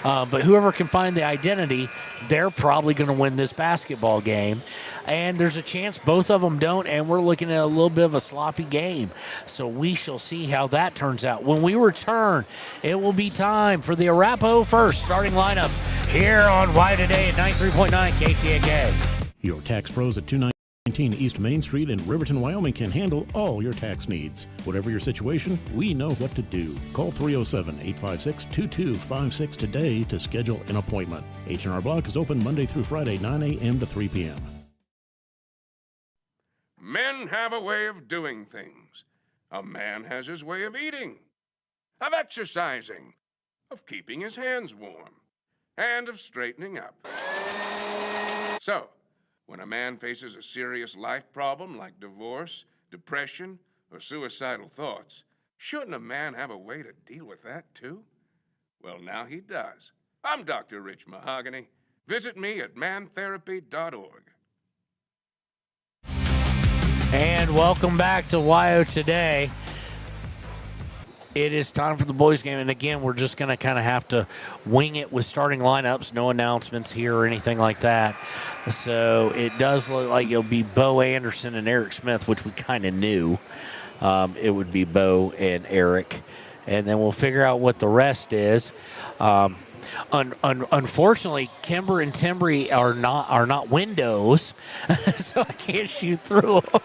But whoever can find the identity, they're probably going to win this basketball game. And there's a chance both of them don't, and we're looking at a little bit of a sloppy game. So we shall see how that turns out. When we return, it will be time for the Arapahoe First starting lineups here on Why Today at 93.9 KTAK. Your tax pros at 219 East Main Street in Riverton, Wyoming can handle all your tax needs. Whatever your situation, we know what to do. Call 307-856-2256 today to schedule an appointment. H&R Block is open Monday through Friday, 9 a.m. to 3 p.m. Men have a way of doing things. A man has his way of eating, of exercising, of keeping his hands warm, and of straightening up. So, when a man faces a serious life problem like divorce, depression, or suicidal thoughts, shouldn't a man have a way to deal with that too? Well, now he does. I'm Dr. Rich Mahogany. Visit me at mantherapy.org. And welcome back to WYO Today. It is time for the boys' game, and again, we're just going to kind of have to wing it with starting lineups, no announcements here or anything like that. So it does look like it'll be Bo Anderson and Eric Smith, which we kind of knew. It would be Bo and Eric, and then we'll figure out what the rest is. Unfortunately, Kimber and Timbry are not windows, so I can't shoot through them.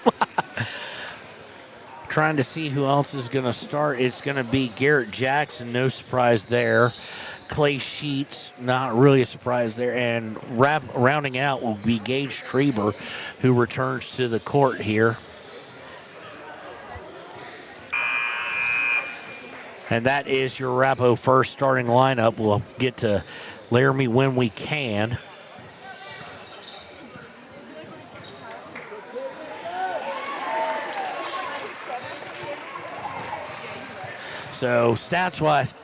Trying to see who else is going to start. It's going to be Garrett Jackson, no surprise there. Clay Sheets, not really a surprise there. And rounding out will be Gage Treber, who returns to the court here. And that is your Arapahoe First starting lineup. We'll get to Laramie when we can. So stats-wise,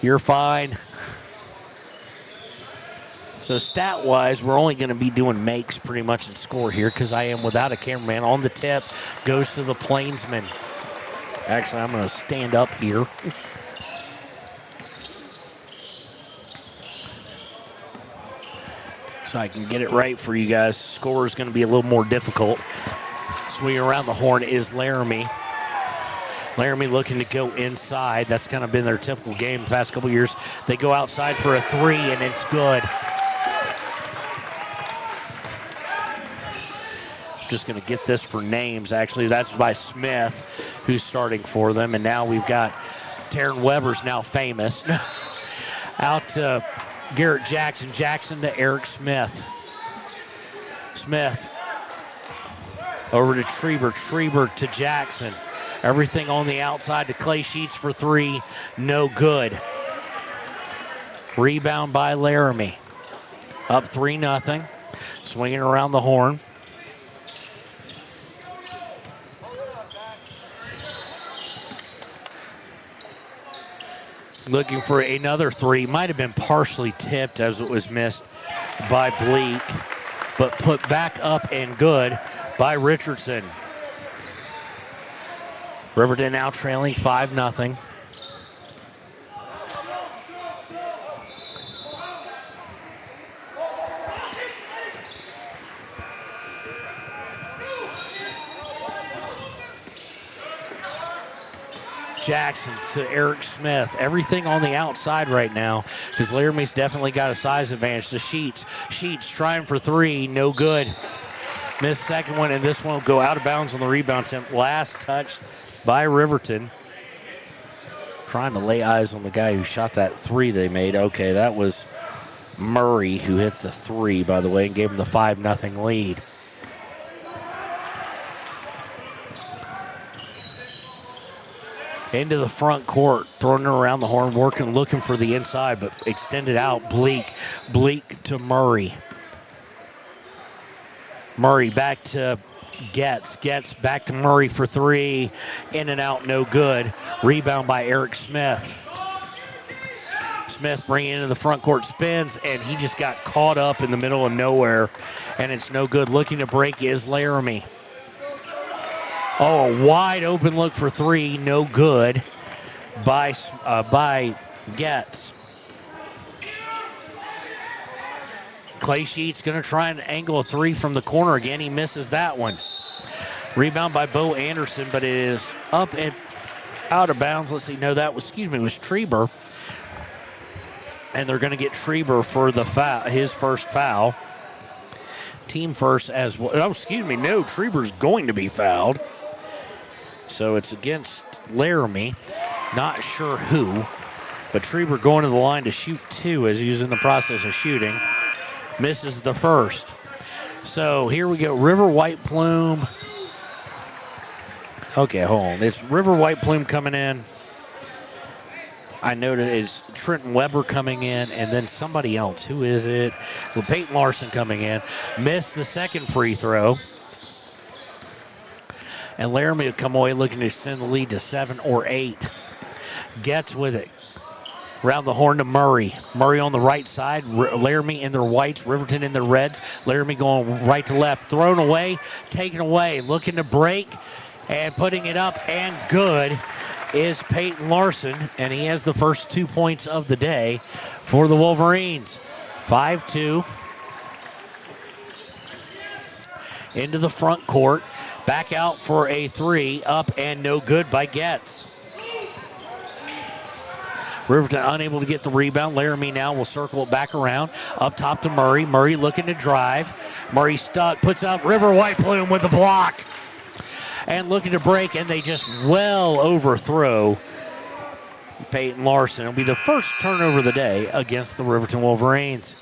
you're fine. So stat-wise, we're only going to be doing makes pretty much in score here because I am without a cameraman. On the tip goes to the Plainsman. Actually, I'm going to stand up here. So I can get it right for you guys. Score is going to be a little more difficult. Swinging around the horn is Laramie. Laramie looking to go inside. That's kind of been their typical game the past couple years. They go outside for a three, and it's good. Just going to get this for names, actually. That's by Smith, who's starting for them. And now we've got Taryn Weber's now famous. Out to Garrett Jackson. Jackson to Eric Smith. Smith over to Treber. Treber to Jackson. Everything on the outside to Clay Sheets for three. No good. Rebound by Laramie. Up 3-0. Swinging around the horn. Looking for another three. Might have been partially tipped as it was missed by Bleak, but put back up and good by Richardson. Riverton now trailing 5-0. Jackson to Eric Smith. Everything on the outside right now because Laramie's definitely got a size advantage to Sheets. Sheets trying for three, no good. Missed second one, and this one will go out of bounds on the rebound attempt. Last touch by Riverton. Trying to lay eyes on the guy who shot that three they made. Okay, that was Murray who hit the three, by the way, and gave him the 5-0 lead. Into the front court, throwing it around the horn, working, looking for the inside, but extended out. Bleak to Murray. Murray back to Getz back to Murray for three. In and out, no good. Rebound by Eric Smith. Smith bringing it into the front court, spins, and he just got caught up in the middle of nowhere, and it's no good. Looking to break is Laramie. Oh, a wide open look for three, no good by Getz. Clay Sheets going to try and angle a three from the corner again. He misses that one. Rebound by Bo Anderson, but it is up and out of bounds. Let's see. No, that was, it was Treber. And they're going to get Treber for the foul, his first foul. Team first as well. Oh, no, Treber's going to be fouled. So it's against Laramie. Not sure who, but Treber going to the line to shoot two as he was in the process of shooting. Misses the first. So here we go. River White Plume. Okay, hold on. It's River White Plume coming in. I noted it's Trenton Weber coming in, and then somebody else. Who is it? Well, Peyton Larson coming in. Missed the second free throw. And Laramie will come away looking to extend the lead to 7 or 8. Gets with it. Around the horn to Murray. Murray on the right side. Laramie in their whites. Riverton in their reds. Laramie going right to left. Thrown away. Taken away. Looking to break. And putting it up and good is Peyton Larson. And he has the first 2 points of the day for the Wolverines. 5-2. Into the front court. Back out for a three. Up and no good by Getz. Riverton unable to get the rebound. Laramie now will circle it back around. Up top to Murray. Murray looking to drive. Murray stuck. Puts up River White Plume with the block. And looking to break, and they just well overthrow Peyton Larson. It'll be the first turnover of the day against the Riverton Wolverines.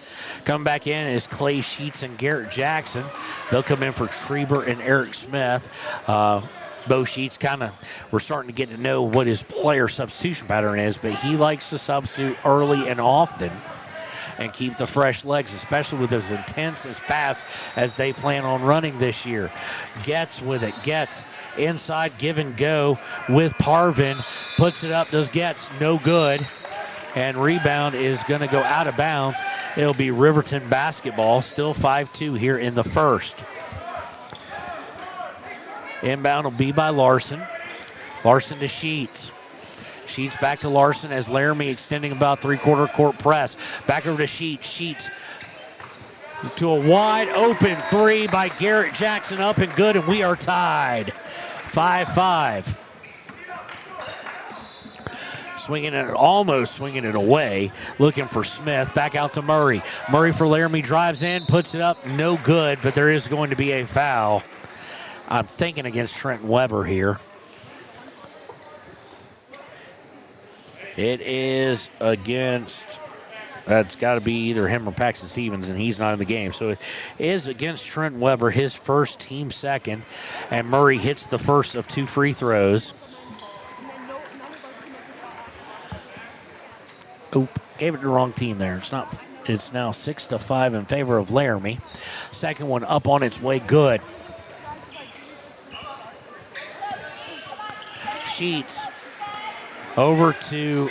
Come back in is Clay Sheets and Garrett Jackson. They'll come in for Treber and Eric Smith. Bo Sheets we're starting to get to know what his player substitution pattern is, but he likes to substitute early and often and keep the fresh legs, especially with as intense, as fast as they plan on running this year. Gets with it. Gets inside, give and go with Parvin. Puts it up, does Gets, no good. And rebound is going to go out of bounds. It'll be Riverton basketball, still 5-2 here in the first. Inbound will be by Larson. Larson to Sheets. Sheets back to Larson as Laramie extending about three-quarter court press. Back over to Sheets. Sheets to a wide open three by Garrett Jackson, up and good, and we are tied. 5-5. Almost swinging it away. Looking for Smith. Back out to Murray. Murray for Laramie drives in, puts it up, no good, but there is going to be a foul. I'm thinking against Trenton Weber here. It is against, that's got to be either him or Paxton Stevens, and he's not in the game. So it is against Trenton Weber, his first, team second, and Murray hits the first of 2 free throws. Oop, gave it to the wrong team there. It's now 6-5 in favor of Laramie. Second one up on its way, good. Sheets over to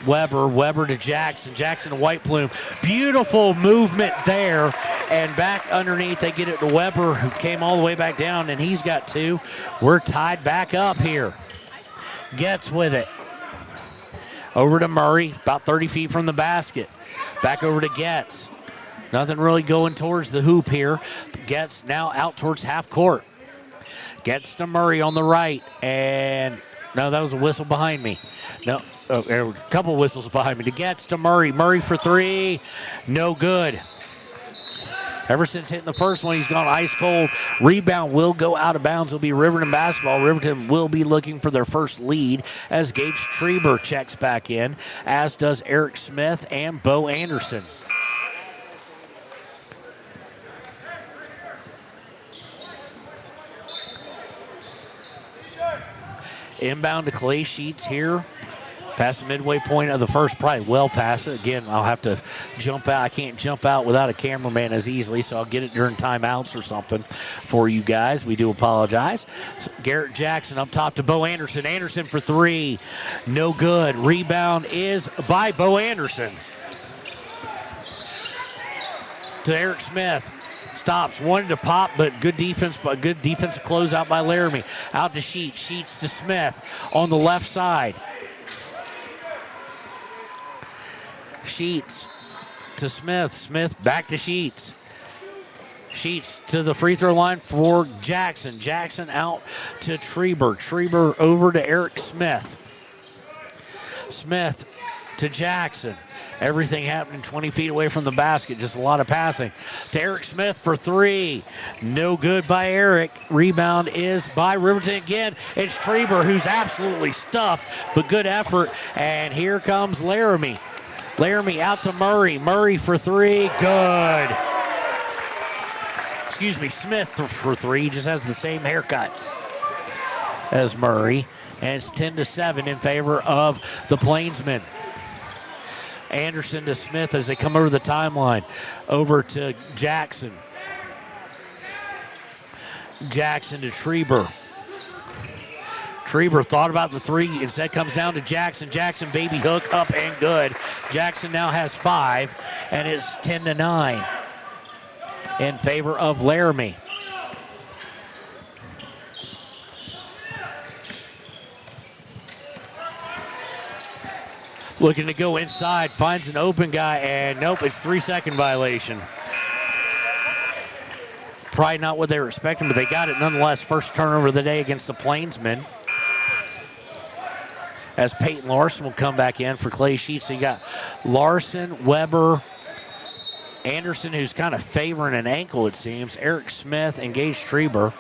Weber. Weber to Jackson. Jackson to White Plume. Beautiful movement there. And back underneath, they get it to Weber, who came all the way back down, and he's got 2. We're tied back up here. Gets with it. Over to Murray, about 30 feet from the basket. Back over to Getz. Nothing really going towards the hoop here. Getz now out towards half court. Gets to Murray on the right, and no, that was a whistle behind me. No, there were a couple whistles behind me. To Gets to Murray. Murray for 3, no good. Ever since hitting the first one, he's gone ice cold. Rebound will go out of bounds. It'll be Riverton basketball. Riverton will be looking for their first lead as Gage Treber checks back in, as does Eric Smith and Bo Anderson. Inbound to Clay Sheets here Past the midway point of the first, probably well past it. Again, I'll have to jump out. I can't jump out without a cameraman as easily, so I'll get it during timeouts or something for you guys. We do apologize. So Garrett Jackson up top to Bo Anderson. Anderson for three. No good. Rebound is by Bo Anderson. To Eric Smith. Stops, wanted to pop, but good defense, but good defensive closeout by Laramie. Out to Sheets. Sheets to Smith on the left side. Sheets to Smith. Smith back to Sheets. Sheets to the free throw line for Jackson. Jackson out to Treber. Treber over to Eric Smith. Smith to Jackson. Everything happening 20 feet away from the basket. Just a lot of passing. To Eric Smith for three. No good by Eric. Rebound is by Riverton again. It's Treber who's absolutely stuffed, but good effort. And here comes Laramie. Laramie out to Murray. Murray for three. Good. Excuse me, Smith for three. He just has the same haircut as Murray. And it's 10-7 in favor of the Plainsmen. Anderson to Smith as they come over the timeline. Over to Jackson. Jackson to Treber. Treber thought about the three. Instead comes down to Jackson. Jackson baby hook up and good. Jackson now has 5, and it's 10-9 in favor of Laramie. Looking to go inside, finds an open guy, and nope, it's 3-second violation. Probably not what they were expecting, but they got it nonetheless. First turnover of the day against the Plainsmen. As Peyton Larson will come back in for Clay Sheets. So you got Larson, Weber, Anderson, who's kind of favoring an ankle, it seems. Eric Smith and Gage Treber.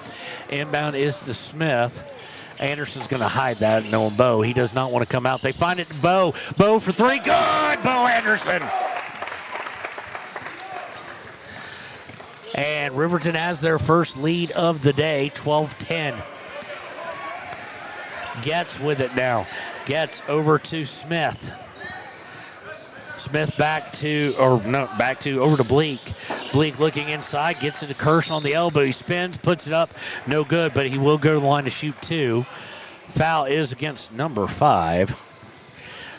Inbound is to Smith. Anderson's going to hide that, knowing Bo. He does not want to come out. They find it to Bo. Bo for three. Good! Bo Anderson. And Riverton has their first lead of the day, 12-10. Getz with it now. Getz over to Smith. Smith over to Bleak. Bleak looking inside, gets it to Kirsch on the elbow. He spins, puts it up, no good, but he will go to the line to shoot 2. Foul is against number 5.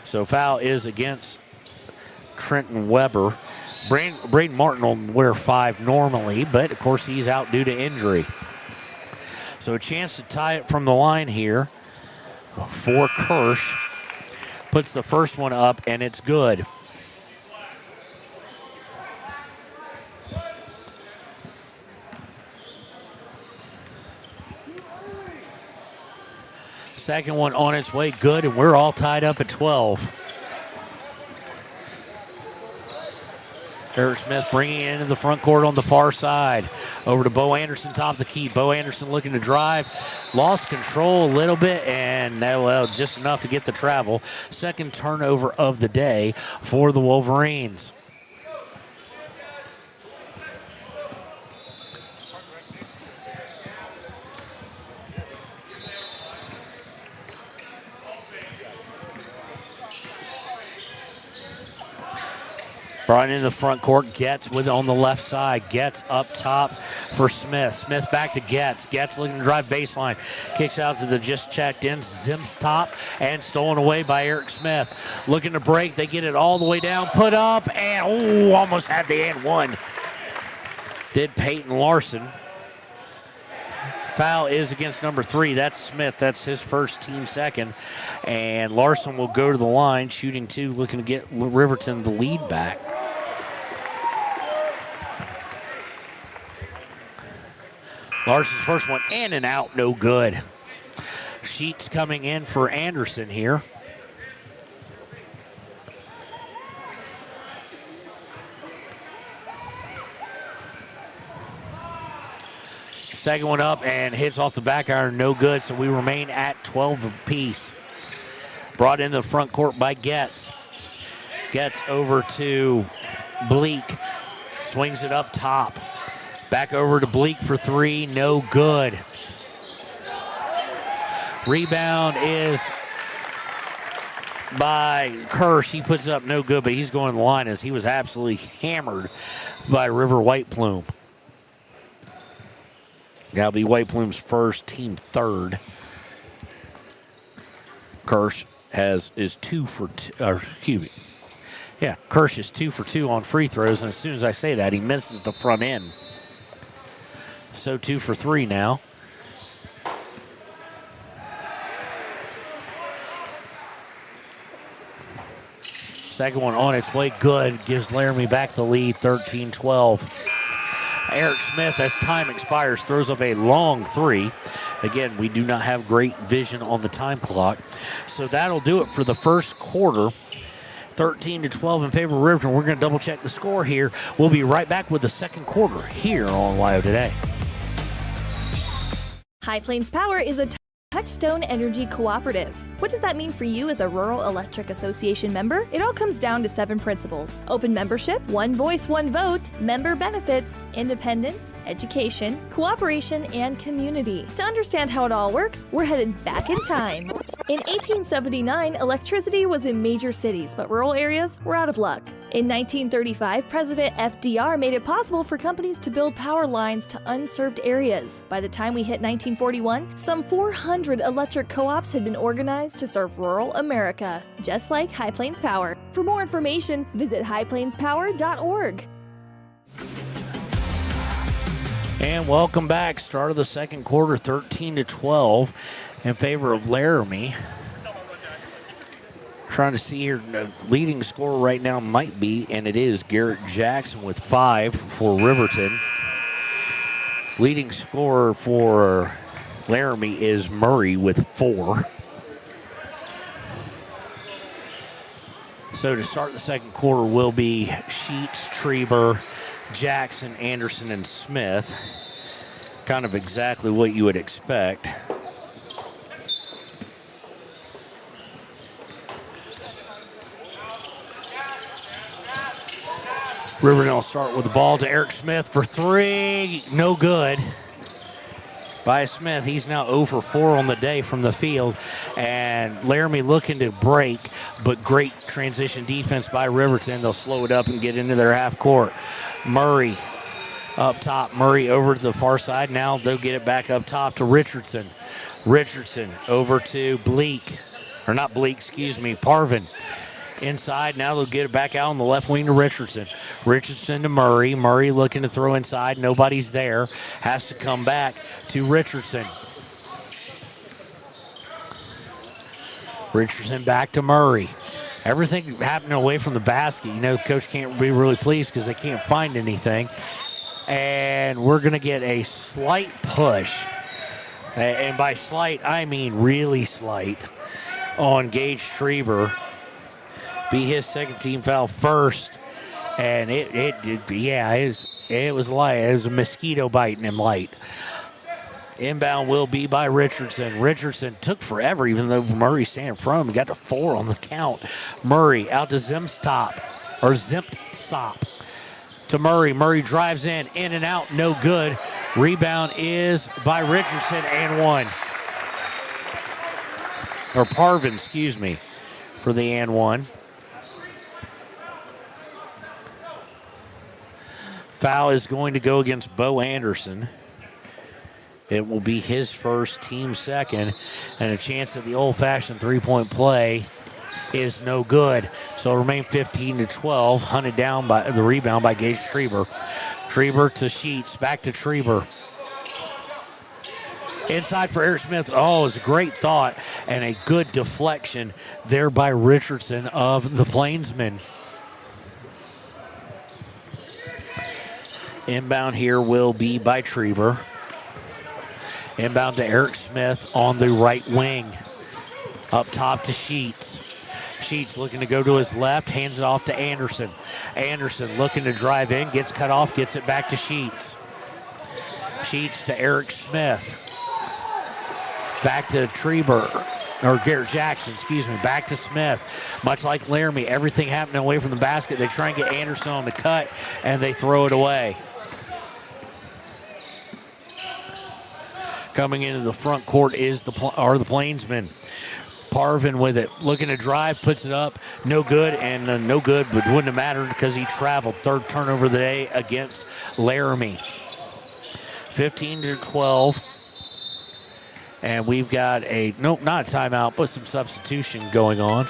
So foul is against Trenton Weber. Braden Martin will wear 5 normally, but of course he's out due to injury. So a chance to tie it from the line here for Kirsch. Puts the first one up, and it's good. Second one on its way, good, and we're all tied up at 12. Eric Smith bringing it into the front court on the far side. Over to Bo Anderson, top of the key. Bo Anderson looking to drive. Lost control a little bit, and well, just enough to get the travel. Second turnover of the day for the Wolverines. Brought into the front court. Getz with it on the left side. Getz up top for Smith. Smith back to Getz. Getz looking to drive baseline. Kicks out to the just checked in. Zims top and stolen away by Eric Smith. Looking to break. They get it all the way down. Put up and almost had the and one. Did Peyton Larson. Foul is against number 3. That's Smith. That's his first, team second. And Larson will go to the line, shooting 2, looking to get Riverton the lead back. Larson's first one in and out, no good. Sheets coming in for Anderson here. Second one up and hits off the back iron, no good, so we remain at 12 apiece. Brought in the front court by Getz. Getz over to Bleak. Swings it up top. Back over to Bleak for 3, no good. Rebound is by Kirsch. He puts up no good, but he's going to the line as he was absolutely hammered by River White Plume. That'll be White Plume's first, team third. Kirsch is 2 for 2. Kirsch is 2 for 2 on free throws, and as soon as I say that, he misses the front end. So 2 for 3 now. Second one on its way, good. Gives Laramie back the lead, 13-12. Eric Smith, as time expires, throws up a long three. Again, we do not have great vision on the time clock. So that'll do it for the first quarter. 13-12 in favor of Riverton. We're going to double check the score here. We'll be right back with the second quarter here on Ohio Today. High Plains Power is a Touchstone Energy Cooperative. What does that mean for you as a Rural Electric Association member? It all comes down to 7 principles: open membership, one voice, one vote, member benefits, independence, education, cooperation, and community. To understand how it all works, we're headed back in time. In 1879, electricity was in major cities, but rural areas were out of luck. In 1935, President FDR made it possible for companies to build power lines to unserved areas. By the time we hit 1941, some 400 electric co-ops had been organized to serve rural America, just like High Plains Power. For more information, visit highplainspower.org. And welcome back. Start of the second quarter, 13-12 in favor of Laramie. Trying to see here, the leading scorer right now might be, and it is, Garrett Jackson with 5 for Riverton. Leading scorer for Laramie is Murray with 4. So to start the second quarter will be Sheets, Treber, Jackson, Anderson, and Smith. Kind of exactly what you would expect. Riverton will start with the ball to Eric Smith for 3. No good. By Smith, he's now 0 for 4 on the day from the field. And Laramie looking to break, but great transition defense by Riverton. They'll slow it up and get into their half court. Murray up top. Murray over to the far side. Now they'll get it back up top to Richardson. Richardson over to Parvin. Inside, now they'll get it back out on the left wing to Richardson. Richardson to Murray. Murray looking to throw inside. Nobody's there. Has to come back to Richardson. Richardson back to Murray. Everything happening away from the basket. You know, coach can't be really pleased because they can't find anything. And we're going to get a slight push. And by slight, I mean really slight on Gage Treber. Be his second team foul first, and it was light. It was a mosquito biting him light. Inbound will be by Richardson. Richardson took forever, even though Murray staying in front of him. He got to 4 on the count. Murray out to Zimstop to Murray. Murray drives in and out, no good. Rebound is by Richardson and 1. Or Parvin, excuse me, for the and 1. Foul is going to go against Bo Anderson. It will be his first, team second, and a chance at the old-fashioned three-point play is no good. So it'll remain 15-12, hunted down by the rebound by Gage Treber. Treber to Sheets, back to Treber. Inside for Eric Smith. Oh, it's a great thought and a good deflection there by Richardson of the Plainsmen. Inbound here will be by Treber. Inbound to Eric Smith on the right wing. Up top to Sheets. Sheets looking to go to his left, hands it off to Anderson. Anderson looking to drive in, gets cut off, gets it back to Sheets. Sheets to Eric Smith. Back to Treber, or Garrett Jackson, back to Smith. Much like Laramie, everything happening away from the basket. They try and get Anderson on the cut, and they throw it away. Coming into the front court are the Plainsmen. Parvin with it, looking to drive, puts it up, no good, and no good, but wouldn't have mattered because he traveled. Third turnover of the day against Laramie. 15-12. And we've got not a timeout, but some substitution going on.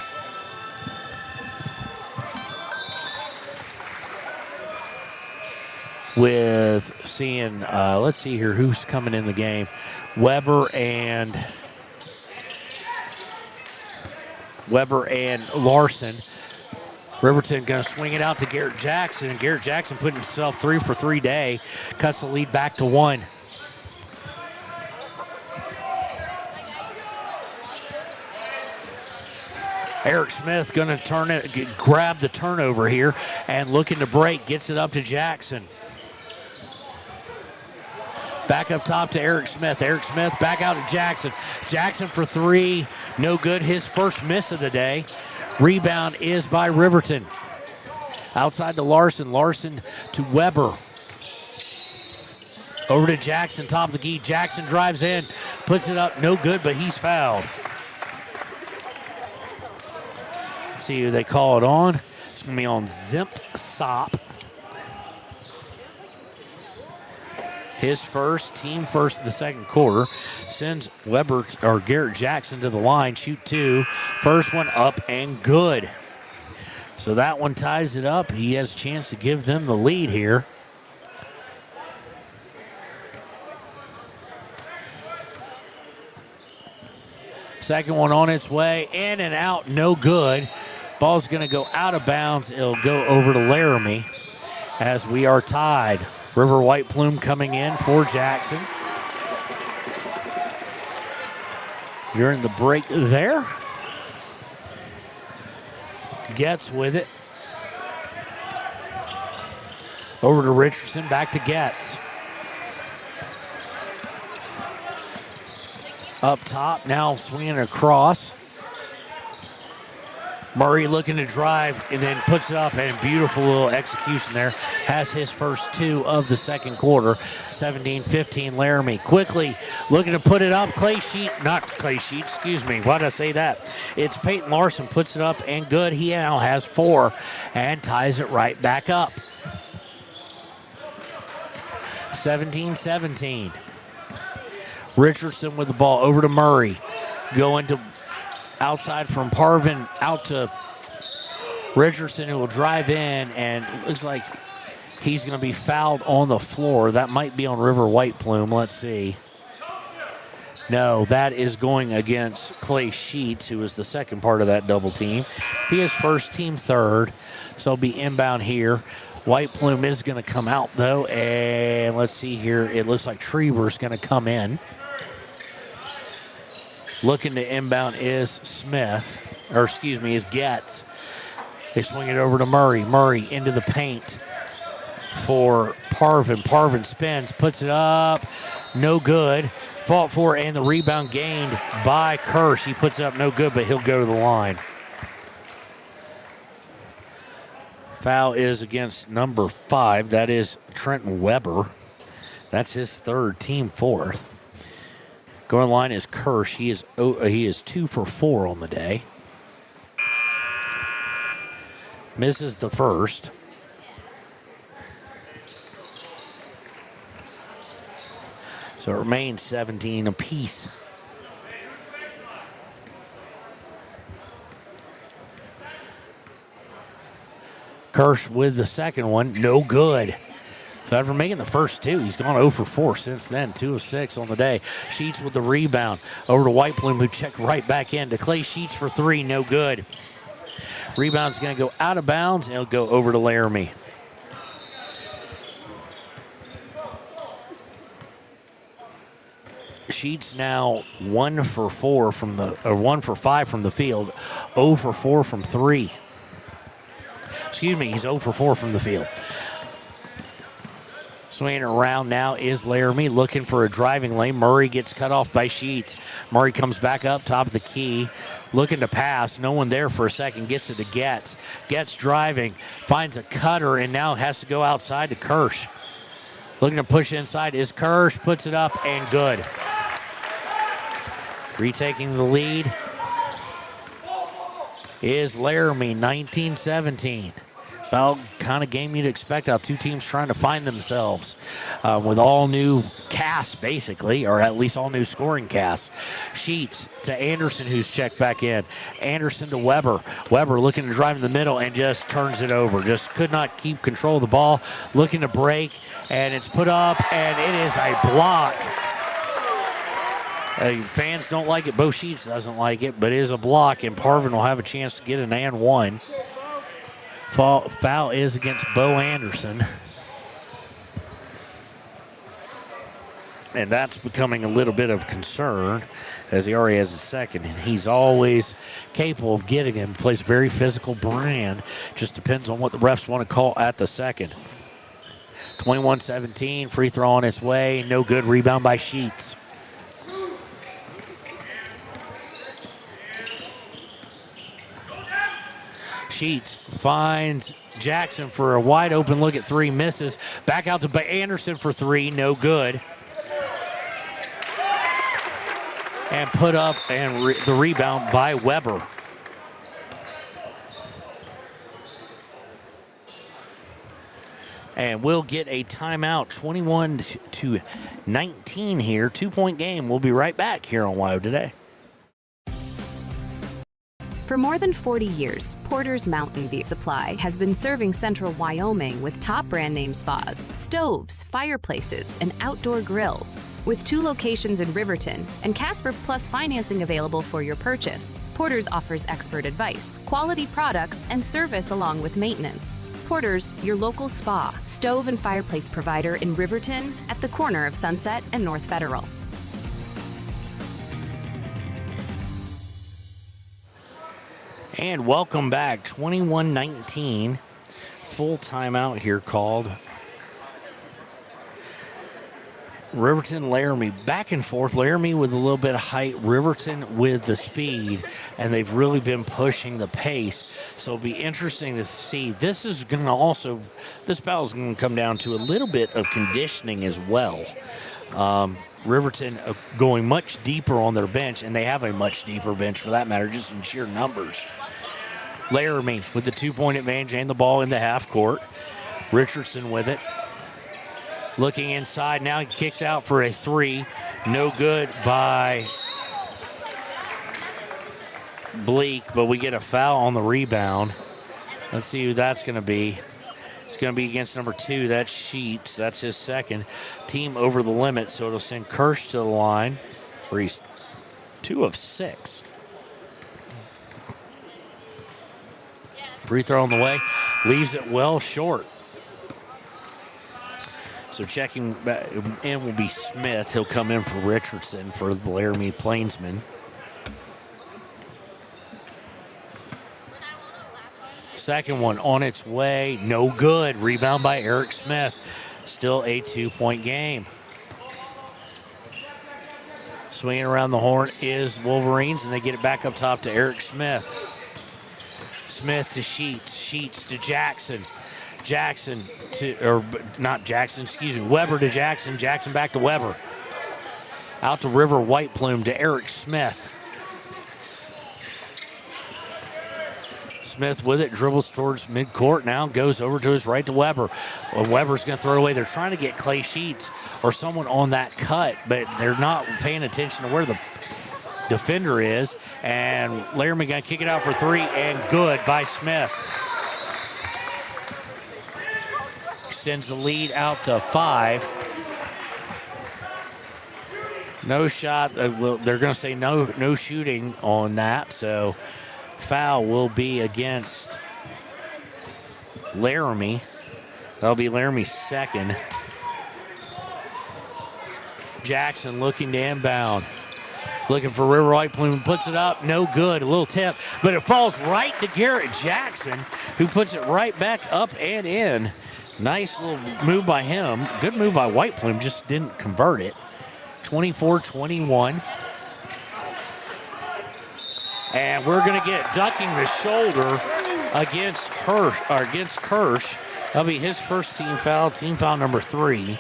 With seeing, let's see here, who's coming in the game. Weber and Larson. Riverton going to swing it out to Garrett Jackson, and Garrett Jackson putting himself 3 for 3 day, cuts the lead back to 1. Eric Smith going to grab the turnover here, and looking to break, gets it up to Jackson. Back up top to Eric Smith. Eric Smith back out to Jackson. Jackson for 3, no good. His first miss of the day. Rebound is by Riverton. Outside to Larson. Larson to Weber. Over to Jackson, top of the key. Jackson drives in, puts it up, no good, but he's fouled. See who they call it on. It's going to be on Zimp Sop. His first, team first of the second quarter. Sends Weber or Garrett Jackson to the line, shoot 2. First one up and good. So that one ties it up. He has a chance to give them the lead here. Second one on its way, in and out, no good. Ball's going to go out of bounds. It'll go over to Laramie as we are tied. River White Plume coming in for Jackson. During the break there. Getz with it. Over to Richardson, back to Getz. Up top, now swinging across. Murray looking to drive and then puts it up, and beautiful little execution there. Has his first 2 of the second quarter. 17-15 Laramie. Quickly looking to put it up. Why did I say that? It's Peyton Larson puts it up and good. He now has 4 and ties it right back up. 17-17. Richardson with the ball over to Murray. Going to outside from Parvin out to Richardson, who will drive in, and it looks like he's going to be fouled on the floor. That might be on River White Plume. Let's see. No, that is going against Clay Sheets, who was the second part of that double team. Be his first, team third, so it'll be inbound here. White Plume is going to come out, though, and let's see here. It looks like Trevor's going to come in. Looking to inbound is is Getz. They swing it over to Murray. Murray into the paint for Parvin. Parvin spins, puts it up, no good. Fought for, and the rebound gained by Kirsch. He puts it up, no good, but he'll go to the line. Foul is against number 5. That is Trenton Weber. That's his 3rd, team 4th. Going line is Kirsch. He is 2 for 4 on the day. Misses the first. So it remains 17 apiece. Kirsch with the second one, no good. So after making the first 2, he's gone 0 for 4 since then, 2 of 6 on the day. Sheets with the rebound. Over to White Plume, who checked right back in to Clay Sheets for 3, no good. Rebound's going to go out of bounds, and it'll go over to Laramie. Sheets now 1 for 5 from the field, 0 for 4 from 3. Excuse me, he's 0 for 4 from the field. Swinging around now is Laramie, looking for a driving lane. Murray gets cut off by Sheets. Murray comes back up top of the key, looking to pass. No one there for a second. Gets it to Getz. Getz driving, finds a cutter, and now has to go outside to Kirsch. Looking to push inside is Kirsch, puts it up and good. Retaking the lead is Laramie, 19-17. About kind of game you'd expect out. Two teams trying to find themselves with all new casts, basically, or at least all new scoring casts. Sheets to Anderson, who's checked back in. Anderson to Weber. Weber looking to drive in the middle and just turns it over. Just could not keep control of the ball. Looking to break, and it's put up, and it is a block. Fans don't like it. Bo Sheets doesn't like it, but it is a block, and Parvin will have a chance to get an and one. Foul is against Bo Anderson. And that's becoming a little bit of concern as he already has a second. And he's always capable of getting him. Plays a very physical brand. Just depends on what the refs want to call at the second. 21-17, free throw on its way. No good, rebound by Sheets. Sheets finds Jackson for a wide open look at three, misses. Back out to Anderson for three, no good. And put up and the rebound by Weber. And we'll get a timeout, 21-19 here, 2-point game. We'll be right back here on WYO Today. For more than 40 years, Porter's Mountain View Supply has been serving central Wyoming with top brand name spas, stoves, fireplaces, and outdoor grills. With 2 locations in Riverton and Casper Plus financing available for your purchase, Porter's offers expert advice, quality products, and service along with maintenance. Porter's, your local spa, stove, and fireplace provider in Riverton at the corner of Sunset and North Federal. And welcome back, 21-19, full timeout here called. Riverton, Laramie, back and forth. Laramie with a little bit of height, Riverton with the speed, and they've really been pushing the pace. So it'll be interesting to see. This is going to also, this battle is going to come down to a little bit of conditioning as well. Riverton going much deeper on their bench, and they have a much deeper bench for that matter, just in sheer numbers. Laramie with the 2-point advantage and the ball in the half court. Richardson with it. Looking inside, now he kicks out for a 3. No good by Bleak, but we get a foul on the rebound. Let's see who that's going to be. It's going to be against number 2. That's Sheets. That's his second. Team over the limit, so it'll send Kirsch to the line where he's 2 of 6. Free throw on the way. Leaves it well short. So checking in will be Smith. He'll come in for Richardson for the Laramie Plainsmen. Second one on its way. No good. Rebound by Eric Smith. Still a 2-point game. Swinging around the horn is Wolverines, and they get it back up top to Eric Smith. Smith to Sheets. Sheets to Jackson. Jackson to, or not Jackson, excuse me, Weber to Jackson. Jackson back to Weber. Out to River White Plume to Eric Smith. Smith with it, dribbles towards midcourt now, goes over to his right to Weber. Well, Weber's going to throw it away. They're trying to get Clay Sheets or someone on that cut, but they're not paying attention to where the defender is. And Laramie going to kick it out for 3, and good by Smith. Sends the lead out to 5. No shot. They're going to say no shooting on that, so foul will be against Laramie. That'll be Laramie's second. Jackson looking to inbound. Looking for River White Plume, puts it up, no good, a little tip, but it falls right to Garrett Jackson, who puts it right back up and in. Nice little move by him. Good move by White Plume, just didn't convert it. 24-21. And we're going to get ducking the shoulder against Kirsch. That'll be his first team foul number 3.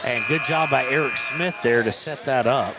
And good job by Eric Smith there to set that up.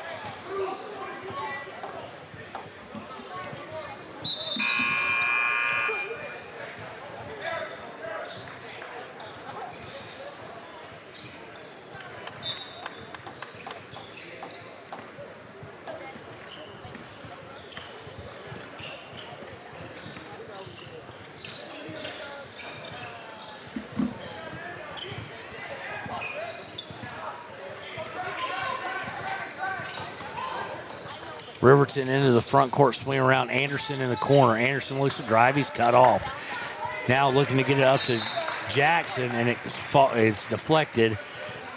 Riverton into the front court, swing around. Anderson in the corner. Anderson looks to drive. He's cut off. Now looking to get it up to Jackson, and it's deflected.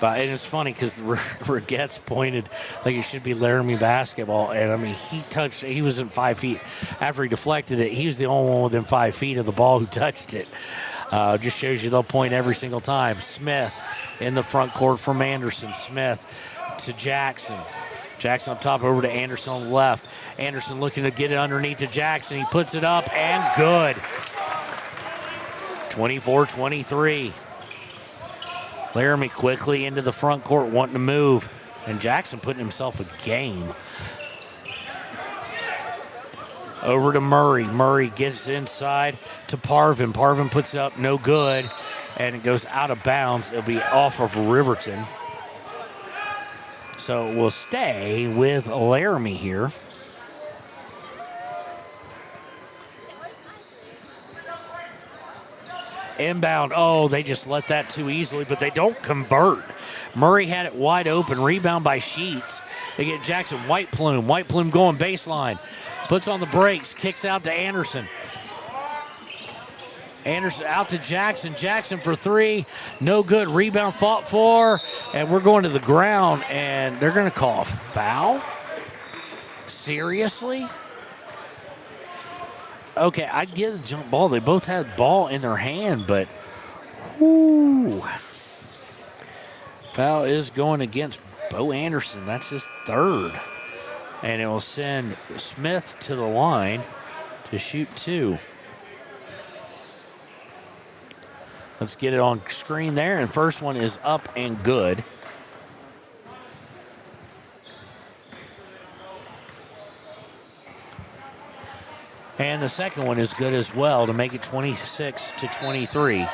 And it's funny because the Regettes pointed like it should be Laramie basketball. And, I mean, he wasn't 5 feet. After he deflected it, he was the only one within 5 feet of the ball who touched it. Just shows you they'll point every single time. Smith in the front court from Anderson. Smith to Jackson. Jackson up top, over to Anderson on the left. Anderson looking to get it underneath to Jackson. He puts it up and good. 24-23. Laramie quickly into the front court, wanting to move. And Jackson putting himself a game. Over to Murray. Murray gets inside to Parvin. Parvin puts it up, no good. And it goes out of bounds. It'll be off of Riverton. So we'll stay with Laramie here. Inbound. Oh, they just let that too easily, but they don't convert. Murray had it wide open. Rebound by Sheets. They get Jackson. White Plume. White Plume going baseline. Puts on the brakes. Kicks out to Anderson. Anderson out to Jackson. Jackson for three. No good. Rebound fought for. And we're going to the ground, and they're going to call a foul? Seriously? Okay, I get the jump ball. They both had ball in their hand, but whoo. Foul is going against Bo Anderson. That's his third. And it will send Smith to the line to shoot two. Let's get it on screen there. And first one is up and good. And the second one is good as well to make it 26-23.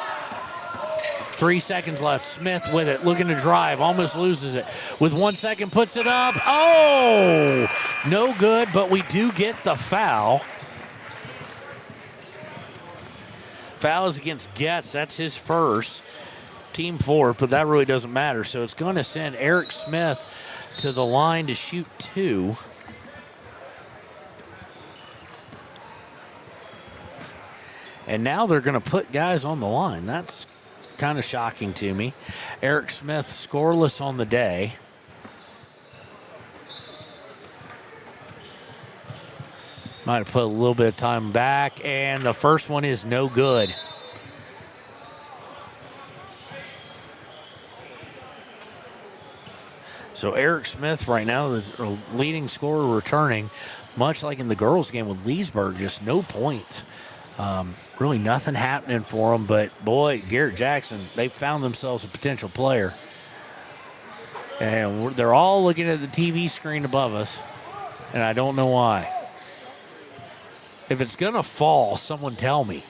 3 seconds left. Smith with it, looking to drive, almost loses it. With 1 second, puts it up. Oh, no good, but we do get the foul. Foul is against Getz. That's his first. Team fourth, but that really doesn't matter. So it's going to send Eric Smith to the line to shoot two. And now they're going to put guys on the line. That's kind of shocking to me. Eric Smith scoreless on the day. Might have put a little bit of time back, and the first one is no good. So Eric Smith right now is the leading scorer returning, much like in the girls' game with Leesburg, just no points. Really nothing happening for them, but boy, Garrett Jackson, they found themselves a potential player. And they're all looking at the TV screen above us, and I don't know why. If it's going to fall, someone tell me.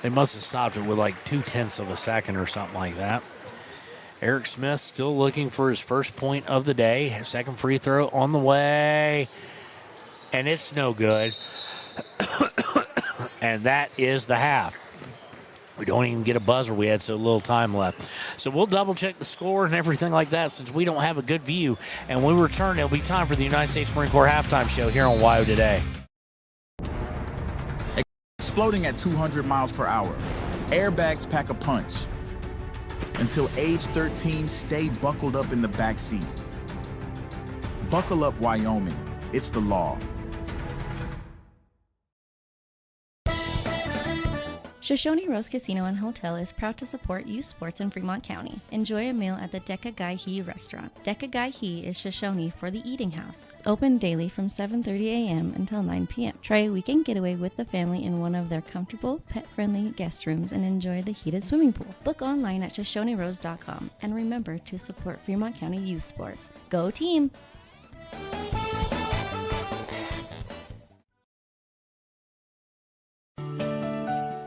They must have stopped it with like 0.2 of a second or something like that. Eric Smith still looking for his first point of the day. Second free throw on the way. And it's no good. And that is the half. We don't even get a buzzer. We had so little time left. So we'll double check the score and everything like that since we don't have a good view. And when we return, it'll be time for the United States Marine Corps halftime show here on WYO Today. Exploding at 200 miles per hour. Airbags pack a punch. Until age 13, stay buckled up in the back seat. Buckle up, Wyoming. It's the law. Shoshone Rose Casino and Hotel is proud to support youth sports in Fremont County. Enjoy a meal at the Deca Gai He restaurant. Deca Gai He is Shoshone for the eating house. Open daily from 7:30 a.m. until 9 p.m. Try a weekend getaway with the family in one of their comfortable, pet-friendly guest rooms and enjoy the heated swimming pool. Book online at ShoshoneRose.com and remember to support Fremont County youth sports. Go team!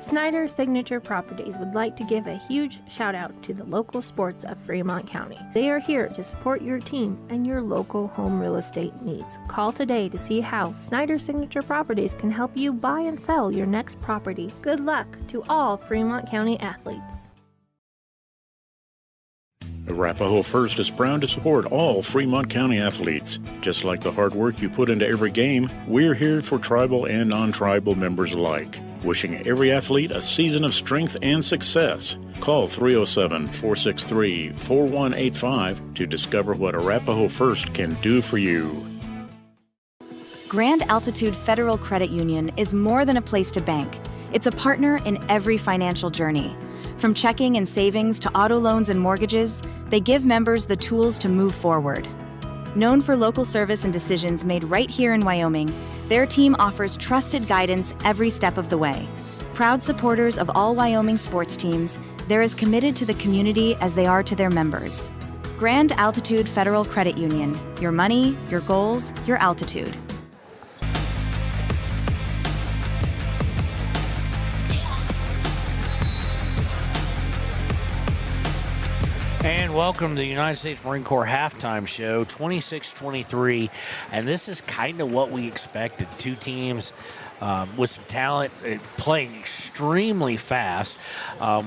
Snyder Signature Properties would like to give a huge shout out to the local sports of Fremont County. They are here to support your team and your local home real estate needs. Call today to see how Snyder Signature Properties can help you buy and sell your next property. Good luck to all Fremont County athletes. Arapahoe First is proud to support all Fremont County athletes. Just like the hard work you put into every game, we're here for tribal and non-tribal members alike. Wishing every athlete a season of strength and success. Call 307-463-4185 to discover what Arapahoe First can do for you. Grand Altitude Federal Credit Union is more than a place to bank. It's a partner in every financial journey. From checking and savings to auto loans and mortgages, they give members the tools to move forward. Known for local service and decisions made right here in Wyoming, their team offers trusted guidance every step of the way. Proud supporters of all Wyoming sports teams, they're as committed to the community as they are to their members. Grand Altitude Federal Credit Union. Your money, your goals, your altitude. And welcome to the United States Marine Corps halftime show, 26-23, and this is kind of what we expected. Two teams with some talent, playing extremely fast,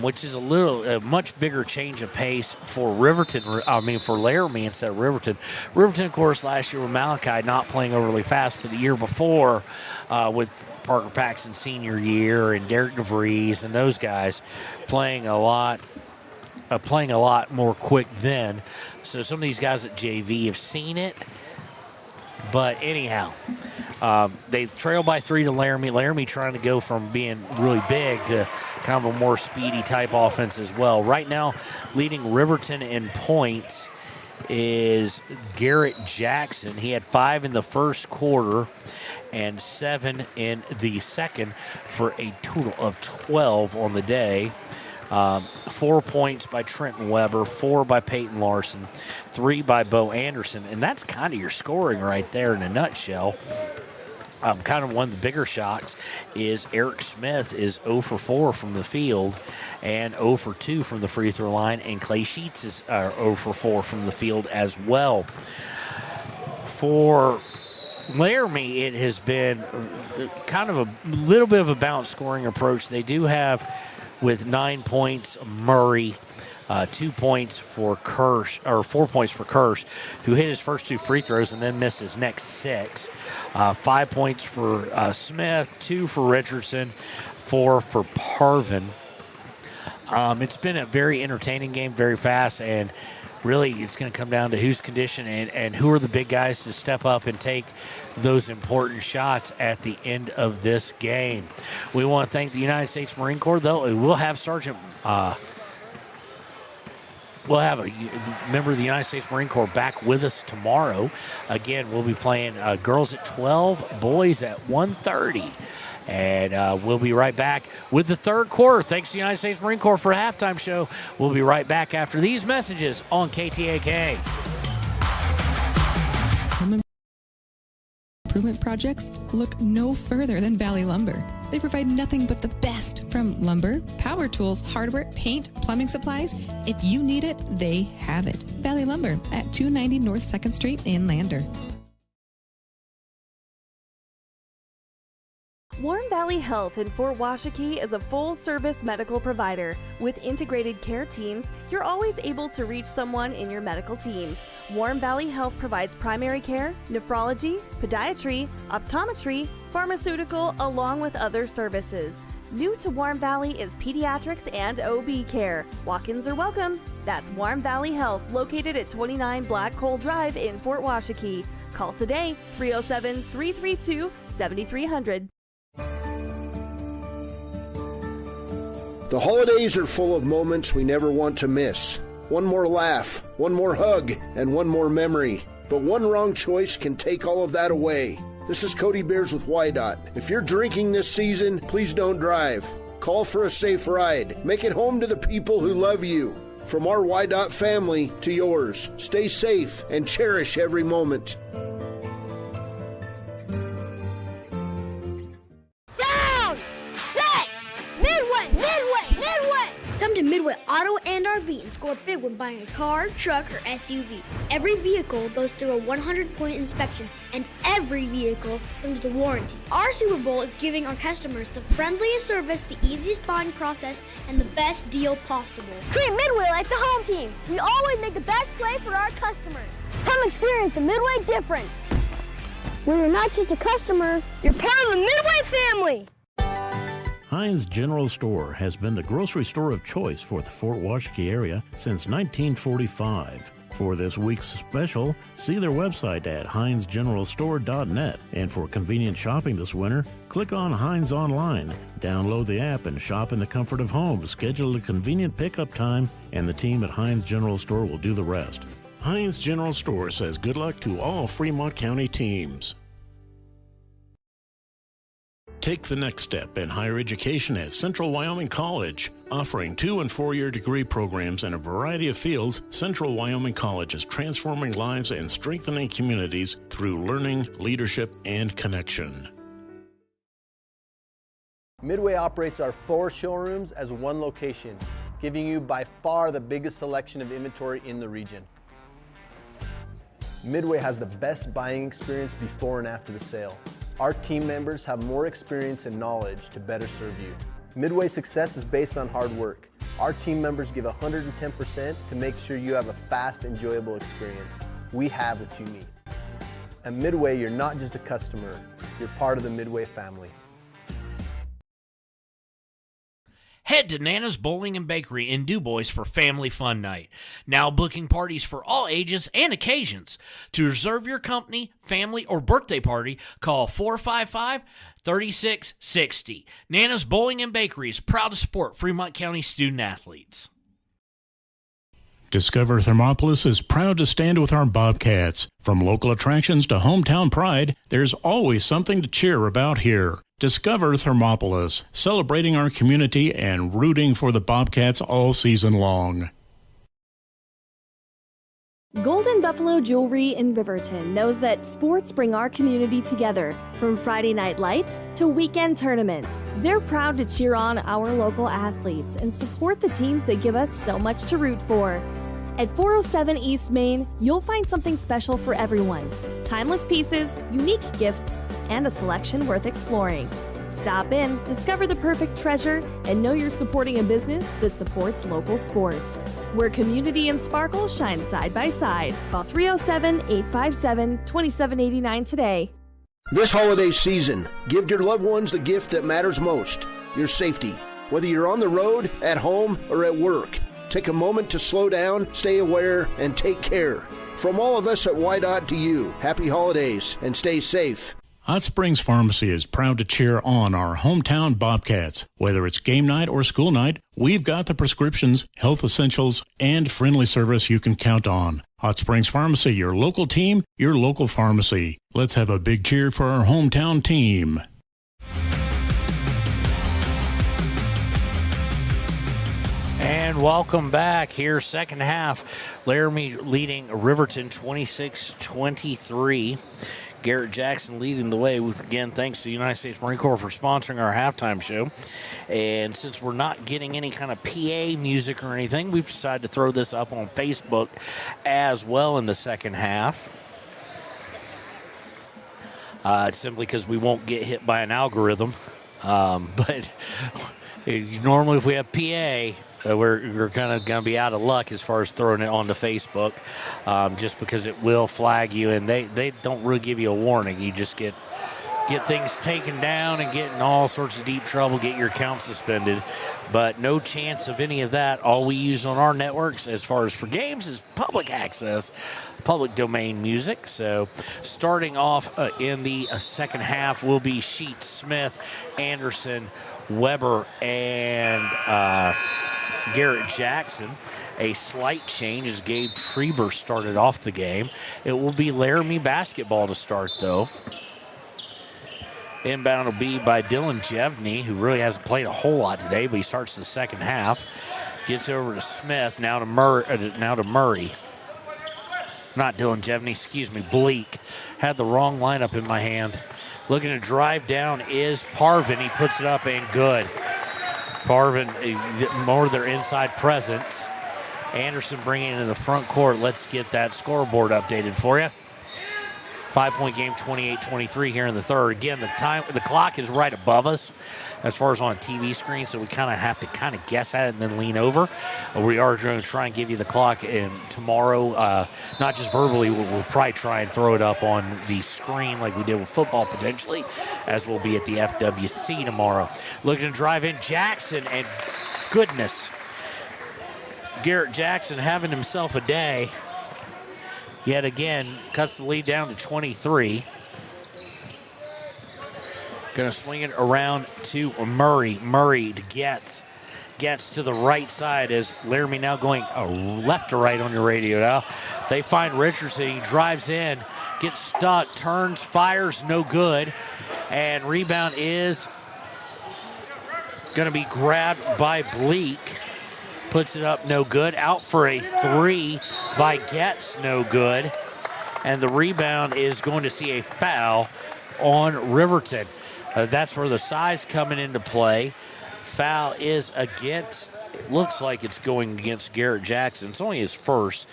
which is a much bigger change of pace for for Laramie instead of Riverton. Riverton, of course, last year with Malachi not playing overly fast, but the year before with Parker Paxton's senior year and Derek DeVries and those guys playing a lot more quick then. So some of these guys at JV have seen it. But anyhow, they trail by 3 to Laramie. Laramie trying to go from being really big to kind of a more speedy type offense as well. Right now, leading Riverton in points is Garrett Jackson. He had 5 in the first quarter and 7 in the second for a total of 12 on the day. 4 points by Trenton Weber, 4 by Peyton Larson, 3 by Bo Anderson, and that's kind of your scoring right there in a nutshell. Kind of one of the bigger shocks is Eric Smith is 0 for 4 from the field and 0 for 2 from the free throw line, and Clay Sheets is 0 for 4 from the field as well. For Laramie, it has been kind of a little bit of a balanced scoring approach. They do have, with 9 points, Murray, 2 points for Kirsch, or 4 points for Kirsch, who hit his first 2 free throws and then missed his next 6. 5 points for Smith, 2 for Richardson, 4 for Parvin. It's been a very entertaining game, very fast, and really it's going to come down to who's conditioned and who are the big guys to step up and take those important shots at the end of this game. We want to thank the United States Marine Corps, though. We'll have we'll have a member of the United States Marine Corps back with us tomorrow. Again, we'll be playing girls at 12, boys at 1:30. And we'll be right back with the third quarter. Thanks to the United States Marine Corps for a halftime show. We'll be right back after these messages on KTAK. Home improvement projects look no further than Valley Lumber. They provide nothing but the best from lumber, power tools, hardware, paint, plumbing supplies. If you need it, they have it. Valley Lumber at 290 North 2nd Street in Lander. Warm Valley Health in Fort Washakie is a full-service medical provider. With integrated care teams, you're always able to reach someone in your medical team. Warm Valley Health provides primary care, nephrology, podiatry, optometry, pharmaceutical, along with other services. New to Warm Valley is pediatrics and OB care. Walk-ins are welcome. That's Warm Valley Health, located at 29 Black Coal Drive in Fort Washakie. Call today, 307-332-7300. The holidays are full of moments we never want to miss. One more laugh, one more hug, and one more memory. But one wrong choice can take all of that away. This is Cody Beers with WYDOT. If you're drinking this season, please don't drive. Call for a safe ride. Make it home to the people who love you. From our WYDOT family to yours, stay safe and cherish every moment. Down! Set! Midway! Midway! Midway! Come to Midway Auto and RV and score big when buying a car, truck, or SUV. Every vehicle goes through a 100-point inspection, and every vehicle comes with a warranty. Our Super Bowl is giving our customers the friendliest service, the easiest buying process, and the best deal possible. Treat Midway like the home team. We always make the best play for our customers. Come experience the Midway difference. Where you're not just a customer, you're part of the Midway family. Heinz General Store has been the grocery store of choice for the Fort Washakie area since 1945. For this week's special, see their website at heinzgeneralstore.net. And for convenient shopping this winter, click on Heinz Online, download the app, and shop in the comfort of home. Schedule a convenient pickup time, and the team at Heinz General Store will do the rest. Heinz General Store says good luck to all Fremont County teams. Take the next step in higher education at Central Wyoming College. Offering 2- and 4-year degree programs in a variety of fields, Central Wyoming College is transforming lives and strengthening communities through learning, leadership, and connection. Midway operates our 4 showrooms as one location, giving you by far the biggest selection of inventory in the region. Midway has the best buying experience before and after the sale. Our team members have more experience and knowledge to better serve you. Midway's success is based on hard work. Our team members give 110% to make sure you have a fast, enjoyable experience. We have what you need. At Midway, you're not just a customer, you're part of the Midway family. Head to Nana's Bowling and Bakery in DuBois for Family Fun Night. Now booking parties for all ages and occasions. To reserve your company, family, or birthday party, call 455-3660. Nana's Bowling and Bakery is proud to support Fremont County student athletes. Discover Thermopolis is proud to stand with our Bobcats. From local attractions to hometown pride, there's always something to cheer about here. Discover Thermopolis, celebrating our community and rooting for the Bobcats all season long. Golden Buffalo Jewelry in Riverton knows that sports bring our community together. From Friday night lights to weekend tournaments, they're proud to cheer on our local athletes and support the teams that give us so much to root for. At 407 East Main, you'll find something special for everyone. Timeless pieces, unique gifts, and a selection worth exploring. Stop in, discover the perfect treasure, and know you're supporting a business that supports local sports. Where community and sparkle shine side by side. Call 307-857-2789 today. This holiday season, give your loved ones the gift that matters most, your safety. Whether you're on the road, at home, or at work, take a moment to slow down, stay aware, and take care. From all of us at YDOT to you, happy holidays and stay safe. Hot Springs Pharmacy is proud to cheer on our hometown Bobcats. Whether it's game night or school night, we've got the prescriptions, health essentials, and friendly service you can count on. Hot Springs Pharmacy, your local team, your local pharmacy. Let's have a big cheer for our hometown team. And welcome back here, second half. Laramie leading Riverton 26-23. Garrett Jackson leading the way with, again, thanks to the United States Marine Corps for sponsoring our halftime show. And since we're not getting any kind of PA music or anything, we've decided to throw this up on Facebook as well in the second half. Simply because we won't get hit by an algorithm. But normally if we have PA, we're kind of going to be out of luck as far as throwing it onto Facebook, just because it will flag you, and they don't really give you a warning. You just get things taken down and get in all sorts of deep trouble, get your account suspended. But no chance of any of that. All we use on our networks as far as for games is public access, public domain music. So starting off in the second half will be Sheets, Smith, Anderson, Weber, and Garrett Jackson. A slight change as Gabe Treber started off the game. It will be Laramie basketball to start, though. Inbound will be by Dylan Jevney, who really hasn't played a whole lot today, but he starts the second half. Gets over to Smith, now to Murray. Not Dylan Jevney, excuse me, Bleak. Had the wrong lineup in my hand. Looking to drive down is Parvin. He puts it up and good. Parvin, more of their inside presence. Anderson bringing it in the front court. Let's get that scoreboard updated for you. 5-point game, 28-23 here in the third. Again, the clock is right above us as far as on a TV screen, so we kind of have to guess at it and then lean over. We are going to try and give you the clock tomorrow, not just verbally. We'll probably try and throw it up on the screen like we did with football potentially, as we'll be at the FWC tomorrow. Looking to drive in Jackson, and goodness, Garrett Jackson having himself a day. Yet again, cuts the lead down to 23. Going to swing it around to Murray. Murray to Getz. Getz to the right side as Laramie now going left to right on your radio now. They find Richardson. He drives in, gets stuck, turns, fires, no good. And rebound is going to be grabbed by Bleak. Puts it up, no good. Out for a three by Getz, no good. And the rebound is going to see a foul on Riverton. That's where the size coming into play. Foul is against, it looks like it's going against Garrett Jackson. It's only his first,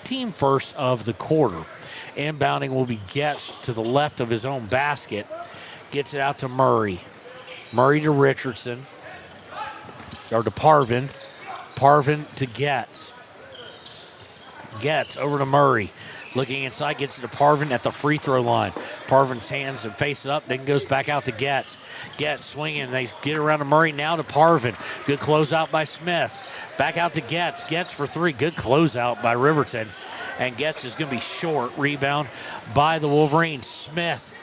team first of the quarter. Inbounding will be Getz to the left of his own basket. Gets it out to Murray. Murray to Richardson, or to Parvin. Parvin to Getz. Getz over to Murray. Looking inside, gets it to Parvin at the free throw line. Parvin's hands and face up, then goes back out to Getz. Getz swinging, they get around to Murray, now to Parvin. Good closeout by Smith. Back out to Getz. Getz for three. Good closeout by Riverton. And Getz is going to be short. Rebound by the Wolverines. Smith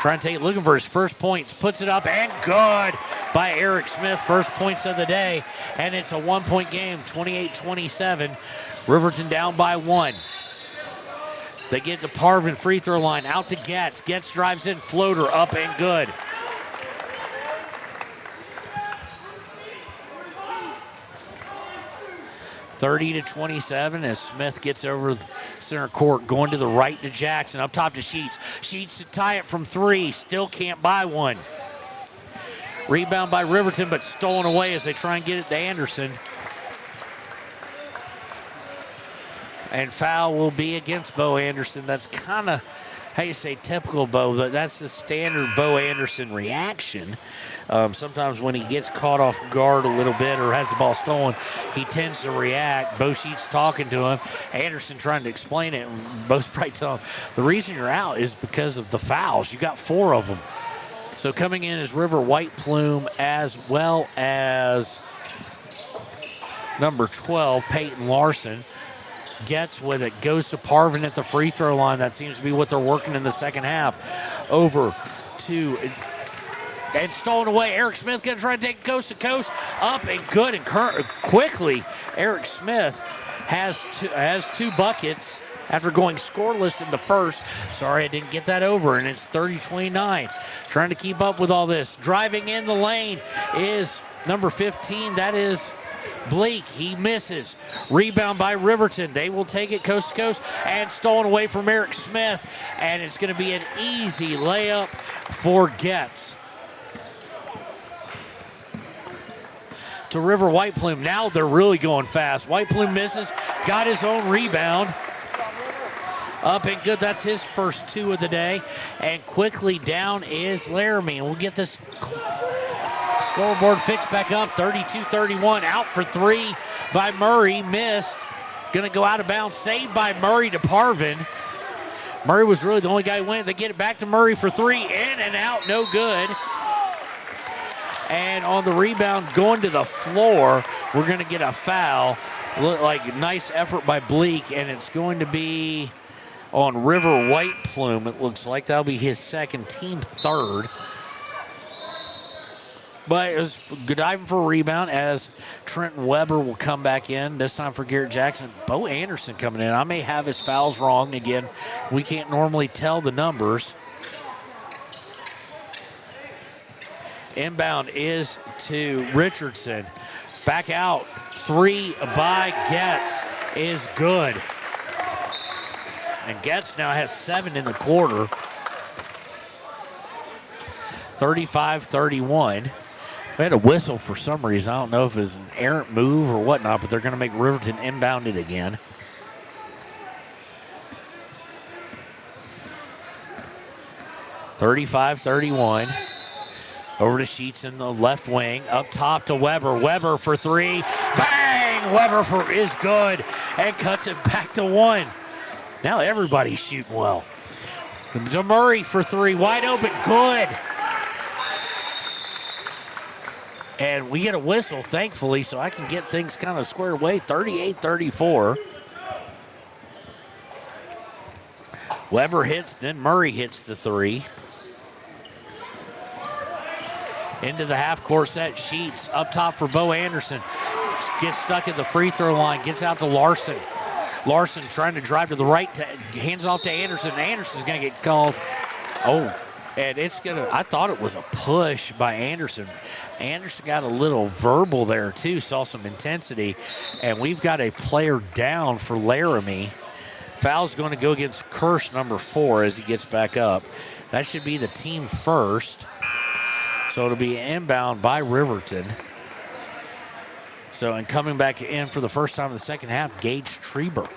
trying to take it, looking for his first points. Puts it up, and good by Eric Smith. First points of the day, and it's a 1-point game, 28-27. Riverton down by one. They get to Parvin, free throw line, out to Getz. Getz drives in, floater, up and good. (30-27) as Smith gets over the center court, going to the right to Jackson, up top to Sheets. Sheets to tie it from three, still can't buy one. Rebound by Riverton, but stolen away as they try and get it to Anderson. And foul will be against Bo Anderson. That's kind of, how you say, typical Bo, but that's the standard Bo Anderson reaction. Sometimes when he gets caught off guard a little bit or has the ball stolen, he tends to react. Bo Sheets talking to him. Anderson trying to explain it. And Bo's probably telling him, the reason you're out is because of the fouls. You got 4 of them. So coming in is River White Plume, as well as number 12, Peyton Larson. Gets with it, goes to Parvin at the free throw line. That seems to be what they're working in the second half. Over to, and stolen away. Eric Smith going to try to take coast to coast. Up and good, and quickly Eric Smith has 2 buckets after going scoreless in the first. Sorry, I didn't get that over, and it's 30-29. Trying to keep up with all this. Driving in the lane is number 15. That is Bleak. He misses. Rebound by Riverton. They will take it coast to coast, and stolen away from Eric Smith, and it's going to be an easy layup for Getz. To River White Plume. Now they're really going fast. White Plume misses, got his own rebound. Up and good. That's his first 2 of the day. And quickly down is Laramie. And we'll get this scoreboard fixed back up. 32-31. Out for 3 by Murray. Missed. Going to go out of bounds. Saved by Murray to Parvin. Murray was really the only guy who went. They get it back to Murray for 3. In and out. No good. And on the rebound, going to the floor, we're going to get a foul. Look like nice effort by Bleak, and it's going to be on River White Plume. It looks like that'll be his second, team third. But it was good diving for a rebound as Trenton Weber will come back in, this time for Garrett Jackson. Bo Anderson coming in. I may have his fouls wrong. Again, we can't normally tell the numbers. Inbound is to Richardson. Back out. 3 by Getz is good. And Getz now has 7 in the quarter. 35-31. We had a whistle for some reason. I don't know if it's an errant move or whatnot, but they're going to make Riverton inbound it again. (35-31). Over to Sheets in the left wing. Up top to Weber. Weber for three. Bang! Weber is good and cuts it back to one. Now everybody's shooting well. To Murray for three. Wide open. Good. And we get a whistle, thankfully, so I can get things kind of squared away. 38-34. Weber hits, then Murray hits the three. Into the half-court set. Sheets up top for Bo Anderson. Gets stuck at the free throw line. Gets out to Larson. Larson trying to drive to the right. Hands off to Anderson. Anderson's going to get called. Oh, and it's going to, I thought it was a push by Anderson. Anderson got a little verbal there, too. Saw some intensity. And we've got a player down for Laramie. Foul's going to go against Kirsch, number 4, as he gets back up. That should be the team first. So it'll be inbound by Riverton. So, and coming back in for the first time in the second half, Gage Treber.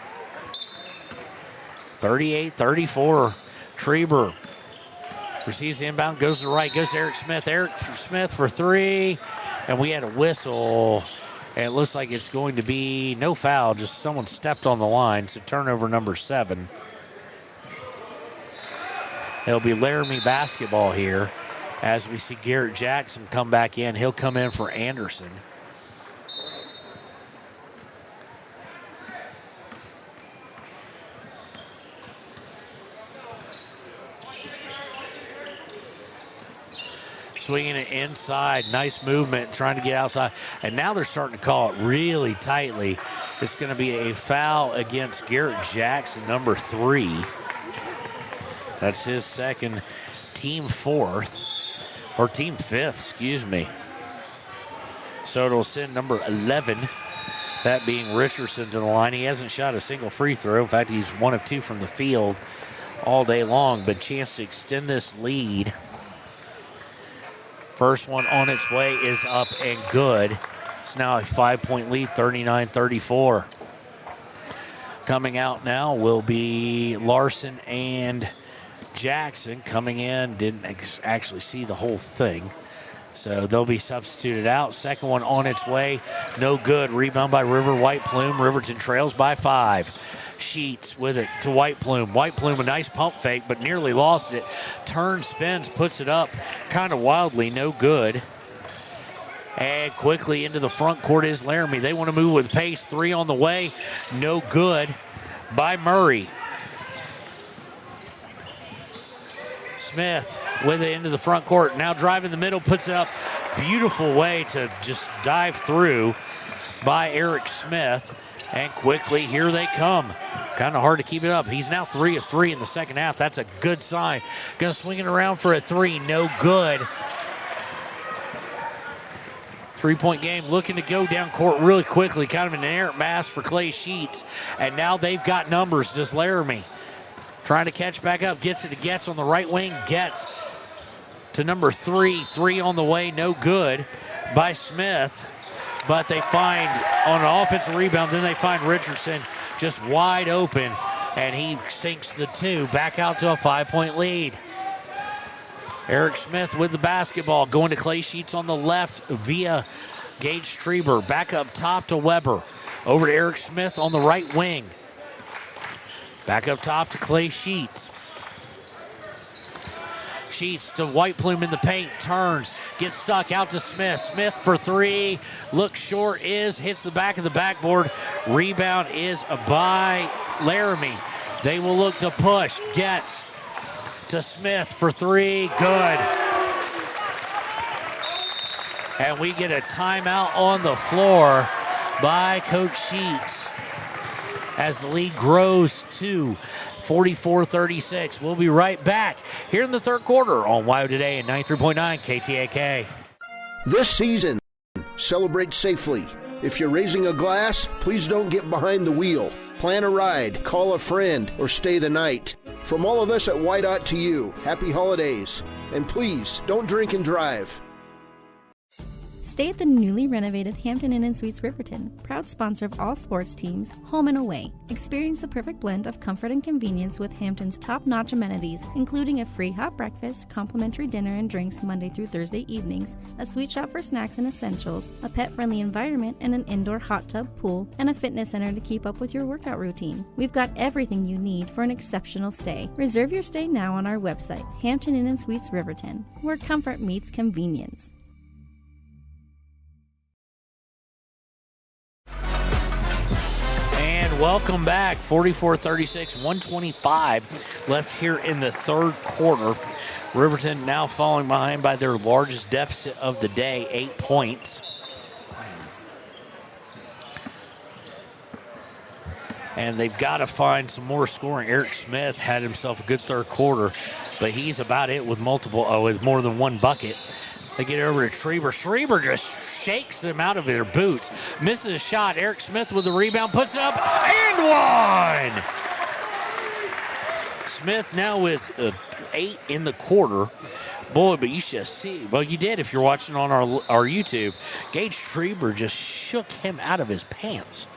38-34, Treber. Receives the inbound, goes to the right, goes to Eric Smith. Eric Smith for three, and we had a whistle. And it looks like it's going to be no foul, just someone stepped on the line. So turnover number 7. It'll be Laramie basketball here. As we see Garrett Jackson come back in, he'll come in for Anderson. Swinging it inside, nice movement, trying to get outside. And now they're starting to call it really tightly. It's going to be a foul against Garrett Jackson, number 3. That's his second, team 4th. Or team 5th, excuse me. So it'll send number 11, that being Richardson, to the line. He hasn't shot a single free throw. In fact, he's 1 of 2 from the field all day long, but chance to extend this lead. First one on its way is up and good. It's now a 5-point lead, 39-34. Coming out now will be Larson and Jackson. Coming in, didn't actually see the whole thing. So they'll be substituted out. Second one on its way, no good. Rebound by River White Plume. Riverton trails by 5. Sheets with it to White Plume. White Plume, a nice pump fake, but nearly lost it. Turns, spins, puts it up kind of wildly, no good. And quickly into the front court is Laramie. They want to move with pace. 3 on the way, no good by Murray. Smith with it into the front court. Now driving the middle, puts it up. Beautiful way to just dive through by Eric Smith. And quickly, here they come. Kind of hard to keep it up. He's now 3 of 3 in the second half. That's a good sign. Gonna swing it around for a 3, no good. 3-point game, looking to go down court really quickly. Kind of an errant mass for Clay Sheets. And now they've got numbers, does Laramie. Trying to catch back up, gets it to Getz on the right wing. Getz to number 3, 3 on the way, no good by Smith. But they find, on an offensive rebound, then they find Richardson just wide open, and he sinks the 2, back out to a 5-point lead. Eric Smith with the basketball, going to Clay Sheets on the left via Gage Treber. Back up top to Weber. Over to Eric Smith on the right wing. Back up top to Clay Sheets. Sheets to White Plume in the paint, turns, gets stuck out to Smith. Smith for 3, looks short, hits the back of the backboard. Rebound is by Laramie. They will look to push. Gets to Smith for 3, good. And we get a timeout on the floor by Coach Sheets as the lead grows to 44-36. We'll be right back here in the third quarter on WYO Today and 93.9 KTAK. This season, celebrate safely. If you're raising a glass, please don't get behind the wheel. Plan a ride, call a friend, or stay the night. From all of us at WYDOT to you, happy holidays. And please, don't drink and drive. Stay at the newly renovated Hampton Inn & Suites Riverton, proud sponsor of all sports teams, home and away. Experience the perfect blend of comfort and convenience with Hampton's top-notch amenities, including a free hot breakfast, complimentary dinner and drinks Monday through Thursday evenings, a sweet shop for snacks and essentials, a pet-friendly environment and an indoor hot tub pool, and a fitness center to keep up with your workout routine. We've got everything you need for an exceptional stay. Reserve your stay now on our website, Hampton Inn & Suites Riverton, where comfort meets convenience. And welcome back. 44-36, 125 left here in the third quarter. Riverton now falling behind by their largest deficit of the day, 8 points. And they've got to find some more scoring. Eric Smith had himself a good third quarter, but he's about it with with more than one bucket. They get over to Schreiber. Schreiber just shakes them out of their boots. Misses a shot. Eric Smith with the rebound, puts it up, and one! Smith now with 8 in the quarter. Boy, but you should see. Well, you did if you're watching on our YouTube. Gage Schreiber just shook him out of his pants.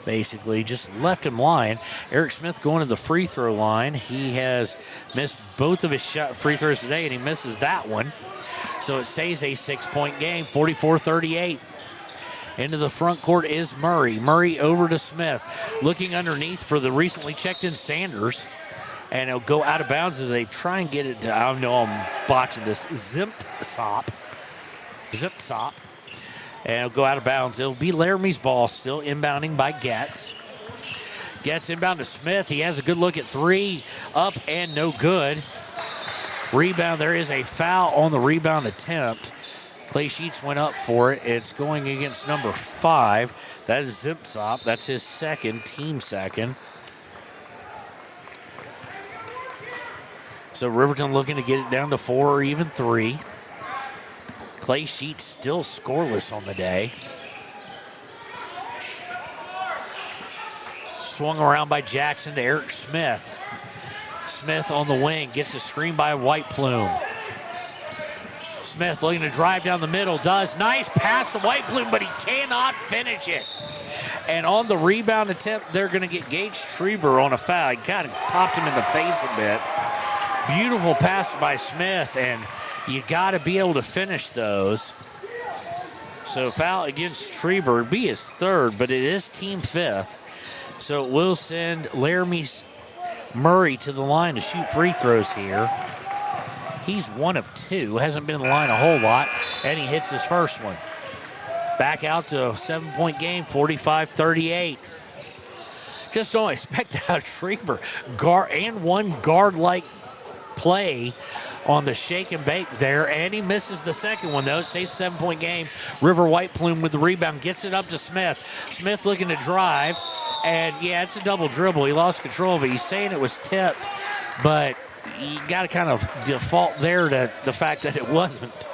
Basically, just left him lying. Eric Smith going to the free throw line. He has missed both of his free throws today, and he misses that one. So it stays a 6-point game, 44-38. Into the front court is Murray. Murray over to Smith. Looking underneath for the recently checked-in Sanders. And it'll go out of bounds as they try and get it to, I know I'm botching this, Zip-Sop. And it'll go out of bounds. It'll be Laramie's ball, still inbounding by Getz. Getz inbound to Smith. He has a good look at three. Up and no good. Rebound, there is a foul on the rebound attempt. Clay Sheets went up for it. It's going against number 5. That is Zip-Sop. That's his second, team second. So Riverton looking to get it down to 4 or even 3. Clay Sheets still scoreless on the day. Swung around by Jackson to Eric Smith. Smith on the wing, gets a screen by White Plume. Smith looking to drive down the middle, does. Nice pass to White Plume, but he cannot finish it. And on the rebound attempt, they're going to get Gage Schreiber on a foul. He kind of popped him in the face a bit. Beautiful pass by Smith, and you got to be able to finish those. So foul against Schreiber, be his third, but it is team 5th. So it will send Laramie's Murray to the line to shoot free throws here. He's 1 of 2, hasn't been in the line a whole lot, and he hits his first one. Back out to a 7-point game, 45-38. Just don't expect that out of Schreiber. One guard-like play on the shake and bake there, and he misses the second one, though. It stays a 7-point game. River White Plume with the rebound, gets it up to Smith. Smith looking to drive, and yeah, it's a double dribble. He lost control of it. He's saying it was tipped, but you got to kind of default there to the fact that it wasn't.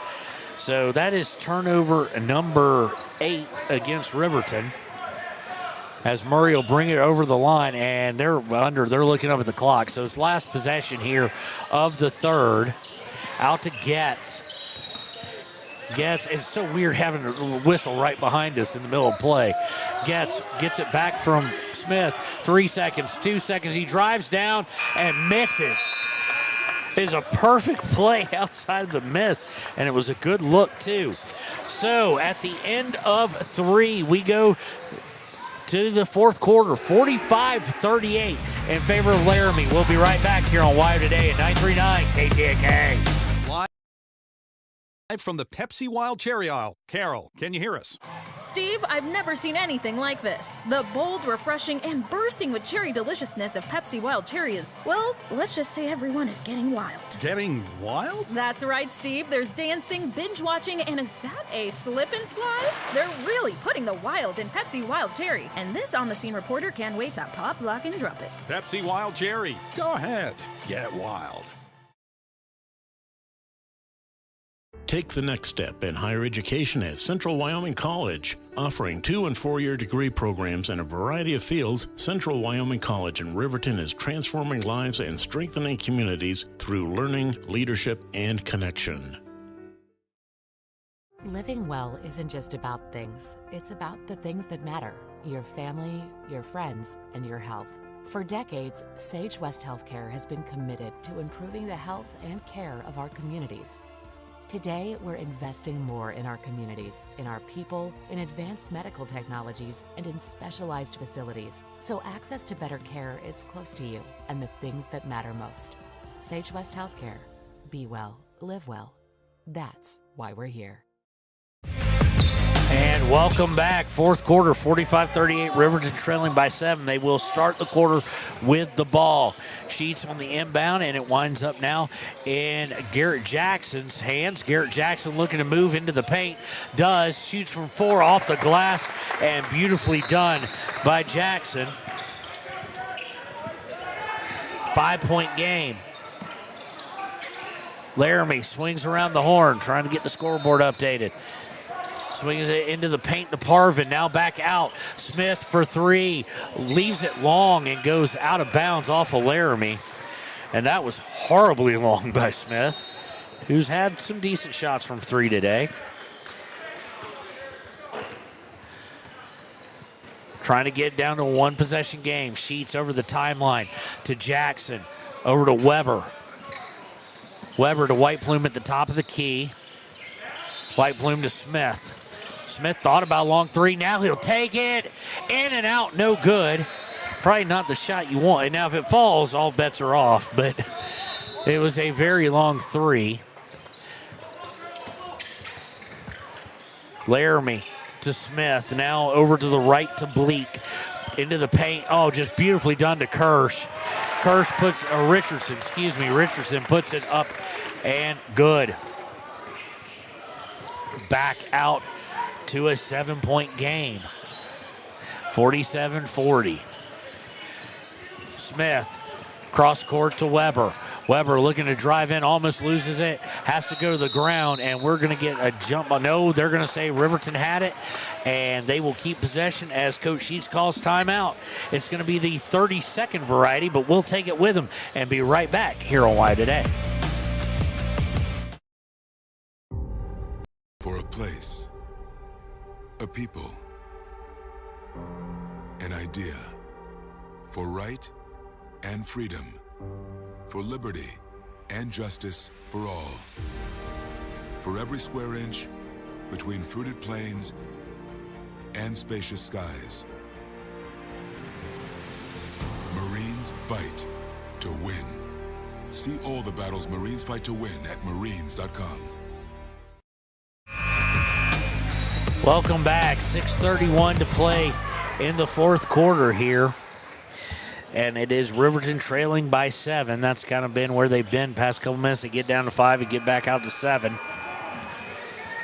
So that is turnover number 8 against Riverton, as Murray will bring it over the line, and they're looking up at the clock. So it's last possession here of the third. Out to Getz. It's so weird having a whistle right behind us in the middle of play. Getz gets it back from Smith. 3 seconds, 2 seconds. He drives down and misses. It is a perfect play outside of the miss, and it was a good look too. So at the end of 3, we go to the fourth quarter, 45-38 in favor of Laramie. We'll be right back here on Wire Today at 939 KTAK. Live from the Pepsi Wild Cherry Aisle. Carol, can you hear us? Steve, I've never seen anything like this. The bold, refreshing, and bursting with cherry deliciousness of Pepsi Wild Cherry is, well, let's just say everyone is getting wild. Getting wild? That's right, Steve. There's dancing, binge-watching, and is that a slip and slide? They're really putting the wild in Pepsi Wild Cherry, and this on-the-scene reporter can't wait to pop, lock, and drop it. Pepsi Wild Cherry. Go ahead. Get wild. Take the next step in higher education at Central Wyoming College. Offering 2- and 4-year degree programs in a variety of fields, Central Wyoming College in Riverton is transforming lives and strengthening communities through learning, leadership, and connection. Living well isn't just about things, it's about the things that matter: your family, your friends, and your health. For decades, Sage West Healthcare has been committed to improving the health and care of our communities. Today, we're investing more in our communities, in our people, in advanced medical technologies, and in specialized facilities, so access to better care is close to you and the things that matter most. Sage West Healthcare. Be well, live well. That's why we're here. And welcome back. Fourth quarter, 45-38, Riverton trailing by 7. They will start the quarter with the ball. Sheets on the inbound, and it winds up now in Garrett Jackson's hands. Garrett Jackson looking to move into the paint. Does. Shoots from 4 off the glass, and beautifully done by Jackson. 5-point game. Laramie swings around the horn, trying to get the scoreboard updated. Swings it into the paint to Parvin. Now back out. Smith for 3. Leaves it long and goes out of bounds off of Laramie. And that was horribly long by Smith, who's had some decent shots from 3 today. Trying to get down to a 1-possession game. Sheets over the timeline to Jackson. Over to Weber. Weber to White Plume at the top of the key. White Plume to Smith. Smith thought about a long 3. Now he'll take it. In and out, no good. Probably not the shot you want. And now if it falls, all bets are off. But it was a very long 3. Laramie to Smith. Now over to the right to Bleak. Into the paint. Oh, just beautifully done to Kirsch. Kirsch puts, Richardson puts it up and good. Back out to a 7-point game. 47-40. Smith, cross court to Weber. Weber looking to drive in, almost loses it, has to go to the ground, and we're going to get a jump. No, they're going to say Riverton had it, and they will keep possession as Coach Sheets calls timeout. It's going to be the 30-second variety, but we'll take it with them and be right back here on Why Today. For a place, a people, an idea, for right and freedom, for liberty and justice for all. For every square inch between fruited plains and spacious skies. Marines fight to win. See all the battles Marines fight to win at marines.com. Welcome back. 6:31 to play in the fourth quarter here. And it is Riverton trailing by 7. That's kind of been where they've been past couple minutes. They get down to 5 and get back out to 7.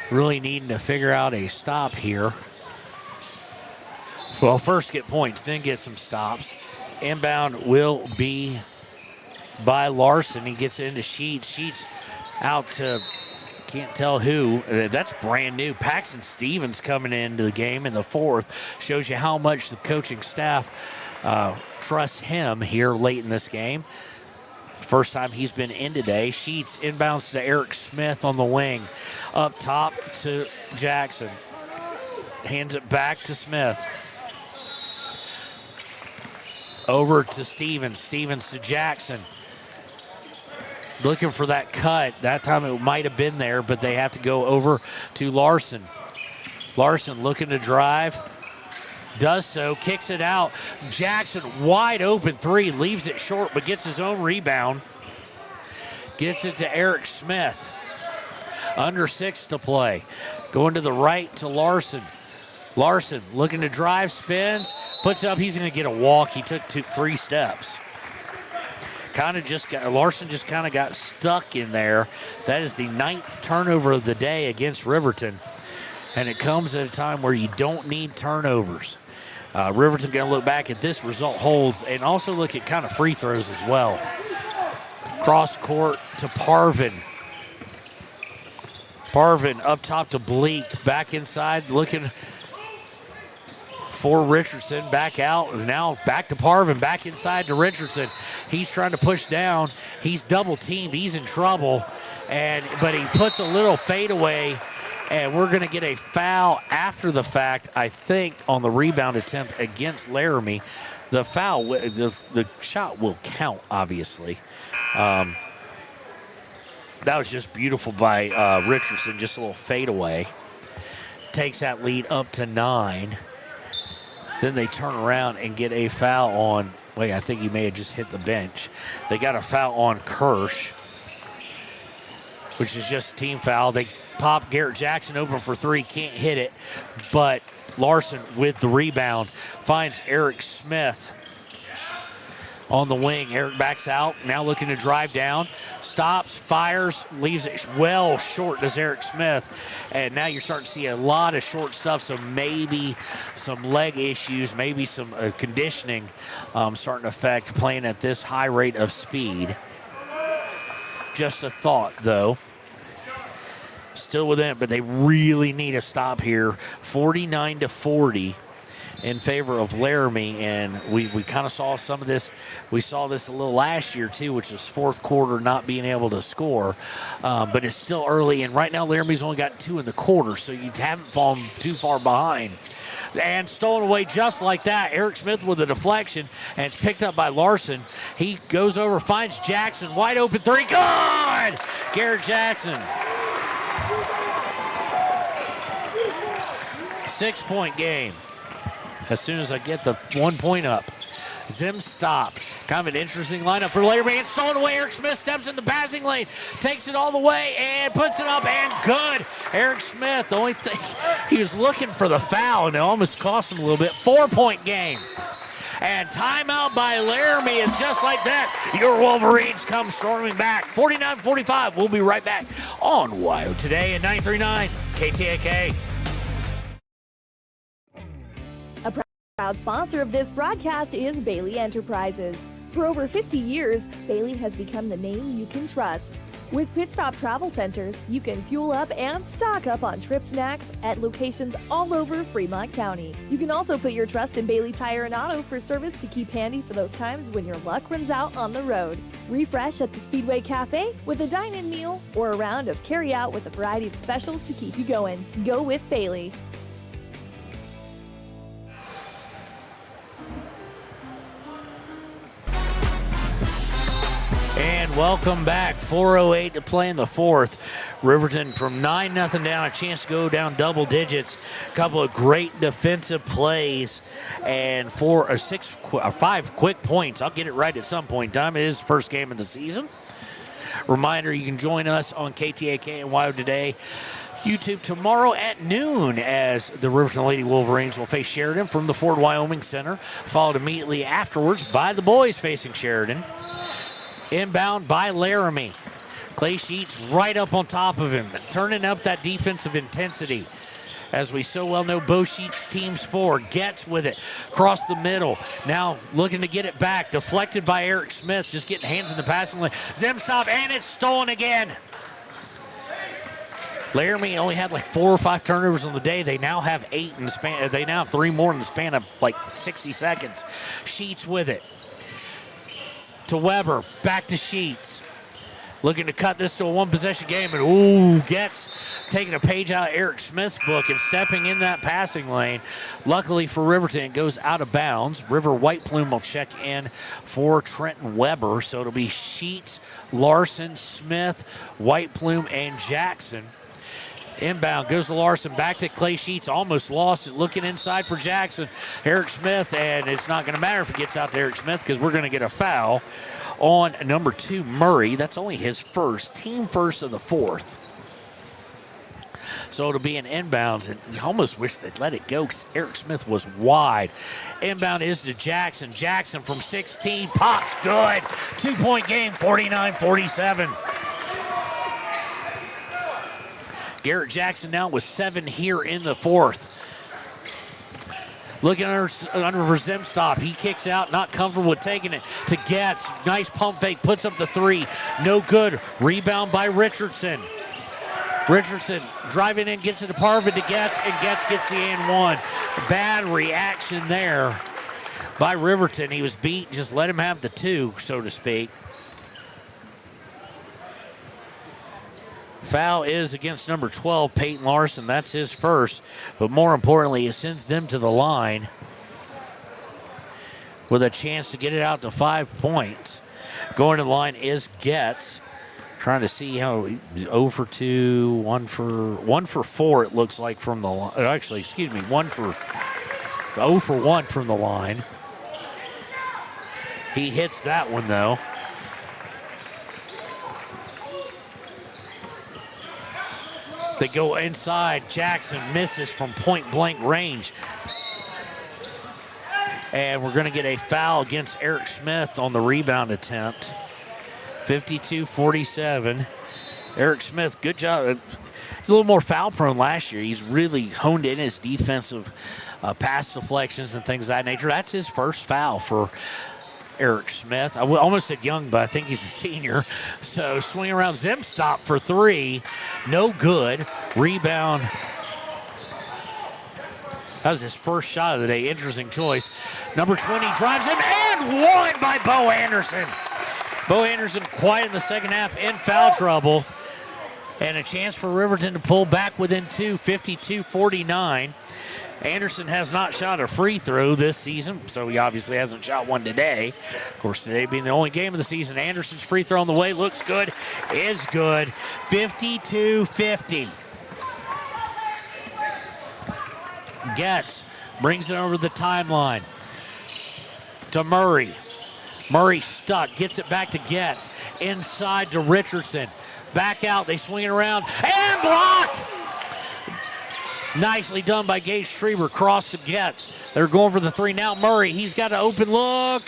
Really needing to figure out a stop here. Well, first get points, then get some stops. Inbound will be by Larson. He gets into Sheets. Sheets out to can't tell who. That's brand new. Paxton Stevens coming into the game in the fourth. Shows you how much the coaching staff trusts him here late in this game. First time he's been in today. Sheets inbounds to Eric Smith on the wing. Up top to Jackson. Hands it back to Smith. Over to Stevens. Stevens to Jackson. Looking for that cut. That time it might have been there, but they have to go over to Larson. Larson looking to drive. Does so, kicks it out. Jackson, wide open 3, leaves it short, but gets his own rebound. Gets it to Eric Smith. Under 6 to play. Going to the right to Larson. Larson looking to drive, spins, puts up. He's going to get a walk. He took 3 steps. Larson just kind of got stuck in there. That is the 9th turnover of the day against Riverton. And it comes at a time where you don't need turnovers. Riverton going to look back at this result holds and also look at kind of free throws as well. Cross court to Parvin. Parvin up top to Bleak. Back inside looking for Richardson. Back out. Now back to Parvin. Back inside to Richardson. He's trying to push down. He's double teamed. He's in trouble. But he puts a little fadeaway And we're going to get a foul after the fact, I think, on the rebound attempt against Laramie. The foul, the shot will count, obviously. That was just beautiful by Richardson, just a little fadeaway. Takes that lead up to 9. Then they turn around and get a foul on, I think he may have just hit the bench. They got a foul on Kirsch, which is just a team foul. They pop Garrett Jackson open for 3, can't hit it, but Larson with the rebound finds Eric Smith on the wing. Eric backs out, now looking to drive down, stops, fires, leaves it well short, does Eric Smith. And now you're starting to see a lot of short stuff, so maybe some leg issues, maybe some conditioning starting to affect playing at this high rate of speed. Just a thought, though. Still within it, but they really need a stop here. 49-40 in favor of Laramie, and we kind of saw some of this. We saw this a little last year, too, which was fourth quarter not being able to score. But it's still early, and right now Laramie's only got 2 in the quarter, so you haven't fallen too far behind. And stolen away just like that. Eric Smith with a deflection, and it's picked up by Larson. He goes over, finds Jackson, wide open 3, good! Garrett Jackson. 6-point game. As soon as I get the 1 point up. Zim stop. Kind of an interesting lineup for Laramie. It's stolen away. Eric Smith steps in the passing lane, takes it all the way, and puts it up, and good. Eric Smith, the only thing, he was looking for the foul, and it almost cost him a little bit. 4-point game. And timeout by Laramie is just like that. Your Wolverines come storming back. 49-45. We'll be right back on WYO Today at 93.9 KTAK. A proud sponsor of this broadcast is Bailey Enterprises. For over 50 years, Bailey has become the name you can trust. With Pit Stop Travel Centers, you can fuel up and stock up on trip snacks at locations all over Fremont County. You can also put your trust in Bailey Tire and Auto for service to keep handy for those times when your luck runs out on the road. Refresh at the Speedway Cafe with a dine-in meal or a round of carry-out with a variety of specials to keep you going. Go with Bailey. And welcome back. 4:08 to play in the fourth. Riverton from 9-0 down, a chance to go down double digits. A couple of great defensive plays and 5 quick points. I'll get it right at some point in time. It is the first game of the season. Reminder, you can join us on KTAK and WYO Today YouTube tomorrow at noon as the Riverton Lady Wolverines will face Sheridan from the Ford Wyoming Center, followed immediately afterwards by the boys facing Sheridan. Inbound by Laramie. Clay Sheets right up on top of him, turning up that defensive intensity. As we so well know, Bo Sheets teams 4, gets with it, across the middle. Now looking to get it back, deflected by Eric Smith, just getting hands in the passing lane. Zemstop, and it's stolen again. Laramie only had like 4 or 5 turnovers on the day. They now have 8 in the span. They now have 3 more in the span of like 60 seconds. Sheets with it. To Weber, back to Sheets. Looking to cut this to a 1-possession game, and gets taking a page out of Eric Smith's book and stepping in that passing lane. Luckily for Riverton, it goes out of bounds. River White Plume will check in for Trenton Weber, so it'll be Sheets, Larson, Smith, White Plume, and Jackson. Inbound goes to Larson, back to Clay Sheets, almost lost it, looking inside for Jackson. Eric Smith, and it's not going to matter if it gets out to Eric Smith because we're going to get a foul on number 2, Murray. That's only his first, team first of the fourth. So it'll be an inbounds, and you almost wish they'd let it go because Eric Smith was wide. Inbound is to Jackson. Jackson from 16, pops good. 2-point game, 49-47. Garrett Jackson now with 7 here in the fourth. Looking under for Zemstop. He kicks out, not comfortable with taking it to Getz. Nice pump fake, puts up the 3. No good. Rebound by Richardson. Richardson driving in, gets it to Parvin to Getz, and Getz gets the and 1. Bad reaction there by Riverton. He was beat, just let him have the 2, so to speak. Foul is against number 12, Peyton Larson. That's his first. But more importantly, it sends them to the line with a chance to get it out to 5 points. Going to the line is Getz. Trying to see how 0 for 2, 1 for 4 it looks like from the line. Actually, excuse me, 0 for 1 from the line. He hits that one though. They go inside. Jackson misses from point blank range. And we're going to get a foul against Eric Smith on the rebound attempt. 52-47. Eric Smith, good job. He's a little more foul prone last year. He's really honed in his defensive pass deflections and things of that nature. That's his first foul for Eric Smith. I almost said young, but I think he's a senior. So swing around, Zim stop for 3. No good. Rebound. That was his first shot of the day. Interesting choice. Number 20 drives him and one by Bo Anderson. Bo Anderson quiet in the second half in foul trouble. And a chance for Riverton to pull back within 2, 52-49. Anderson has not shot a free throw this season, so he obviously hasn't shot one today. Of course, today being the only game of the season, Anderson's free throw on the way looks good, is good. 52-50. Getz brings it over the timeline to Murray. Murray stuck, gets it back to Getz. Inside to Richardson. Back out, they swing it around, and blocked! Nicely done by Gage Schreiber, cross to Getz. They're going for the 3 now. Murray, he's got an open look.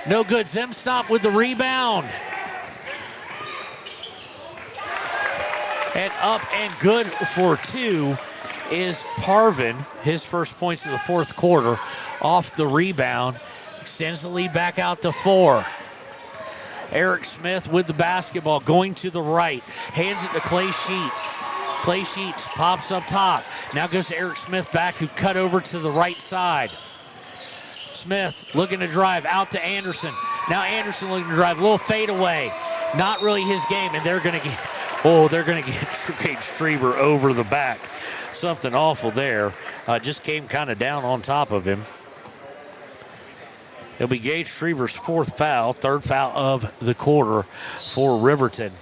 No good. Zim stop with the rebound. And up and good for 2 is Parvin. His first points of the fourth quarter off the rebound. Extends the lead back out to 4. Eric Smith with the basketball going to the right. Hands it to Clay Sheets. Clay Sheets pops up top. Now goes to Eric Smith back, who cut over to the right side. Smith looking to drive out to Anderson. Now Anderson looking to drive. A little fade away. Not really his game, and they're going to get Gage Schreiber over the back. Something awful there. Just came kind of down on top of him. It'll be Gage Schreiber's 4th foul, 3rd foul of the quarter for Riverton.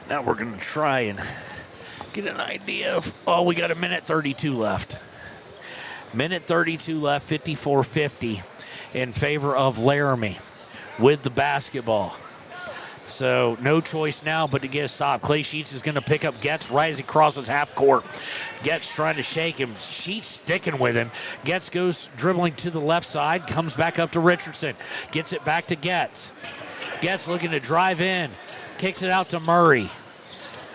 Now we're going to try and get an idea of, we got a minute 32 left. Minute 32 left, 54-50 in favor of Laramie with the basketball. So no choice now but to get a stop. Clay Sheets is going to pick up Getz right as he crosses half court. Getz trying to shake him. Sheets sticking with him. Getz goes dribbling to the left side, comes back up to Richardson. Gets it back to Getz. Getz looking to drive in. Kicks it out to Murray.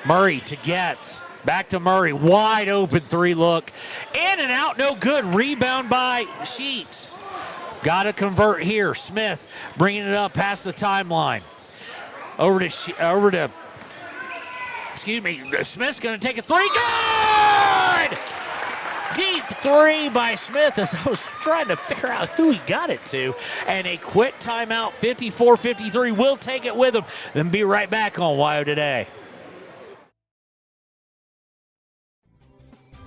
Murray to Getz. Back to Murray. Wide open 3 look. In and out, no good. Rebound by Sheets. Got to convert here. Smith bringing it up past the timeline. Smith's going to take a 3. Good! Deep 3 by Smith, as I was trying to figure out who he got it to. And a quick timeout, 54-53. We'll take it with him. Then be right back on WYO Today.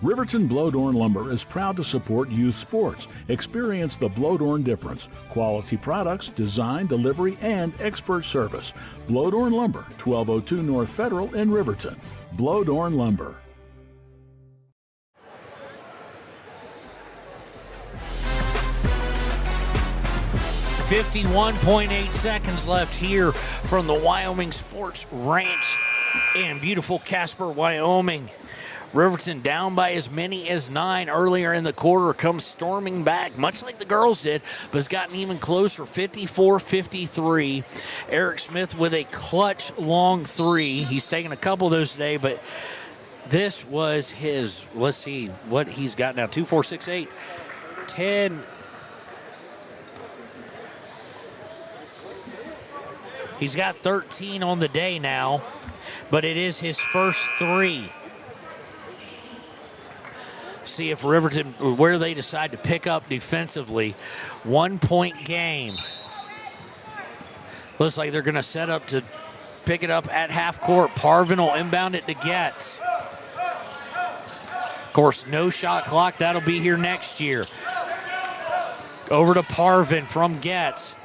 Riverton Blodorn Lumber is proud to support youth sports. Experience the Blodorn difference. Quality products, design, delivery, and expert service. Blodorn Lumber, 1202 North Federal in Riverton. Blodorn Lumber. .8 seconds left here from the Wyoming Sports Ranch in beautiful Casper, Wyoming. Riverton down by as many as 9 earlier in the quarter, comes storming back, much like the girls did, but has gotten even closer, 54-53. Eric Smith with a clutch long 3. He's taken a couple of those today, but this was his, let's see what he's got now, 2, 4, 6, 8, 10. He's got 13 on the day now, but it is his first 3. See if Riverton, where they decide to pick up defensively. 1-point game. Looks like they're going to set up to pick it up at half court. Parvin will inbound it to Getz. Of course, no shot clock. That'll be here next year. Over to Parvin from Getz.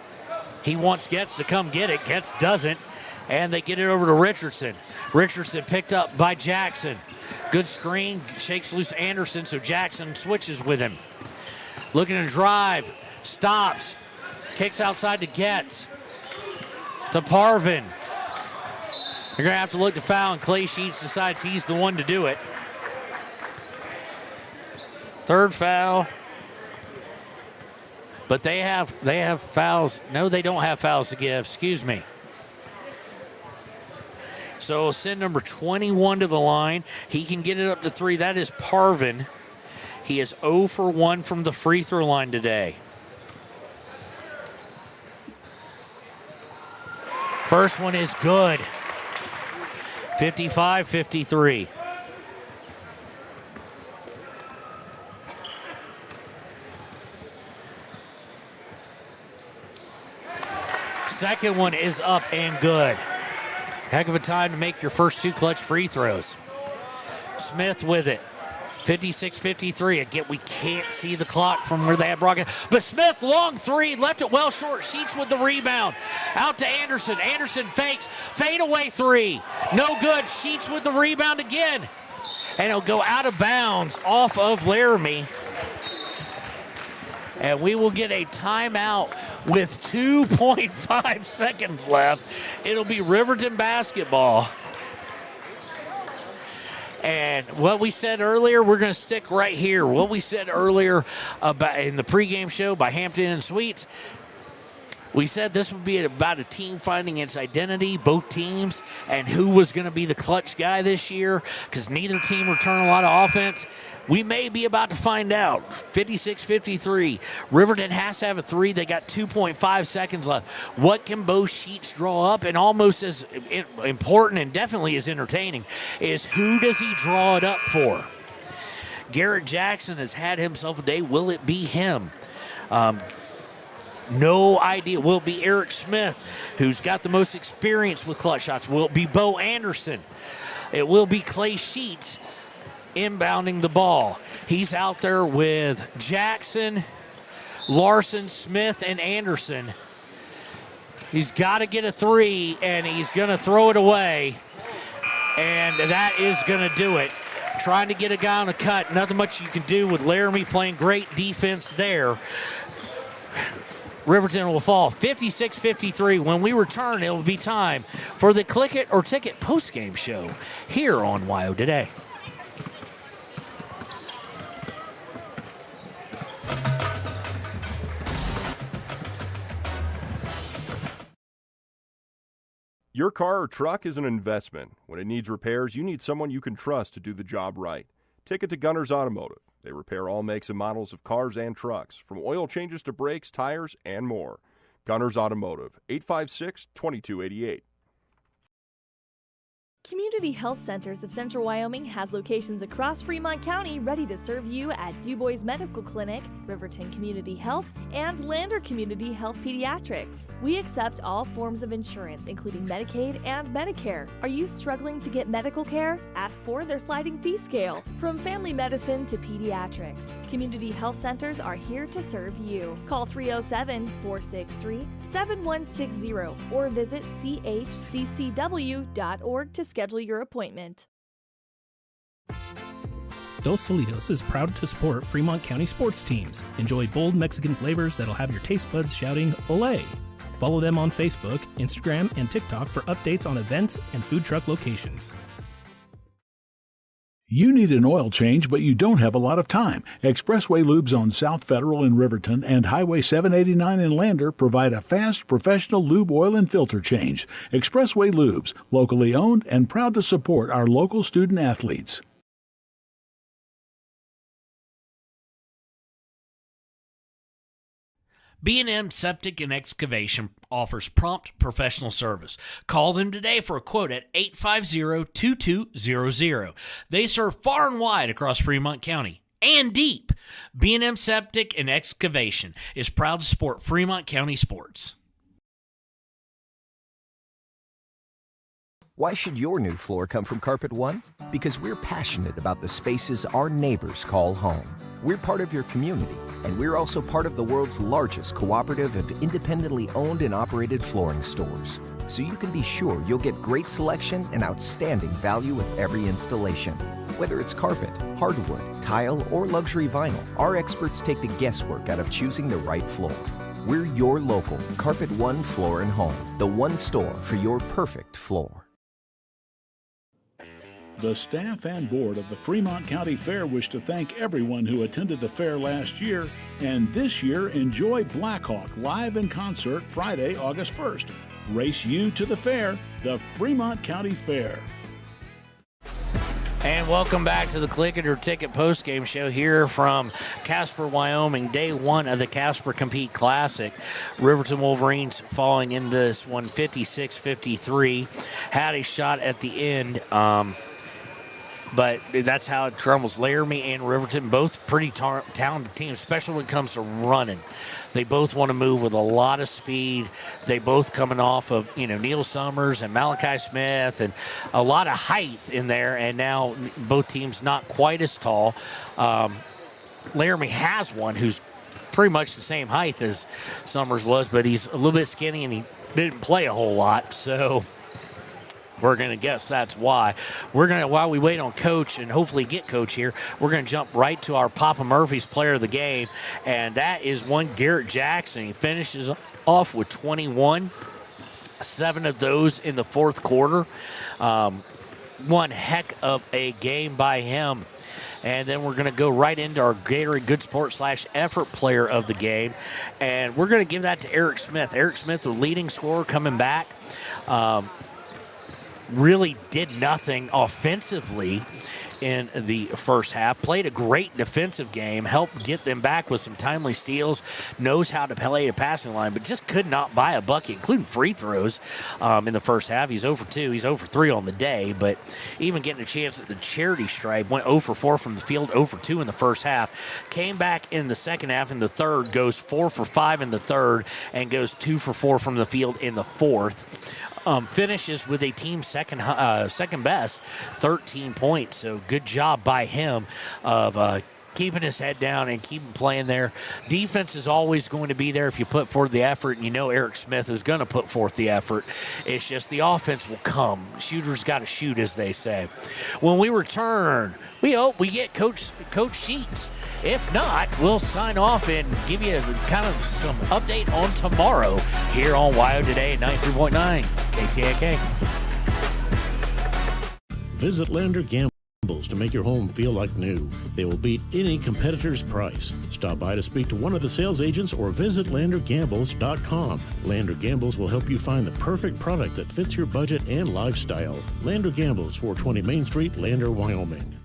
He wants Getz to come get it. Getz doesn't. And they get it over to Richardson. Richardson picked up by Jackson. Good screen. Shakes loose Anderson, so Jackson switches with him. Looking to drive. Stops. Kicks outside to Getz. To Parvin. They're going to have to look to foul, and Clay Sheets decides he's the one to do it. Third foul. But they have fouls. No, they don't have fouls to give. Excuse me. So we'll send number 21 to the line. He can get it up to 3. That is Parvin. He is 0 for 1 from the free throw line today. First one is good. 55-53. Second one is up and good. Heck of a time to make your first 2 clutch free throws. Smith with it. 56-53. Again, we can't see the clock from where they have broadcast. But Smith, long 3, left it well short. Sheets with the rebound. Out to Anderson. Anderson fakes. Fade away 3. No good. Sheets with the rebound again. And it'll go out of bounds off of Laramie. And we will get a timeout with 2.5 seconds left. It'll be Riverton basketball. And what we said earlier, we're going to stick right here. What we said earlier about in the pregame show by Hampton and Sweets, we said this would be about a team finding its identity, both teams, and who was going to be the clutch guy this year, because neither team returned a lot of offense. We may be about to find out. 56-53. Riverton has to have a 3. They got 2.5 seconds left. What can both Sheets draw up? And almost as important and definitely as entertaining is who does he draw it up for? Garrett Jackson has had himself a day. Will it be him? No idea. Will it be Eric Smith, who's got the most experience with clutch shots? Will it be Bo Anderson? It will be Clay Sheets inbounding the ball. He's out there with Jackson, Larson, Smith, and Anderson. He's got to get a 3, and he's going to throw it away. And that is going to do it. Trying to get a guy on a cut. Nothing much you can do with Laramie playing great defense there. Riverton will fall 56-53. When we return, it will be time for the Click It or Ticket postgame show here on WYO Today. Your car or truck is an investment. When it needs repairs, you need someone you can trust to do the job right. Take it to Gunners Automotive. They repair all makes and models of cars and trucks, from oil changes to brakes, tires, and more. Gunners Automotive, 856-2288. Community Health Centers of Central Wyoming has locations across Fremont County ready to serve you at DuBois Medical Clinic, Riverton Community Health, and Lander Community Health Pediatrics. We accept all forms of insurance, including Medicaid and Medicare. Are you struggling to get medical care? Ask for their sliding fee scale. From family medicine to pediatrics, Community Health Centers are here to serve you. Call 307-463-7160 or visit chccw.org to schedule your appointment. Dos Solitos is proud to support Fremont County sports teams. Enjoy bold Mexican flavors that'll have your taste buds shouting "Olé!" Follow them on Facebook, Instagram, and TikTok for updates on events and food truck locations. You need an oil change, but you don't have a lot of time. Expressway Lubes on South Federal in Riverton and Highway 789 in Lander provide a fast, professional lube oil and filter change. Expressway Lubes, locally owned and proud to support our local student athletes. B&M Septic and Excavation offers prompt professional service. Call them today for a quote at 850-2200. They serve far and wide across Fremont County and deep. B&M Septic and Excavation is proud to support Fremont County sports. Why should your new floor come from Carpet One? Because we're passionate about the spaces our neighbors call home. We're part of your community, and we're also part of the world's largest cooperative of independently owned and operated flooring stores. So you can be sure you'll get great selection and outstanding value with every installation. Whether it's carpet, hardwood, tile, or luxury vinyl, our experts take the guesswork out of choosing the right floor. We're your local Carpet One Floor and Home, the one store for your perfect floor. The staff and board of the Fremont County Fair wish to thank everyone who attended the fair last year, and this year enjoy Blackhawk live in concert Friday, August 1st. Race you to the fair, the Fremont County Fair. And welcome back to the Click It or Ticket postgame show here from Casper, Wyoming, day one of the Casper Compete Classic. Riverton Wolverines falling in this one 56-53. Had a shot at the end, but that's how it crumbles. Laramie and Riverton, both pretty talented teams, especially when it comes to running. They both want to move with a lot of speed. They both coming off of, Neil Summers and Malachi Smith and a lot of height in there, and now both teams not quite as tall. Laramie has one who's pretty much the same height as Summers was, but he's a little bit skinny and he didn't play a whole lot, so we're going to guess that's why. While we wait on Coach and hopefully get Coach here, we're going to jump right to our Papa Murphy's player of the game, and that is one Garrett Jackson. He finishes off with 21, 7 of those in the fourth quarter. One heck of a game by him. And then we're going to go right into our Gatorade Good Sport / Effort player of the game, and we're going to give that to Eric Smith. Eric Smith, the leading scorer, coming back. Really did nothing offensively in the first half. Played a great defensive game, helped get them back with some timely steals, knows how to play a passing line, but just could not buy a bucket, including free throws in the first half. He's 0 for 2. He's 0 for 3 on the day, but even getting a chance at the charity stripe, went 0 for 4 from the field, 0 for 2 in the first half. Came back in the second half in the third, goes 4 for 5 in the third, and goes 2 for 4 from the field in the fourth. Finishes with a team second best, 13 points. So good job by him of keeping his head down and keeping playing there. Defense is always going to be there if you put forth the effort, and Eric Smith is going to put forth the effort. It's just the offense will come. Shooters got to shoot, as they say. When we return, we hope we get Coach Sheets. If not, we'll sign off and give you kind of some update on tomorrow here on WYO Today at 93.9 KTAK. Visit Lander Gambles to make your home feel like new. They will beat any competitor's price. Stop by to speak to one of the sales agents or visit LanderGambles.com. Lander Gambles will help you find the perfect product that fits your budget and lifestyle. Lander Gambles, 420 Main Street, Lander, Wyoming.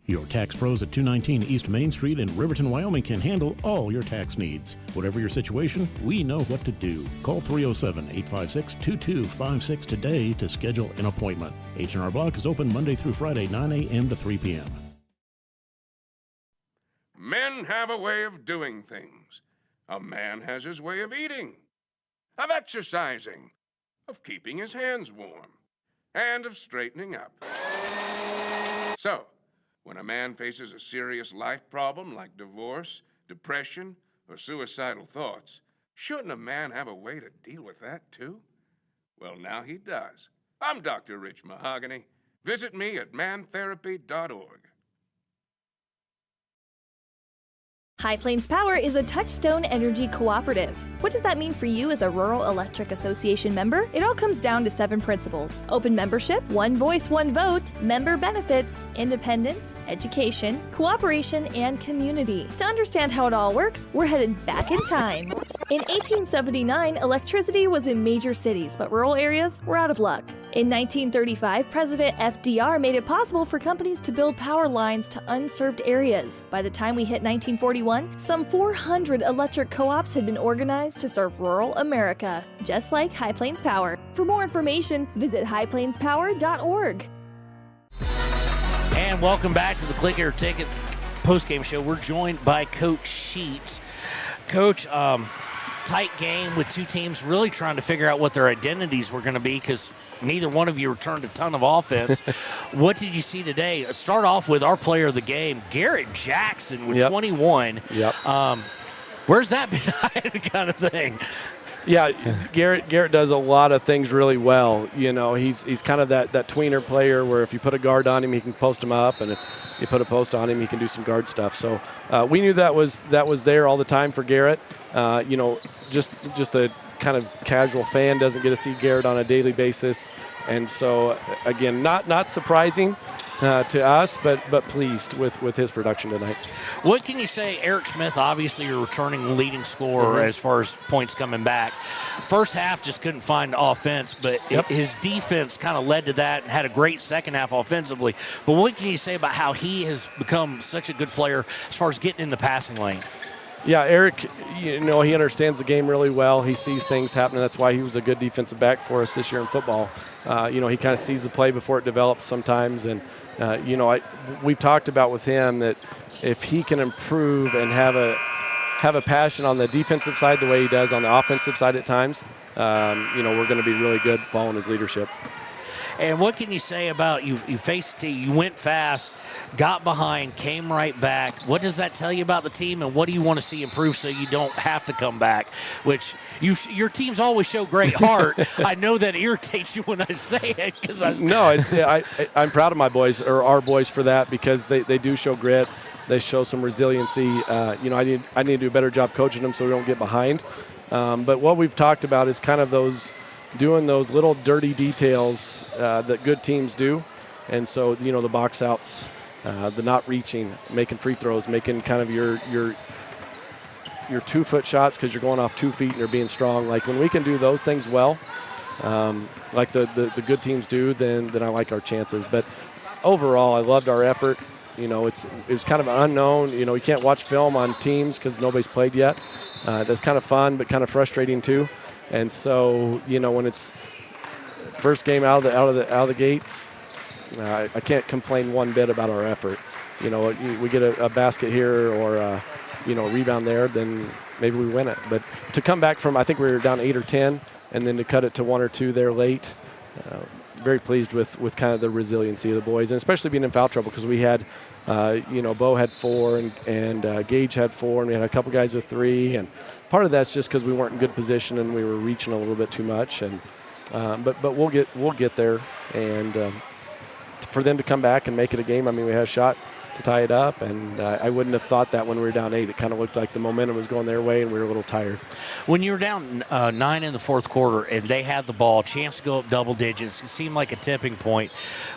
Your tax pros at 219 East Main Street in Riverton, Wyoming can handle all your tax needs. Whatever your situation, we know what to do. Call 307-856-2256 today to schedule an appointment. H&R Block is open Monday through Friday, 9 a.m. to 3 p.m. Men have a way of doing things. A man has his way of eating, of exercising, of keeping his hands warm, and of straightening up. So, when a man faces a serious life problem like divorce, depression, or suicidal thoughts, shouldn't a man have a way to deal with that too? Well, now he does. I'm Dr. Rich Mahogany. Visit me at mantherapy.org. High Plains Power is a Touchstone Energy cooperative. What does that mean for you as a Rural Electric Association member? It all comes down to 7 principles: open membership, one voice, one vote, member benefits, independence, education, cooperation, and community. To understand how it all works, we're headed back in time. In 1879, electricity was in major cities, but rural areas were out of luck. In 1935, President FDR made it possible for companies to build power lines to unserved areas. By the time we hit 1941, some 400 electric co-ops had been organized to serve rural America, just like High Plains Power. For more information, visit highplainspower.org. And welcome back to the Click It or Ticket postgame show. We're joined by Coach Sheets. Coach, tight game with two teams really trying to figure out what their identities were going to be because neither one of you returned a ton of offense. What did you see today? Start off with our player of the game, Garrett Jackson, with 21. Where's that been kind of thing? Yeah, Garrett does a lot of things really well. He's kind of that tweener player where if you put a guard on him, he can post him up, and if you put a post on him, he can do some guard stuff. So we knew that was there all the time for Garrett. Just a kind of casual fan doesn't get to see Garrett on a daily basis, and so again, not surprising to us, but pleased with his production tonight. What can you say? Eric Smith, obviously your returning leading scorer as far as points coming back. First half just couldn't find offense, but his defense kind of led to that and had a great second half offensively. But what can you say about how he has become such a good player as far as getting in the passing lane? Yeah, Eric, he understands the game really well. He sees things happening. That's why he was a good defensive back for us this year in football. He kind of sees the play before it develops sometimes. And, we've talked about with him that if he can improve and have a passion on the defensive side the way he does on the offensive side at times, we're going to be really good following his leadership. And what can you say about you went fast, got behind, came right back. What does that tell you about the team, and what do you want to see improve so you don't have to come back? Which your teams always show great heart. I know that irritates you when I say it. No, I'm proud of my boys, or our boys, for that, because they do show grit. They show some resiliency. I need to do a better job coaching them so we don't get behind. But what we've talked about is kind of doing those little dirty details that good teams do. And so, the box outs, the not reaching, making free throws, making kind of your 2-foot shots because you're going off 2 feet and you're being strong. Like when we can do those things well, like the good teams do, then I like our chances. But overall, I loved our effort. It's kind of an unknown. You can't watch film on teams because nobody's played yet. That's kind of fun, but kind of frustrating too. And so, when it's first game out of the gates, I can't complain one bit about our effort. We get a basket here or a rebound there, then maybe we win it. But to come back from, I think we were down 8 or 10, and then to cut it to 1 or 2 there late, very pleased with kind of the resiliency of the boys, and especially being in foul trouble because we had, Bo had 4 and Gage had 4, and we had a couple guys with 3, and part of that's just because we weren't in good position and we were reaching a little bit too much, and but we'll get there, and for them to come back and make it a game. I mean, we had a shot to tie it up, and I wouldn't have thought that when we were down 8. It kind of looked like the momentum was going their way, and we were a little tired. When you were down 9 in the fourth quarter and they had the ball, chance to go up double digits, it seemed like a tipping point.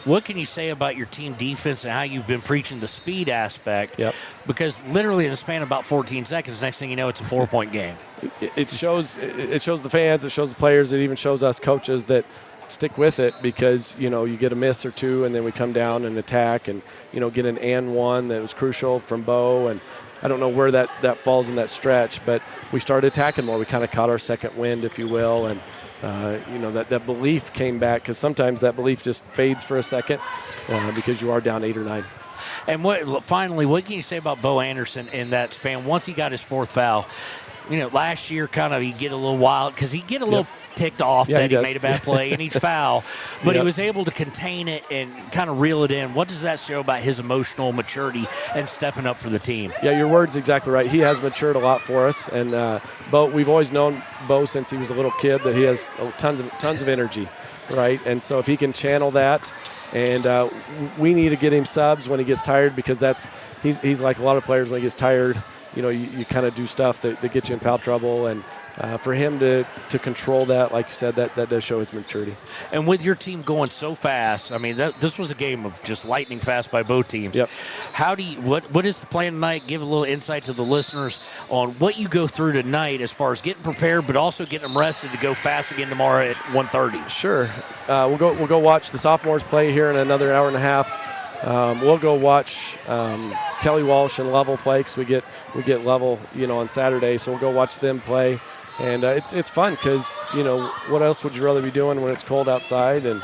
What can you say about your team defense and how you've been preaching the speed aspect? Yep. Because literally in the span of about 14 seconds, next thing you know, it's a 4-point game. It shows the fans, it shows the players, it even shows us coaches that stick with it because, you get a miss or 2 and then we come down and attack and, get an and 1 that was crucial from Bo. And I don't know where that falls in that stretch, but we started attacking more. We kind of caught our second wind, if you will. And, that belief came back because sometimes that belief just fades for a second because you are down 8 or 9. And what can you say about Bo Anderson in that span once he got his 4th foul? Last year kind of he'd get a little wild because he'd get a little ticked off that he made a bad play and he'd foul, but he was able to contain it and kind of reel it in. What does that show about his emotional maturity and stepping up for the team? Yeah, your word's exactly right. He has matured a lot for us, and Bo, we've always known Bo since he was a little kid that he has tons of energy, right? And so if he can channel that, and we need to get him subs when he gets tired because he's like a lot of players when he gets tired. You kind of do stuff that gets you in foul trouble, and for him to control that, like you said, that does show his maturity. And with your team going so fast, I mean, this was a game of just lightning fast by both teams. Yep. What is the plan tonight? Give a little insight to the listeners on what you go through tonight as far as getting prepared, but also getting them rested to go fast again tomorrow at 1:30. Sure. We'll go watch the sophomores play here in another hour and a half. We'll go watch Kelly Walsh and Level play because we get Level, on Saturday. So we'll go watch them play, and it's fun because what else would you rather be doing when it's cold outside and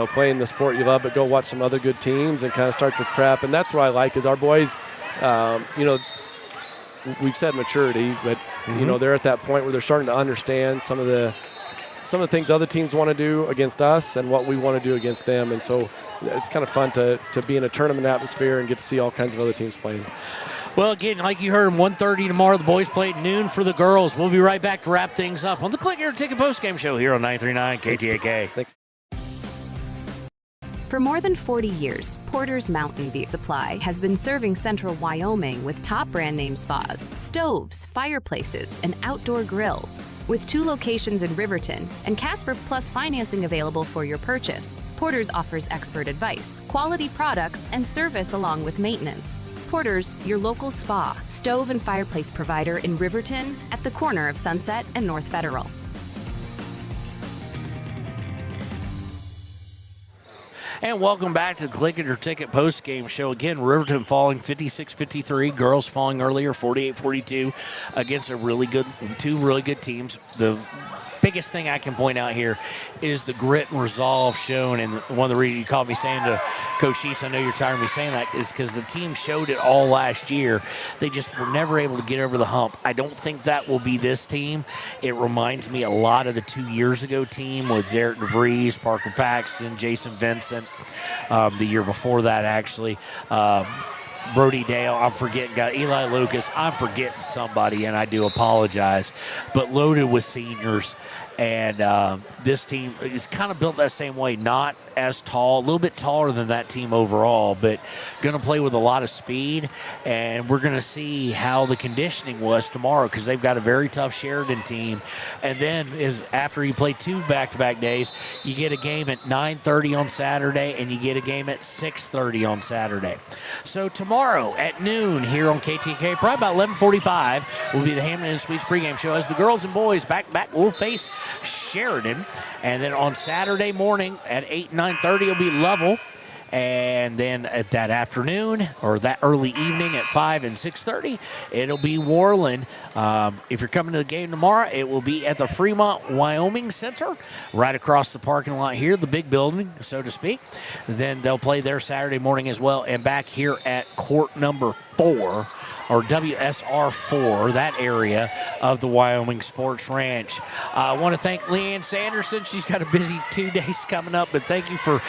playing the sport you love, but go watch some other good teams and kind of start to prep. And that's what I like is our boys. We've said maturity, but You know, they're at that point where they're starting to understand some of the things other teams want to do against us and what we want to do against them. And so it's kind of fun to be in a tournament atmosphere and get to see all kinds of other teams playing. Well, again, like you heard, 1:30 tomorrow. The boys play at noon for the girls. We'll be right back to wrap things up on the Click Your Ticket postgame show here on 939 KTAK. Thanks. For more than 40 years, Porter's Mountain View Supply has been serving central Wyoming with top brand name spas, stoves, fireplaces, and outdoor grills. With 2 locations in Riverton and Casper Plus financing available for your purchase, Porter's offers expert advice, quality products, and service along with maintenance. Porter's, your local spa, stove, and fireplace provider in Riverton at the corner of Sunset and North Federal. And welcome back to the Click Your Ticket post-game show. Again, Riverton falling 56-53. Girls falling earlier 48-42 against two really good teams. The biggest thing I can point out here is the grit and resolve shown. And one of the reasons you caught me saying to Coach Sheets, I know you're tired of me saying that, is because the team showed it all last year. They just were never able to get over the hump. I don't think that will be this team. It reminds me a lot of the 2 years ago team with Derek DeVries, Parker Paxton, Jason Vincent. The year before that, actually. Brody Dale, I'm forgetting, Eli Lucas, I'm forgetting somebody, and I do apologize. But loaded with seniors, and this team is kind of built that same way, not as tall, a little bit taller than that team overall, but going to play with a lot of speed, and we're going to see how the conditioning was tomorrow because they've got a very tough Sheridan team. And then after you play 2 back-to-back days, you get a game at 9:30 on Saturday, and you get a game at 6:30 on Saturday. So tomorrow at noon here on KTK, probably about 11:45, will be the Hammond and Sweets pregame show as the girls and boys back will face Sheridan. And then on Saturday morning at 8 and 9:30 it'll be Lovell. And then at that afternoon or that early evening at 5 and 6:30, it'll be Worland. If you're coming to the game tomorrow, it will be at the Fremont, Wyoming Center, right across the parking lot here, the big building, so to speak. Then they'll play there Saturday morning as well. And back here at court number 4, or WSR4, that area of the Wyoming Sports Ranch. I want to thank Leanne Sanderson. She's got a busy 2 days coming up, but thank you for,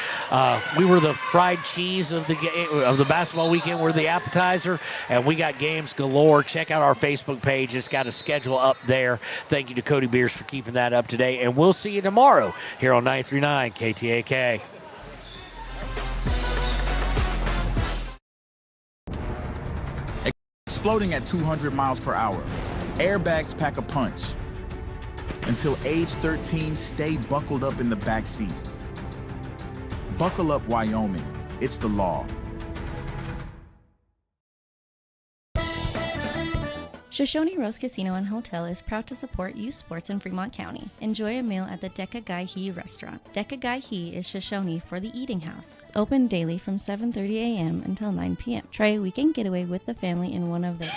we were the fried cheese of the basketball weekend. We're the appetizer, and we got games galore. Check out our Facebook page. It's got a schedule up there. Thank you to Cody Beers for keeping that up to date, and we'll see you tomorrow here on 939 KTAK. Exploding at 200 miles per hour. Airbags pack a punch. Until age 13, stay buckled up in the back seat. Buckle up, Wyoming. It's the law. Shoshone Rose Casino and Hotel is proud to support youth sports in Fremont County. Enjoy a meal at the Dekagaihi restaurant. Dekagaihi is Shoshone for the eating house. Open daily from 7:30 a.m. until 9 p.m. Try a weekend getaway with the family in one of their